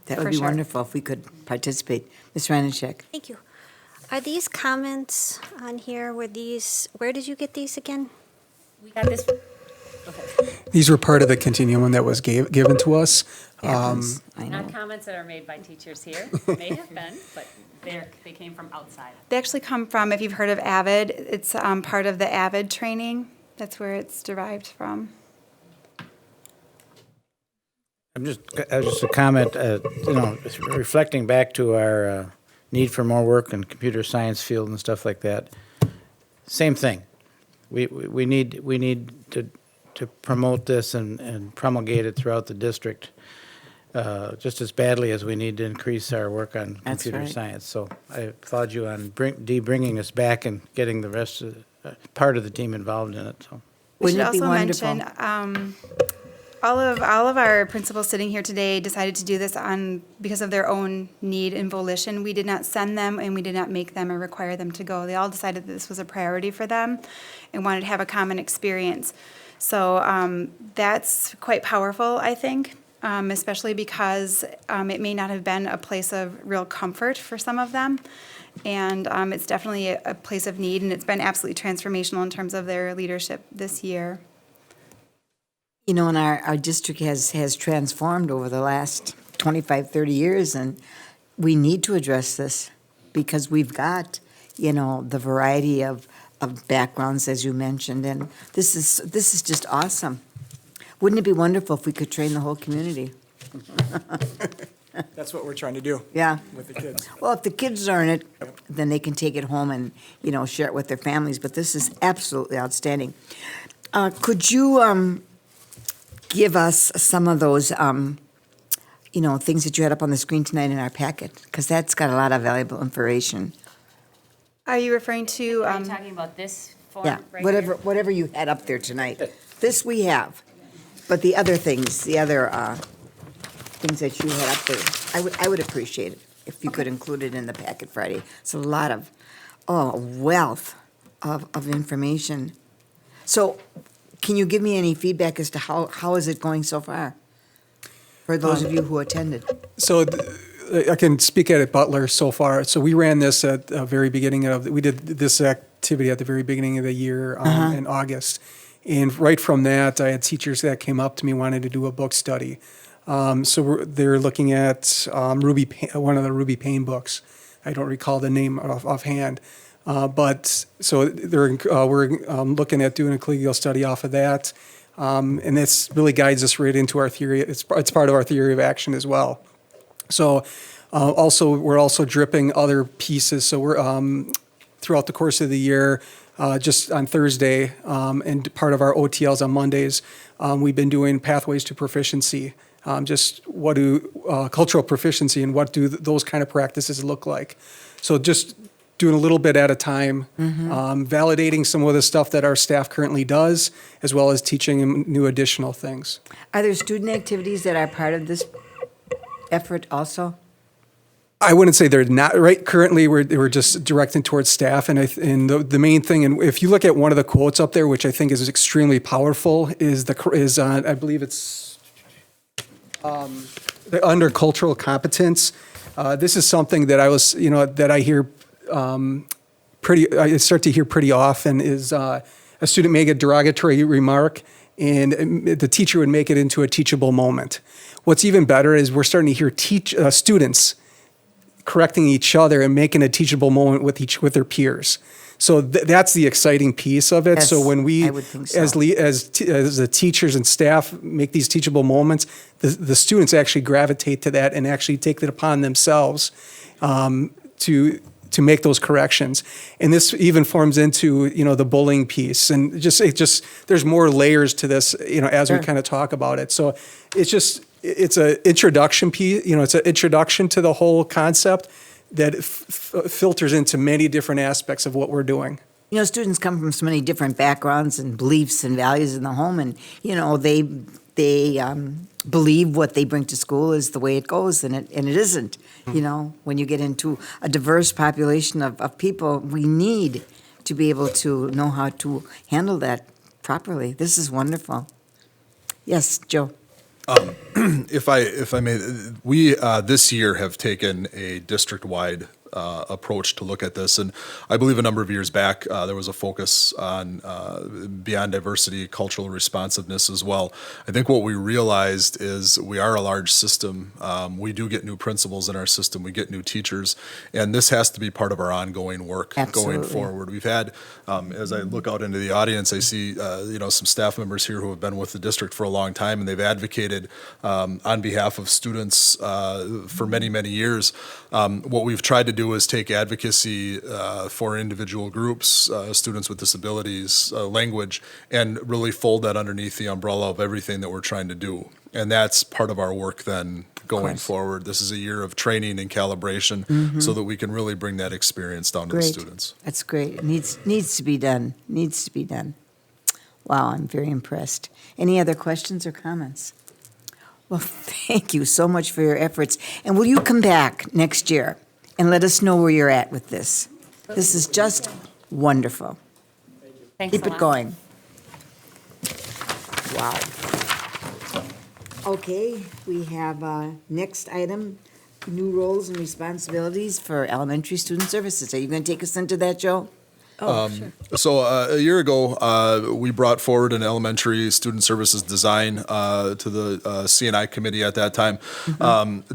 That would For be sure. wonderful if we could participate. Ms. Ranachek. Thank you. Are these comments on here, where did you get these again? We got this. These were part of the continuum that was given to us. I know. Not comments that are made by teachers here. May have been, but they came from outside. They actually come from, if you've heard of AVID, it's part of the AVID training. That's where it's derived from. Just a comment, reflecting back to our need for more work in computer science field and stuff like that. Same thing. We need to promote this and promulgate it throughout the district, just as badly as we need to increase our work on That's computer right. science. So I applaud you on bringing us back and getting the rest of part of the team involved in it. So. We should Wouldn't it be also wonderful? mention, all of our principals sitting here today decided to do this because of their own need and volition. We did not send them, and we did not make them or require them to go. They all decided that this was a priority for them and wanted to have a common experience. So that's quite powerful, I think, especially because it may not have been a place of real comfort for some of them. And it's definitely a place of need, and it's been absolutely transformational in terms of their leadership this year. And our district has transformed over the last 25, 30 years, and we need to address this because we've got, the variety of backgrounds, as you mentioned, and this is just awesome. Wouldn't it be wonderful if we could train the whole community? That's what we're trying to do. Yeah. With the kids. Well, if the kids learn it, then they can take it home and, share it with their families, but this is absolutely outstanding. Could you give us some of those, things that you had up on the screen tonight in our packet? Because that's got a lot of valuable information. Are you referring to? Are you talking about this form Yeah, right whatever you had up there tonight. This we have, but the other things, the other things that you had up there, I would appreciate it if you could include it in the packet Friday. It's a lot of, a wealth of information. So can you give me any feedback as to how is it going so far? For those of you who attended. So I can speak at Butler so far. So we ran this at the very beginning we did this activity at the very beginning of the year in August. And right from that, I had teachers that came up to me wanting to do a book study. They're looking at one of the Ruby Payne books. I don't recall the name offhand. But so we're looking at doing a collegial study off of that. And this really guides us right into our theory. It's part of our theory of action as well. So we're also dripping other pieces. So we're throughout the course of the year, just on Thursday and part of our OTLs on Mondays, we've been doing pathways to proficiency. Just what do cultural proficiency and what do those kind of practices look like? So just doing a little bit at a time, validating some of the stuff that our staff currently does, as well as teaching them new additional things. Are there student activities that are part of this effort also? I wouldn't say they're not. Right, currently we're just directing towards staff, and the main thing, and if you look at one of the quotes up there, which I think is extremely powerful, is I believe it's under cultural competence. This is something that that I hear I start to hear pretty often is a student make a derogatory remark and the teacher would make it into a teachable moment. What's even better is we're starting to hear students correcting each other and making a teachable moment with their peers. So that's the exciting piece of it. Yes, so when we, I would think so. as the teachers and staff make these teachable moments, the students actually gravitate to that and actually take it upon themselves to make those corrections. And this even forms into, the bullying piece. And there's more layers to this, as we kind of talk about it. So it's an introduction piece, it's an introduction to the whole concept that filters into many different aspects of what we're doing. Students come from so many different backgrounds and beliefs and values in the home, and, they believe what they bring to school is the way it goes, and it isn't. When you get into a diverse population of people, we need to be able to know how to handle that properly. This is wonderful. Yes, Joe. If I may, we this year have taken a district-wide approach to look at this, and I believe a number of years back there was a focus on beyond diversity, cultural responsiveness as well. I think what we realized is we are a large system. We do get new principals in our system. We get new teachers, and this has to be part of our ongoing work going forward. We've had, as I look out into the audience, I see some staff members here who have been with the district for a long time, and they've advocated on behalf of students for many, many years. What we've tried to do is take advocacy for individual groups, students with disabilities, language, and really fold that underneath the umbrella of everything that we're trying to do. And that's part of our work then going forward. This is a year of training and calibration so that we can really bring that experience down to the students. That's great. It needs to be done. Needs to be done. Wow, I'm very impressed. Any other questions or comments? Well, thank you so much for your efforts. And will you come back next year and let us know where you're at with this? This is just wonderful. Thanks Keep a it lot. going. Wow. Okay, we have next item, new roles and responsibilities for elementary student services. Are you going to take us into that, Joe? So a year ago, we brought forward an elementary student services design to the C&I committee at that time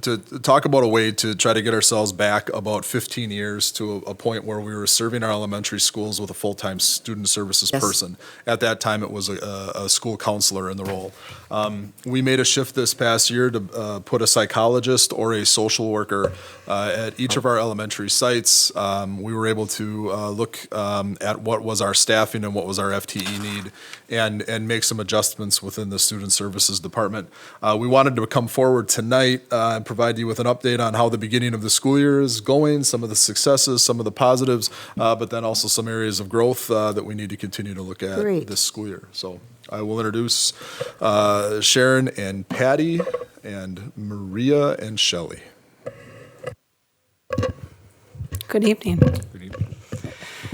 to talk about a way to try to get ourselves back about 15 years to a point where we were serving our elementary schools with a full-time student services person. At that time, it was a school counselor in the role. We made a shift this past year to put a psychologist or a social worker at each of our elementary sites. We were able to look at what was our staffing and what was our FTE need, and make some adjustments within the Student Services Department. We wanted to come forward tonight and provide you with an update on how the beginning of the school year is going, some of the successes, some of the positives, but then also some areas of growth that we need to continue to look at Great. this school year. So I will introduce Sharon and Patty and Maria and Shelley. Good evening.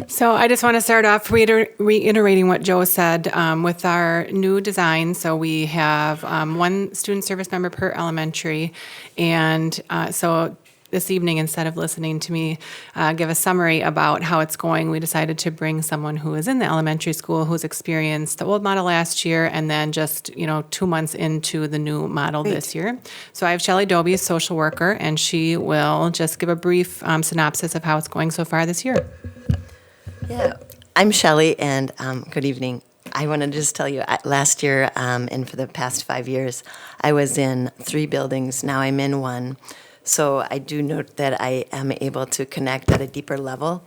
So I just want to start off reiterating what Joe said with our new design. So we have one student service member per elementary. And so this evening, instead of listening to me give a summary about how it's going, we decided to bring someone who is in the elementary school who's experienced the old model last year and then just, 2 months into the new model this year. So I have Shelley Doby, social worker, and she will just give a brief synopsis of how it's going so far this year. Yeah, I'm Shelley, and good evening. I want to just tell you, last year and for the past 5 years, I was in 3 buildings. Now I'm in 1. So I do note that I am able to connect at a deeper level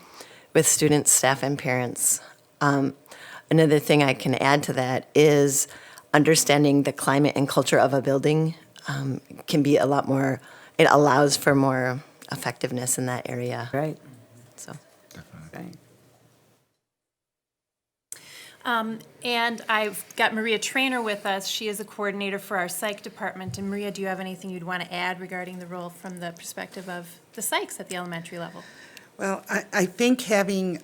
with students, staff, and parents. Another thing I can add to that is understanding the climate and culture of a building can be a lot more, it allows for more effectiveness in that area. Right. So. Right. And I've got Maria Trainer with us. She is a coordinator for our psych department. And Maria, do you have anything you'd want to add regarding the role from the perspective of the psychs at the elementary level? Well, I think having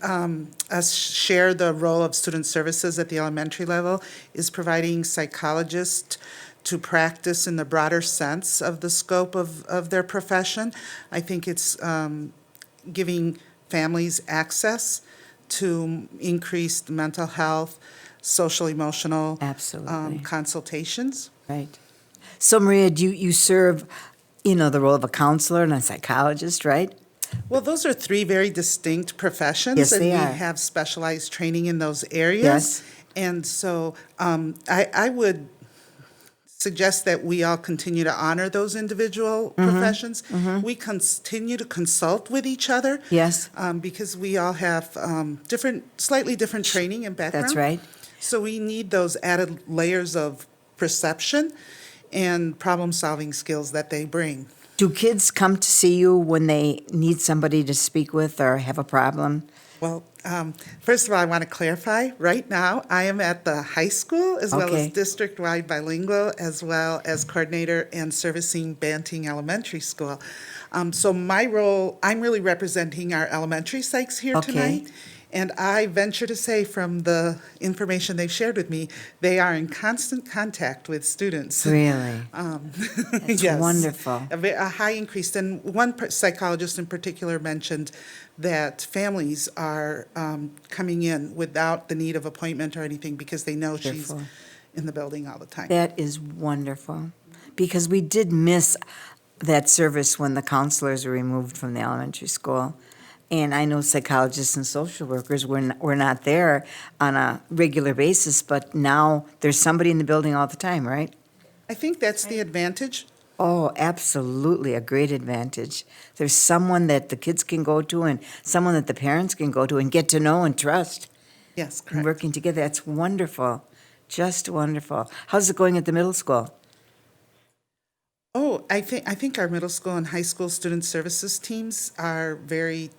us share the role of student services at the elementary level is providing psychologists to practice in the broader sense of the scope of their profession. I think it's giving families access to increased mental health, social, emotional consultations. Right. So Maria, do you serve, the role of a counselor and a psychologist, right? Well, those are 3 very distinct professions. Yes, and they we are. have specialized training in those areas. Yes. And so I would suggest that we all continue to honor those individual professions. We continue to consult with each other. Yes. Because we all have slightly different training and background. That's right. So we need those added layers of perception and problem-solving skills that they bring. Do kids come to see you when they need somebody to speak with or have a problem? Well, first of all, I want to clarify, right now, I am at the high school as well Okay. as district-wide bilingual, as well as coordinator and servicing Banting Elementary School. So my role, I'm really representing our elementary psychs here Okay. tonight. And I venture to say from the information they've shared with me, they are in constant contact with students. Really? That's Yes. wonderful. A high increase. And one psychologist in particular mentioned that families are coming in without the need of appointment or anything because they know she's Wonderful. in the building all the time. That is wonderful, because we did miss that service when the counselors were removed from the elementary school. And I know psychologists and social workers were not there on a regular basis, but now there's somebody in the building all the time, right? I think that's the advantage. Oh, absolutely, a great advantage. There's someone that the kids can go to and someone that the parents can go to and get to know and trust. Yes, And correct. working together, that's wonderful, just wonderful. How's it going at the middle school? Oh, I think our middle school and high school student services teams are very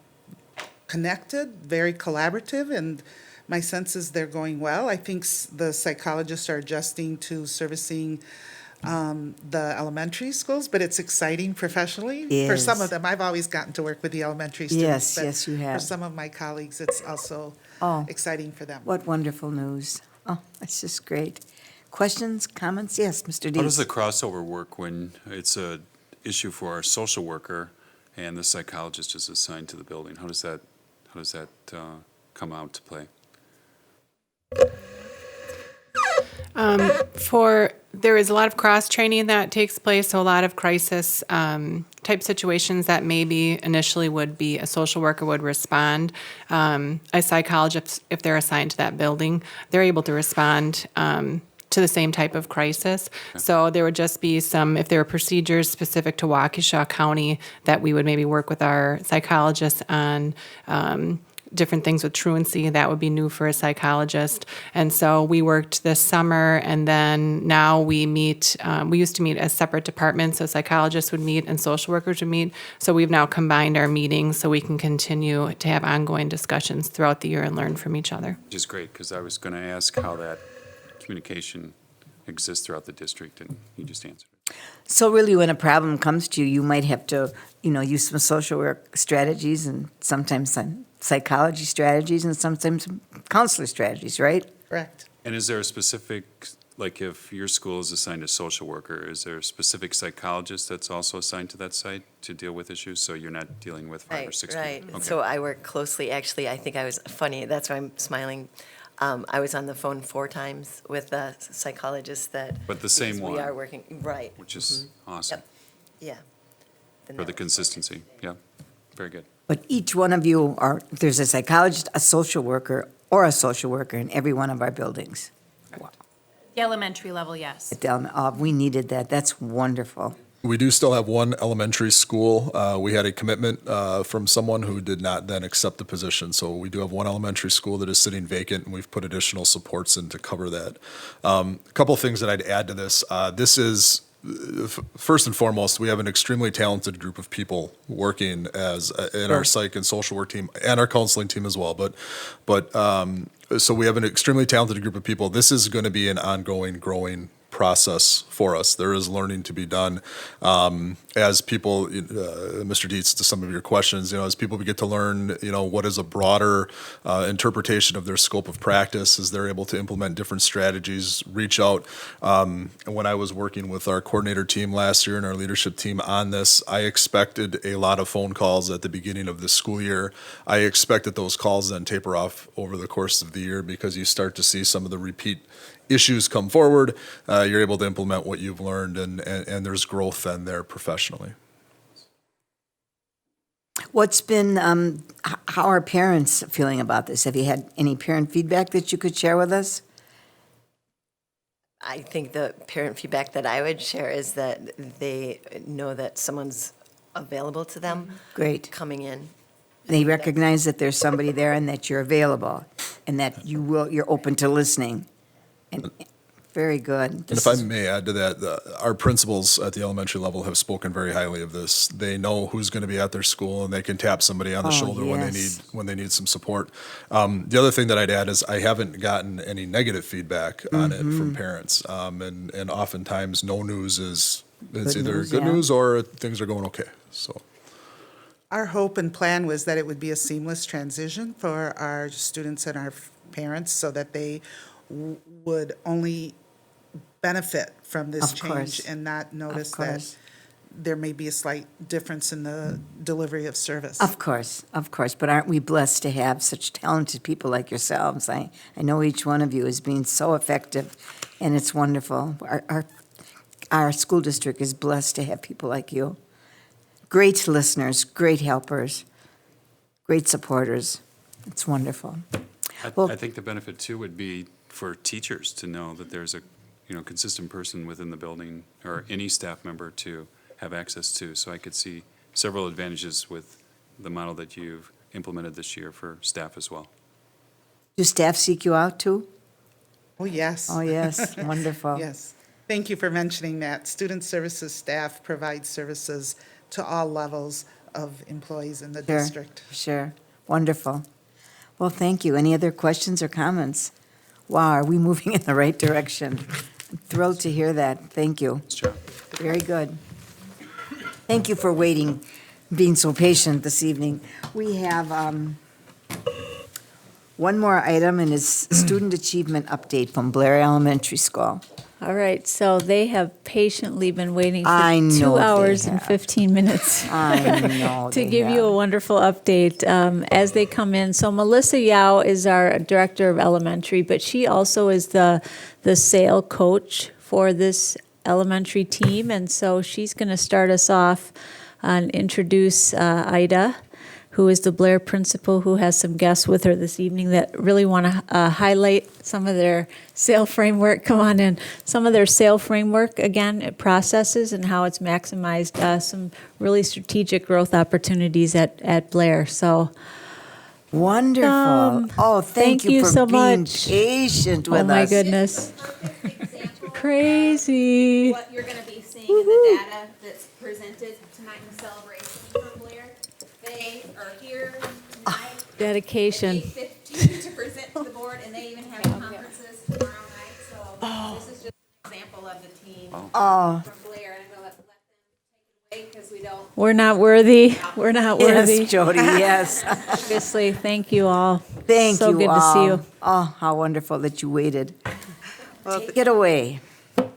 connected, very collaborative, and my sense is they're going well. I think the psychologists are adjusting to servicing the elementary schools, but it's exciting professionally. For some Yes. of them, I've always gotten to work with the elementary students. Yes, but yes, you have. For some of my colleagues, it's also Oh. exciting for them. What wonderful news. Oh, that's just great. Questions, comments? Yes, Mr. Dees. How does the crossover work when it's a issue for our social worker and the psychologist is assigned to the building? How does that come out to play? There is a lot of cross-training that takes place, so a lot of crisis type situations that maybe initially would be a social worker would respond. A psychologist, if they're assigned to that building, they're able to respond to the same type of crisis. So there would just be some, if there are procedures specific to Waukesha County, that we would maybe work with our psychologists on different things with truancy. That would be new for a psychologist. And so we worked this summer, and then now we meet, we used to meet as separate departments, so psychologists would meet and social workers would meet. So we've now combined our meetings so we can continue to have ongoing discussions throughout the year and learn from each other. Which is great, because I was going to ask how that communication exists throughout the district, and you just answered it. So really, when a problem comes to you, you might have to, use some social work strategies and sometimes some psychology strategies and sometimes some counselor strategies, right? Correct. And is there a specific, like if your school is assigned a social worker, is there a specific psychologist that's also assigned to that site to deal with issues, so you're not dealing with five or six Right. people? Okay. So I work closely, actually, I think I was funny, that's why I'm smiling. I was on the phone 4 times with a psychologist that. But the same because one. We are working, right. Which is awesome. Yeah. For the consistency, yeah, very good. But each one of you there's a psychologist, a social worker, or a social worker in every one of our buildings. The elementary level, yes. We needed that. That's wonderful. We do still have one elementary school. We had a commitment from someone who did not then accept the position. So we do have one elementary school that is sitting vacant, and we've put additional supports in to cover that. A couple of things that I'd add to this. This is, first and foremost, we have an extremely talented group of people working in our psych and social work team and our counseling team as well. So we have an extremely talented group of people. This is going to be an ongoing, growing process for us. There is learning to be done as people, Mr. Dietz, to some of your questions, as people get to learn, what is a broader interpretation of their scope of practice, as they're able to implement different strategies, reach out. When I was working with our coordinator team last year and our leadership team on this, I expected a lot of phone calls at the beginning of the school year. I expected those calls then taper off over the course of the year, because you start to see some of the repeat issues come forward. You're able to implement what you've learned, and there's growth then there professionally. What's been, how are parents feeling about this? Have you had any parent feedback that you could share with us? I think the parent feedback that I would share is that they know that someone's available to them. Great. Coming in. They recognize that there's somebody there and that you're available and that you're open to listening. And very good. And if I may add to that, our principals at the elementary level have spoken very highly of this. They know who's going to be at their school, and they can tap somebody on the shoulder yes. when they need some support. The other thing that I'd add is I haven't gotten any negative feedback on it from parents, and oftentimes no news is either good news or things are going okay. So. Our hope and plan was that it would be a seamless transition for our students and our parents, so that they would only benefit from this Of change course. and not notice Of that course. there may be a slight difference in the delivery of service. Of course. But aren't we blessed to have such talented people like yourselves? I know each one of you is being so effective, and it's wonderful. Our school district is blessed to have people like you. Great listeners, great helpers, great supporters. It's wonderful. I think the benefit too would be for teachers to know that there's a consistent person within the building, or any staff member to have access to. So I could see several advantages with the model that you've implemented this year for staff as well. Do staff seek you out too? Oh, yes. Oh, yes, wonderful. Yes. Thank you for mentioning that. Student services staff provide services to all levels of employees in the district. Sure, wonderful. Well, thank you. Any other questions or comments? Wow, are we moving in the right direction? I'm thrilled to hear that. Thank you. Sure. Very good. Thank you for waiting, being so patient this evening. We have one more item, and it's student achievement update from Blair Elementary School. All right, so they have patiently been waiting I for know 2 they hours and have. 15 minutes I know to they give you have. a wonderful update as they come in. So Melissa Yao is our director of elementary, but she also is the SAIL coach for this elementary team, and so she's going to start us off and introduce Ida, who is the Blair principal, who has some guests with her this evening that really want to highlight some of their SAIL framework. Come on in. Some of their SAIL framework, again, processes and how it's maximized some really strategic growth opportunities at Blair. So Wonderful. Oh, thank you for so being much. patient with us. Oh my goodness. Crazy. What you're going to be seeing in the data that's presented tonight in the celebration for Blair. They are here tonight. Dedication. 8:15 to present to the board, and they even have conferences tomorrow night. So this is just an example of the team from Blair. And I'm going to let them take it away because we don't. We're not worthy. We're not worthy. Yes, Jody, yes. Obviously, thank you all. Thank so you good all. to see you. Oh, how wonderful that you waited. Well, Take it away.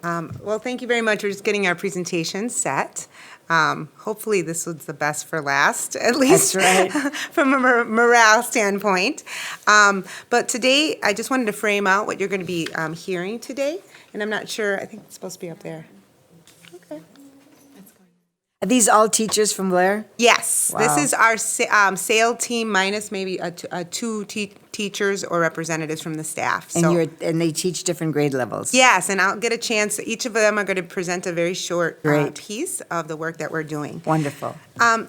Well, thank you very much. We're just getting our presentation set. Hopefully, this was the best for last, at least That's from a morale standpoint. But today, I just wanted to frame out what you're going to be hearing today. And I'm not sure, I think it's supposed to be up there. Are these all teachers from Blair? Yes, Wow. this is our SAIL team minus maybe two teachers or representatives from the staff. And and they teach different grade levels. Yes, and I'll get a chance. Each of them are going to present a very short Great. piece of the work that we're doing. Wonderful.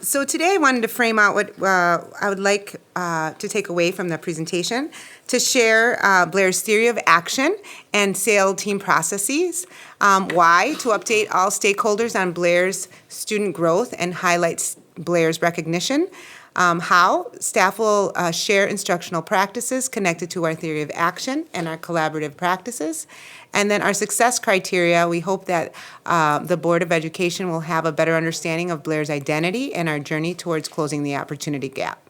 So today I wanted to frame out what I would like to take away from the presentation, to share Blair's theory of action and SAIL team processes. Why? To update all stakeholders on Blair's student growth and highlight Blair's recognition. How? Staff will share instructional practices connected to our theory of action and our collaborative practices. And then our success criteria, we hope that the Board of Education will have a better understanding of Blair's identity and our journey towards closing the opportunity gap.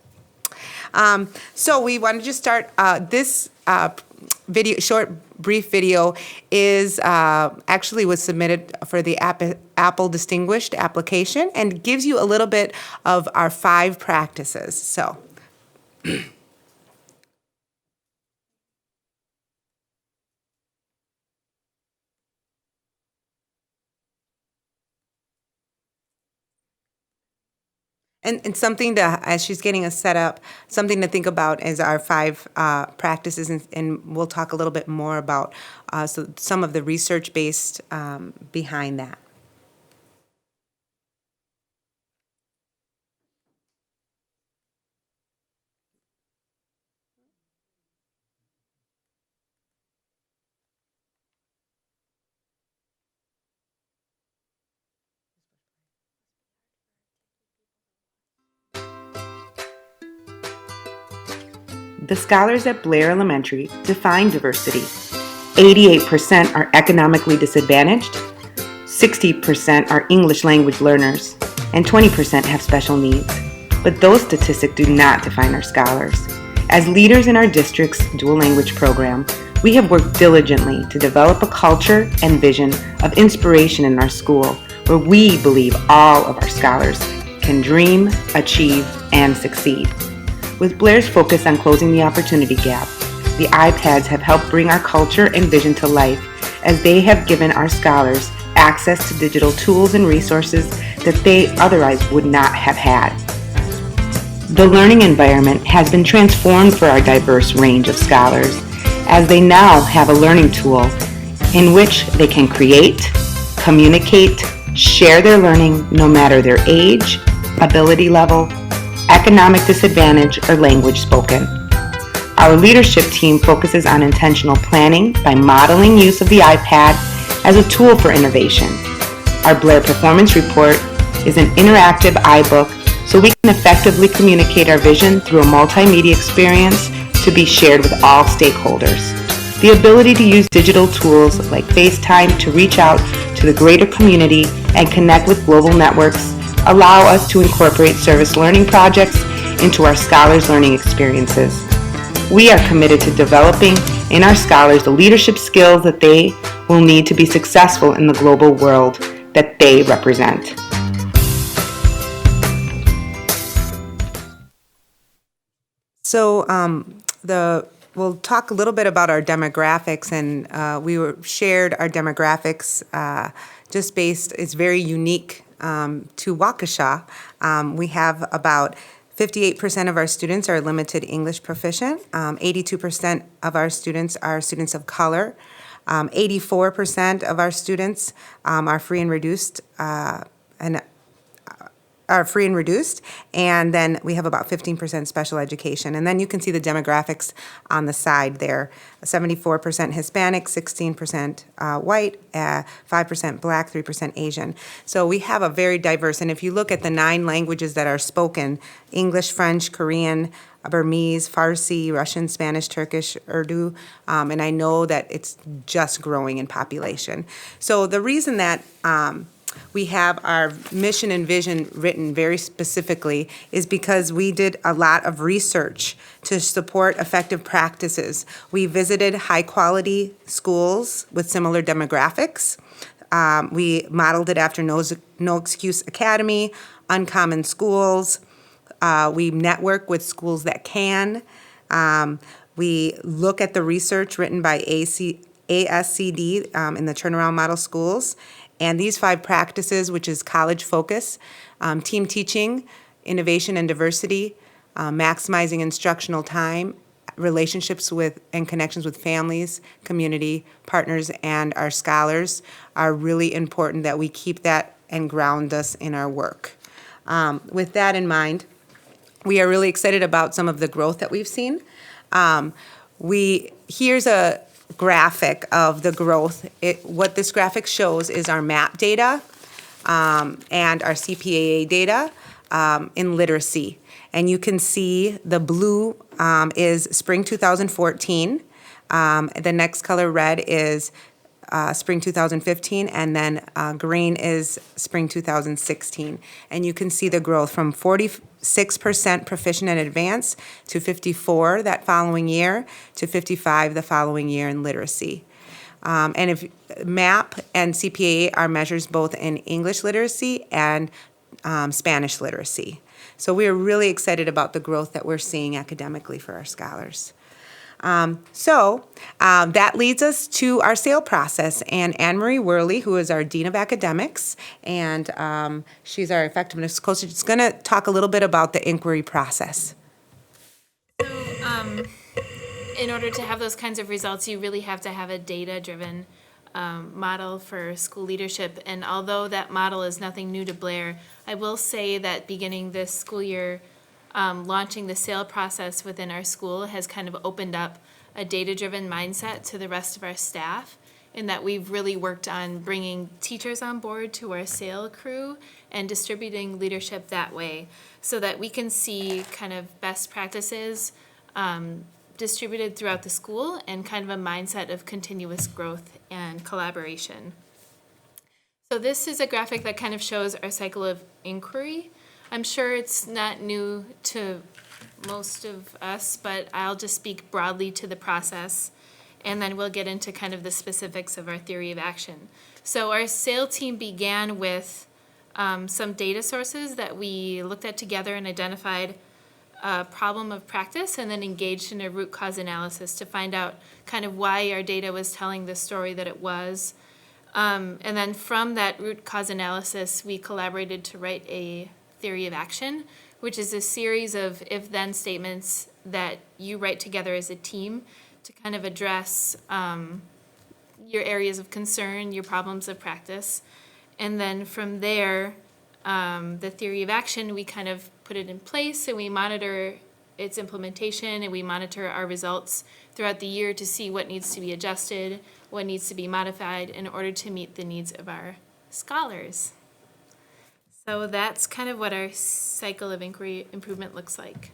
So we wanted to start this brief video is actually was submitted for the Apple Distinguished application and gives you a little bit of our 5 practices. So. And something to, as she's getting us set up, something to think about is our 5 practices, and we'll talk a little bit more about some of the research-based behind that. The scholars at Blair Elementary define diversity. 88% are economically disadvantaged, 60% are English language learners, and 20% have special needs. But those statistics do not define our scholars. As leaders in our district's dual language program, we have worked diligently to develop a culture and vision of inspiration in our school where we believe all of our scholars can dream, achieve, and succeed. With Blair's focus on closing the opportunity gap, the iPads have helped bring our culture and vision to life as they have given our scholars access to digital tools and resources that they otherwise would not have had. The learning environment has been transformed for our diverse range of scholars as they now have a learning tool in which they can create, communicate, share their learning no matter their age, ability level, economic disadvantage, or language spoken. Our leadership team focuses on intentional planning by modeling use of the iPad as a tool for innovation. Our Blair Performance Report is an interactive iBook so we can effectively communicate our vision through a multimedia experience to be shared with all stakeholders. The ability to use digital tools like FaceTime to reach out to the greater community and connect with global networks allow us to incorporate service learning projects into our scholars' learning experiences. We are committed to developing in our scholars the leadership skills that they will need to be successful in the global world that they represent. So we'll talk a little bit about our demographics, and we shared our demographics just based, it's very unique to Waukesha. We have about 58% of our students are limited English proficient. 82% of our students are students of color. 84% of our students are free and reduced, and are free and reduced, and then we have about 15% special education. And then you can see the demographics on the side there. 74% Hispanic, 16% white, 5% Black, 3% Asian. So we have a very diverse, and if you look at the 9 languages that are spoken, English, French, Korean, Burmese, Farsi, Russian, Spanish, Turkish, Urdu, and I know that it's just growing in population. So the reason that we have our mission and vision written very specifically is because we did a lot of research to support effective practices. We visited high-quality schools with similar demographics. We modeled it after No Excuse Academy, Uncommon Schools. We network with schools that can. We look at the research written by ASCD in the Turnaround Model Schools. And these 5 practices, which is college focus, team teaching, innovation and diversity, maximizing instructional time, relationships with and connections with families, community, partners, and our scholars are really important that we keep that and ground us in our work. With that in mind, we are really excited about some of the growth that we've seen. Here's a graphic of the growth. What this graphic shows is our MAP data and our CPAA data in literacy. And you can see the blue is spring 2014. The next color, red, is spring 2015, and then green is spring 2016. And you can see the growth from 46% proficient and advanced to 54 that following year to 55 the following year in literacy. And if MAP and CPAA are measures both in English literacy and Spanish literacy. So we are really excited about the growth that we're seeing academically for our scholars. That leads us to our sale process, and Anne Marie Worley, who is our Dean of Academics, and she's our effectiveness coach, is going to talk a little bit about the inquiry process. So, in order to have those kinds of results, you really have to have a data-driven model for school leadership. And although that model is nothing new to Blair, I will say that beginning this school year, launching the sale process within our school has kind of opened up a data-driven mindset to the rest of our staff, in that we've really worked on bringing teachers on board to our sale crew and distributing leadership that way, so that we can see kind of best practices distributed throughout the school and kind of a mindset of continuous growth and collaboration. So this is a graphic that kind of shows our cycle of inquiry. I'm sure it's not new to most of us, but I'll just speak broadly to the process, and then we'll get into kind of the specifics of our theory of action. So our sale team began with some data sources that we looked at together and identified a problem of practice, and then engaged in a root cause analysis to find out kind of why our data was telling the story that it was. And then from that root cause analysis, we collaborated to write a theory of action, which is a series of if-then statements that you write together as a team to kind of address your areas of concern, your problems of practice. And then from there, the theory of action, we kind of put it in place, and we monitor its implementation, and we monitor our results throughout the year to see what needs to be adjusted, what needs to be modified in order to meet the needs of our scholars. So that's kind of what our cycle of inquiry improvement looks like.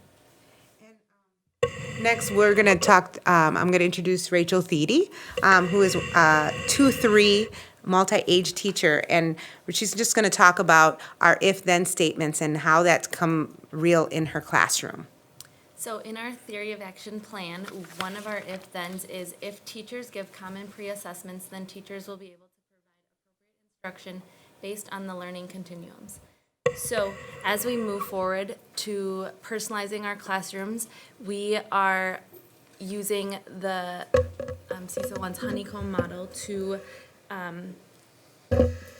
Next, we're going to talk, I'm going to introduce Rachel Thiede, who is a 2-3 multi-age teacher, and she's just going to talk about our if-then statements and how that's come real in her classroom. So in our theory of action plan, one of our if-thens is if teachers give common pre-assessments, then teachers will be able to provide appropriate instruction based on the learning continuums. So as we move forward to personalizing our classrooms, we are using the CISA 1's honeycomb model to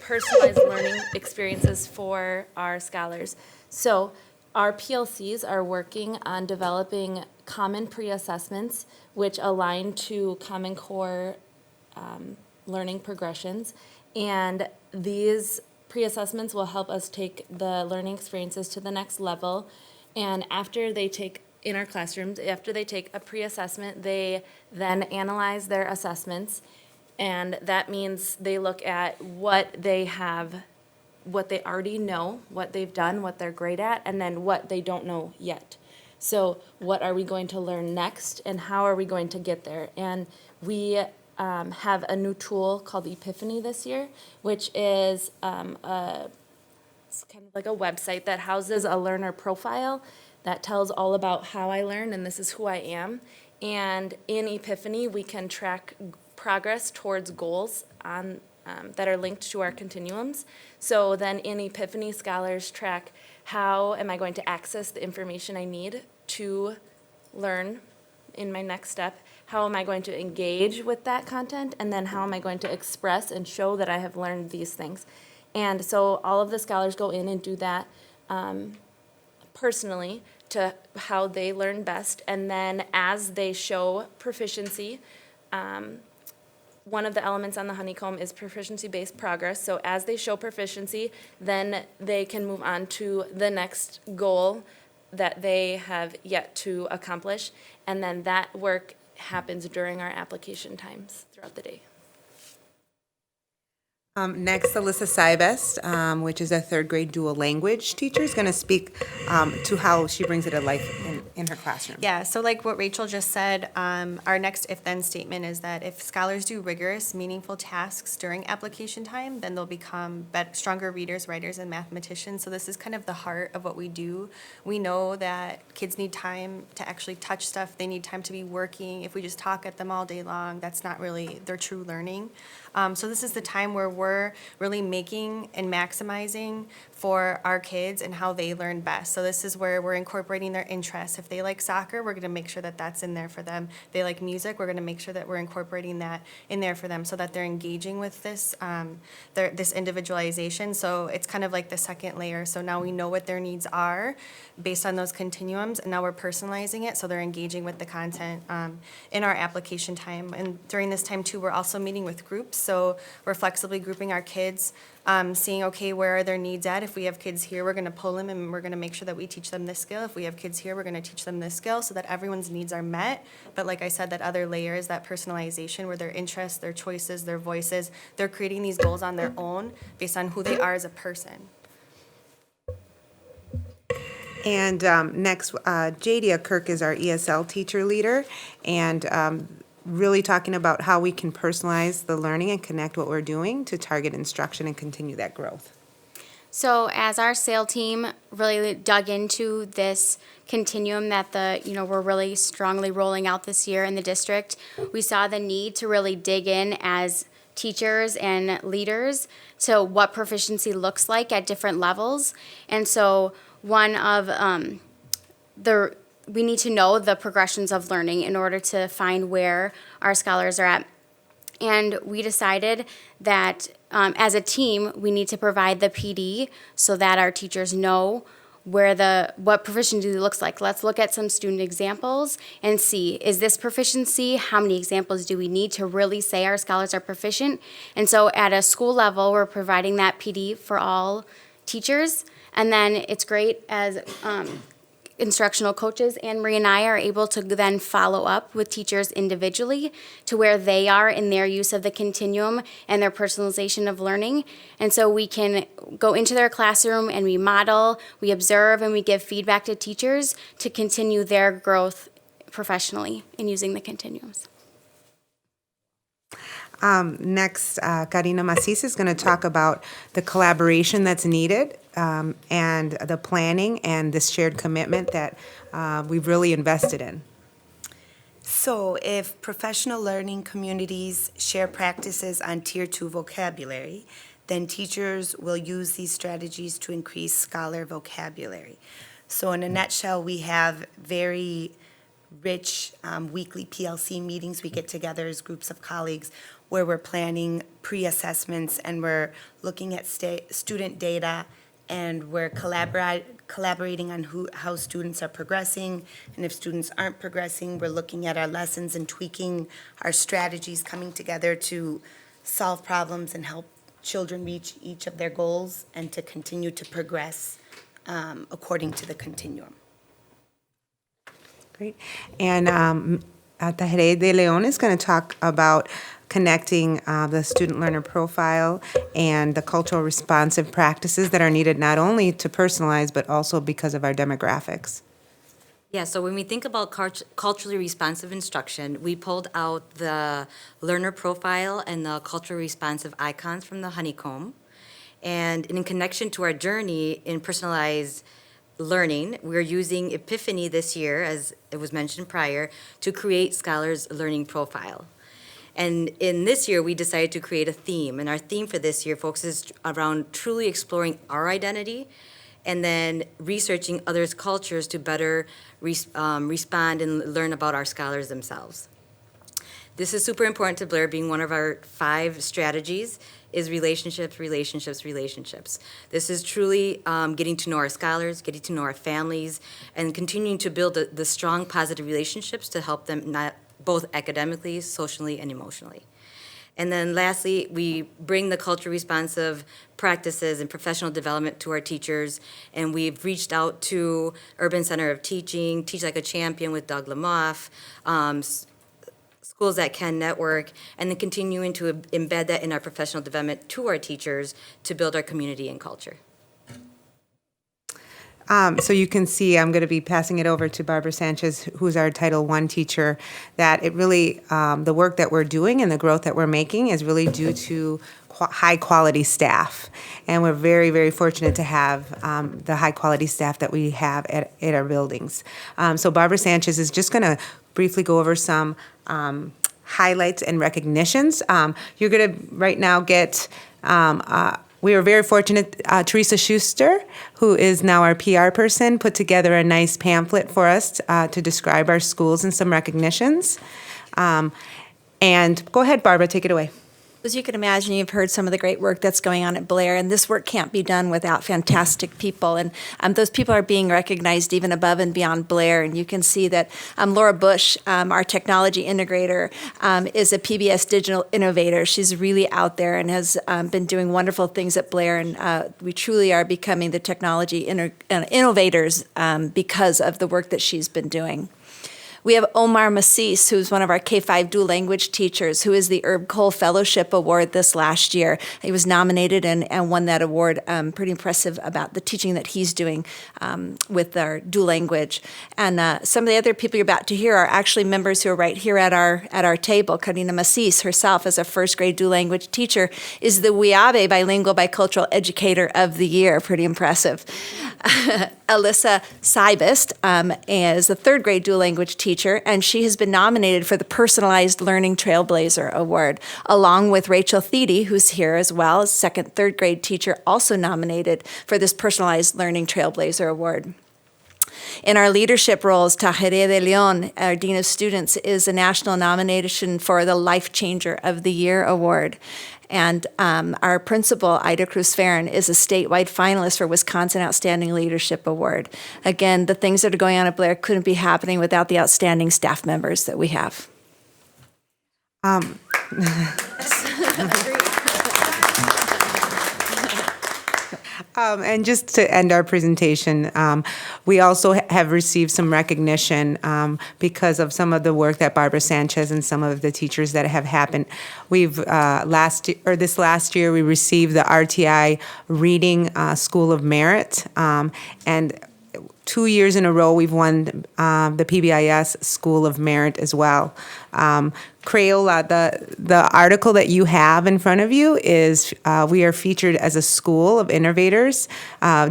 personalized learning experiences for our scholars. So our PLCs are working on developing common pre-assessments which align to Common Core learning progressions, and these pre-assessments will help us take the learning experiences to the next level. And after they take, in our classrooms, after they take a pre-assessment, they then analyze their assessments. And that means they look at what they have, what they already know, what they've done, what they're great at, and then what they don't know yet. So what are we going to learn next, and how are we going to get there? And we have a new tool called Epiphany this year, which is it's kind of like a website that houses a learner profile that tells all about how I learn, and this is who I am. And in Epiphany, we can track progress towards goals on that are linked to our continuums. So then in Epiphany, scholars track how am I going to access the information I need to learn in my next step, how am I going to engage with that content, and then how am I going to express and show that I have learned these things. And so all of the scholars go in and do that personally to how they learn best, and then as they show proficiency, one of the elements on the honeycomb is proficiency-based progress. So as they show proficiency, then they can move on to the next goal that they have yet to accomplish. And then that work happens during our application times throughout the day. Next, Alyssa Sybest, which is a third grade dual language teacher, is going to speak to how she brings it to life in her classroom. Yeah, so like what Rachel just said, our next if-then statement is that if scholars do rigorous, meaningful tasks during application time, then they'll become stronger readers, writers, and mathematicians. So this is kind of the heart of what we do. We know that kids need time to actually touch stuff. They need time to be working. If we just talk at them all day long, that's not really their true learning. So this is the time where we're really making and maximizing for our kids and how they learn best. So this is where we're incorporating their interests. If they like soccer, we're going to make sure that that's in there for them. If they like music, we're going to make sure that we're incorporating that in there for them so that they're engaging with this, this individualization. So it's kind of like the second layer. So now we know what their needs are based on those continuums, and now we're personalizing it so they're engaging with the content in our application time. And during this time too, we're also meeting with groups. So we're flexibly grouping our kids, seeing, okay, where are their needs at? If we have kids here, we're going to pull them and we're going to make sure that we teach them this skill. If we have kids here, we're going to teach them this skill so that everyone's needs are met. But like I said, that other layer is that personalization where their interests, their choices, their voices, they're creating these goals on their own based on who they are as a person. And next, Jadia Kirk is our ESL teacher leader, and really talking about how we can personalize the learning and connect what we're doing to target instruction and continue that growth. So as our SAIL team really dug into this continuum that we're really strongly rolling out this year in the district, we saw the need to really dig in as teachers and leaders to what proficiency looks like at different levels. And so one of we need to know the progressions of learning in order to find where our scholars are at. And we decided that as a team, we need to provide the PD so that our teachers know what proficiency looks like. Let's look at some student examples and see, is this proficiency? How many examples do we need to really say our scholars are proficient? And so at a school level, we're providing that PD for all teachers. And then it's great as instructional coaches, Anne-Marie and I are able to then follow up with teachers individually to where they are in their use of the continuum and their personalization of learning. And so we can go into their classroom and we model, we observe, and we give feedback to teachers to continue their growth professionally in using the continuums. Next, Karina Macis is going to talk about the collaboration that's needed and the planning and this shared commitment that we've really invested in. So if professional learning communities share practices on Tier 2 vocabulary, then teachers will use these strategies to increase scholar vocabulary. So in a nutshell, we have very rich weekly PLC meetings. We get together as groups of colleagues where we're planning pre-assessments and we're looking at student data, and we're collaborating on how students are progressing. And if students aren't progressing, we're looking at our lessons and tweaking our strategies, coming together to solve problems and help children reach each of their goals and to continue to progress according to the continuum. Great. And Tahiré de Leon is going to talk about connecting the student learner profile and the cultural responsive practices that are needed not only to personalize, but also because of our demographics. Yeah, so when we think about culturally responsive instruction, we pulled out the learner profile and the culturally responsive icons from the honeycomb. And in connection to our journey in personalized learning, we're using Epiphany this year, as it was mentioned prior, to create Scholars' learning profile. And in this year, we decided to create a theme, and our theme for this year focuses around truly exploring our identity and then researching others' cultures to better respond and learn about our scholars themselves. This is super important to Blair, being one of our 5 strategies is relationships, relationships, relationships. This is truly getting to know our scholars, getting to know our families, and continuing to build the strong positive relationships to help them not both academically, socially, and emotionally. And then lastly, we bring the culture responsive practices and professional development to our teachers, and we've reached out to Urban Center of Teaching, Teach Like a Champion with Doug Lamoff, Schools That Can Network, and then continuing to embed that in our professional development to our teachers to build our community and culture. So you can see, I'm going to be passing it over to Barbara Sanchez, who's our Title I teacher, that it really, the work that we're doing and the growth that we're making is really due to high-quality staff. And we're very, very fortunate to have the high-quality staff that we have at our buildings. So Barbara Sanchez is just going to briefly go over some highlights and recognitions. You're going to right now get we were very fortunate, Teresa Schuster, who is now our PR person, put together a nice pamphlet for us to describe our schools and some recognitions. And go ahead, Barbara, take it away. As you can imagine, you've heard some of the great work that's going on at Blair, and this work can't be done without fantastic people. And those people are being recognized even above and beyond Blair. And you can see that Laura Bush, our technology integrator, is a PBS digital innovator. She's really out there and has been doing wonderful things at Blair. And we truly are becoming the technology innovators because of the work that she's been doing. We have Omar Masis, who's one of our K-5 dual language teachers, who is the Herb Cole Fellowship Award this last year. He was nominated and won that award. Pretty impressive about the teaching that he's doing with our dual language. And some of the other people you're about to hear are actually members who are right here at our table. Karina Masis herself, as a first grade dual language teacher, is the WIABE Bilingual Bicultural Educator of the Year. Pretty impressive. Alyssa Seibest is a third grade dual language teacher, and she has been nominated for the Personalized Learning Trailblazer Award, along with Rachel Thede, who's here as well, second, third grade teacher, also nominated for this Personalized Learning Trailblazer Award. In our leadership roles, Tahiré de Leon, our Dean of Students, is a national nomination for the Life Changer of the Year Award. And our principal, Ida Cruz-Farron, is a statewide finalist for Wisconsin Outstanding Leadership Award. Again, the things that are going on at Blair couldn't be happening without the outstanding staff members that we have. And just to end our presentation, we also have received some recognition because of some of the work that Barbara Sanchez and some of the teachers that have happened. We've this last year we received the RTI Reading School of Merit, and 2 years in a row we've won the PBIS School of Merit as well. Crayola, the article that you have in front of you is we are featured as a school of innovators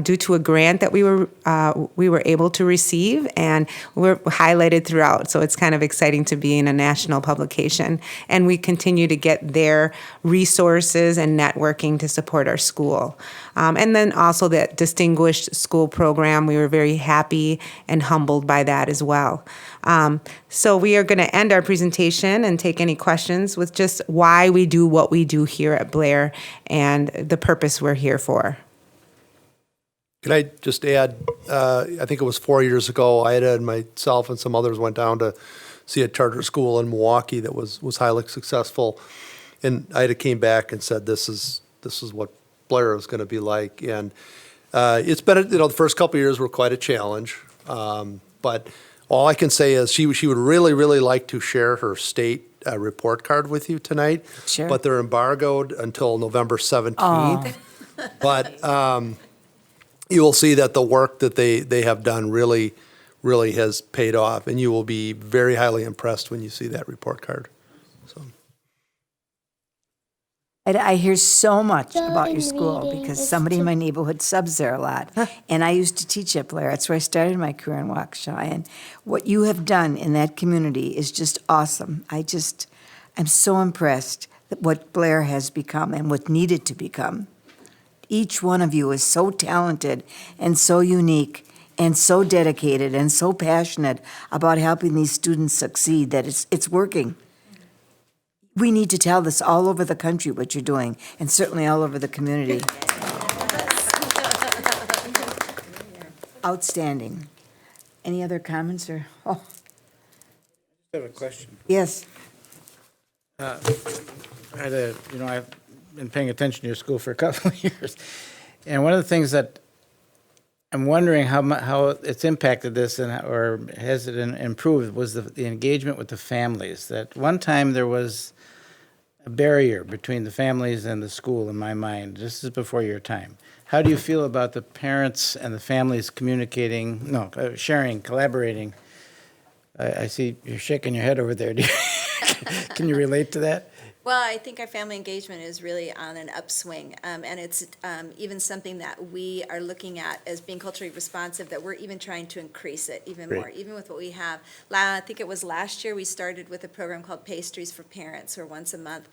due to a grant that we were able to receive, and we're highlighted throughout. So it's kind of exciting to be in a national publication, and we continue to get their resources and networking to support our school. And then also that distinguished school program, we were very happy and humbled by that as well. So we are going to end our presentation and take any questions with just why we do what we do here at Blair and the purpose we're here for. Can I just add, I think it was 4 years ago, Ida and myself and some others went down to see a charter school in Milwaukee that was highly successful. And Ida came back and said, this is this is what Blair is going to be like. And it's been, the first couple of years were quite a challenge. But all I can say is she would really, really like to share her state report card with you tonight. Sure. But they're embargoed until November 17th. But you will see that the work that they have done really has paid off, and you will be very highly impressed when you see that report card. So. I hear so much about your school because somebody in my neighborhood subs there a lot. And I used to teach at Blair. That's where I started my career in Waukesha. And what you have done in that community is just awesome. I'm so impressed at what Blair has become and what needed to become. Each one of you is so talented and so unique and so dedicated and so passionate about helping these students succeed that it's working. We need to tell this all over the country, what you're doing, and certainly all over the community. Outstanding. Any other comments or, I have a question. Yes. I've been paying attention to your school for a couple of years. And one of the things that I'm wondering how it's impacted this or has it improved was the engagement with the families. That one time there was a barrier between the families and the school in my mind. This is before your time. How do you feel about the parents and the families sharing, collaborating? I see you're shaking your head over there. Can you relate to that? Well, I think our family engagement is really on an upswing, and it's even something that we are looking at as being culturally responsive, that we're even trying to increase it even more, even with what we have. I think it was last year we started with a program called Pastries for Parents, where once a month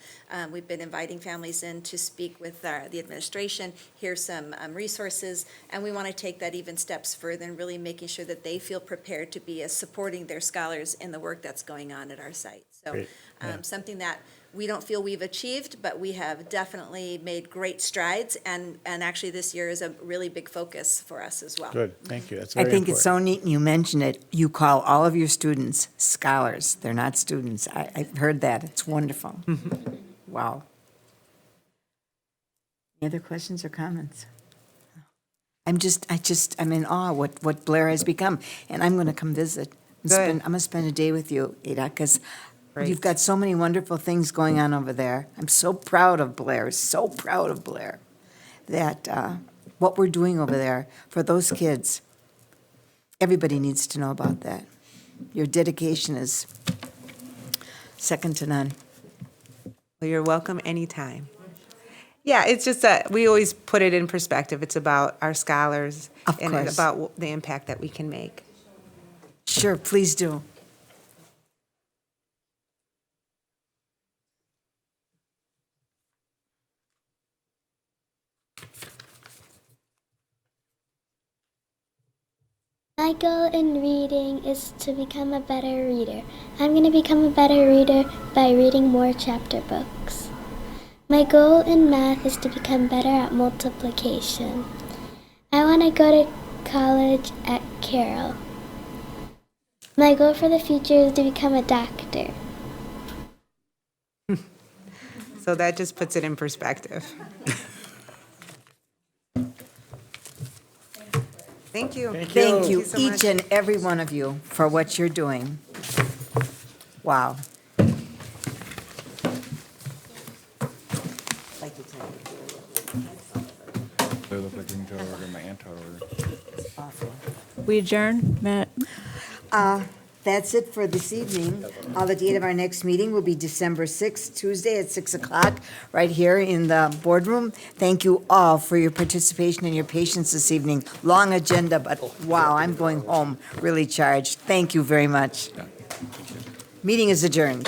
we've been inviting families in to speak with the administration, hear some resources, and we want to take that even steps further and really making sure that they feel prepared to be supporting their scholars in the work that's going on at our site. So something that we don't feel we've achieved, but we have definitely made great strides, and actually this year is a really big focus for us as well. Good, thank you. That's I very think important. it's so neat, and you mentioned it. You call all of your students scholars. They're not students. I've heard that. It's wonderful. Wow. Any other questions or comments? I'm in awe what Blair has become, and I'm going to come visit. I'm going to spend a day with you, Ada, because you've got so many wonderful things going on over there. I'm so proud of Blair, that what we're doing over there for those kids, everybody needs to know about that. Your dedication is second to none. Well, you're welcome anytime. Yeah, it's just that we always put it in perspective. It's about our scholars and about the impact that we can make. Sure, please do. My goal in reading is to become a better reader. I'm going to become a better reader by reading more chapter books. My goal in math is to become better at multiplication. I want to go to college at Carroll. My goal for the future is to become a doctor. So that just puts it in perspective. Thank you. Thank you, so each much. and every one of you, for what you're doing. Wow. We adjourn, Matt? That's it for this evening. The date of our next meeting will be December 6th, Tuesday at 6 o'clock, right here in the boardroom. Thank you all for your participation and your patience this evening. Long agenda, but wow, I'm going home really charged. Thank you very much. Meeting is adjourned.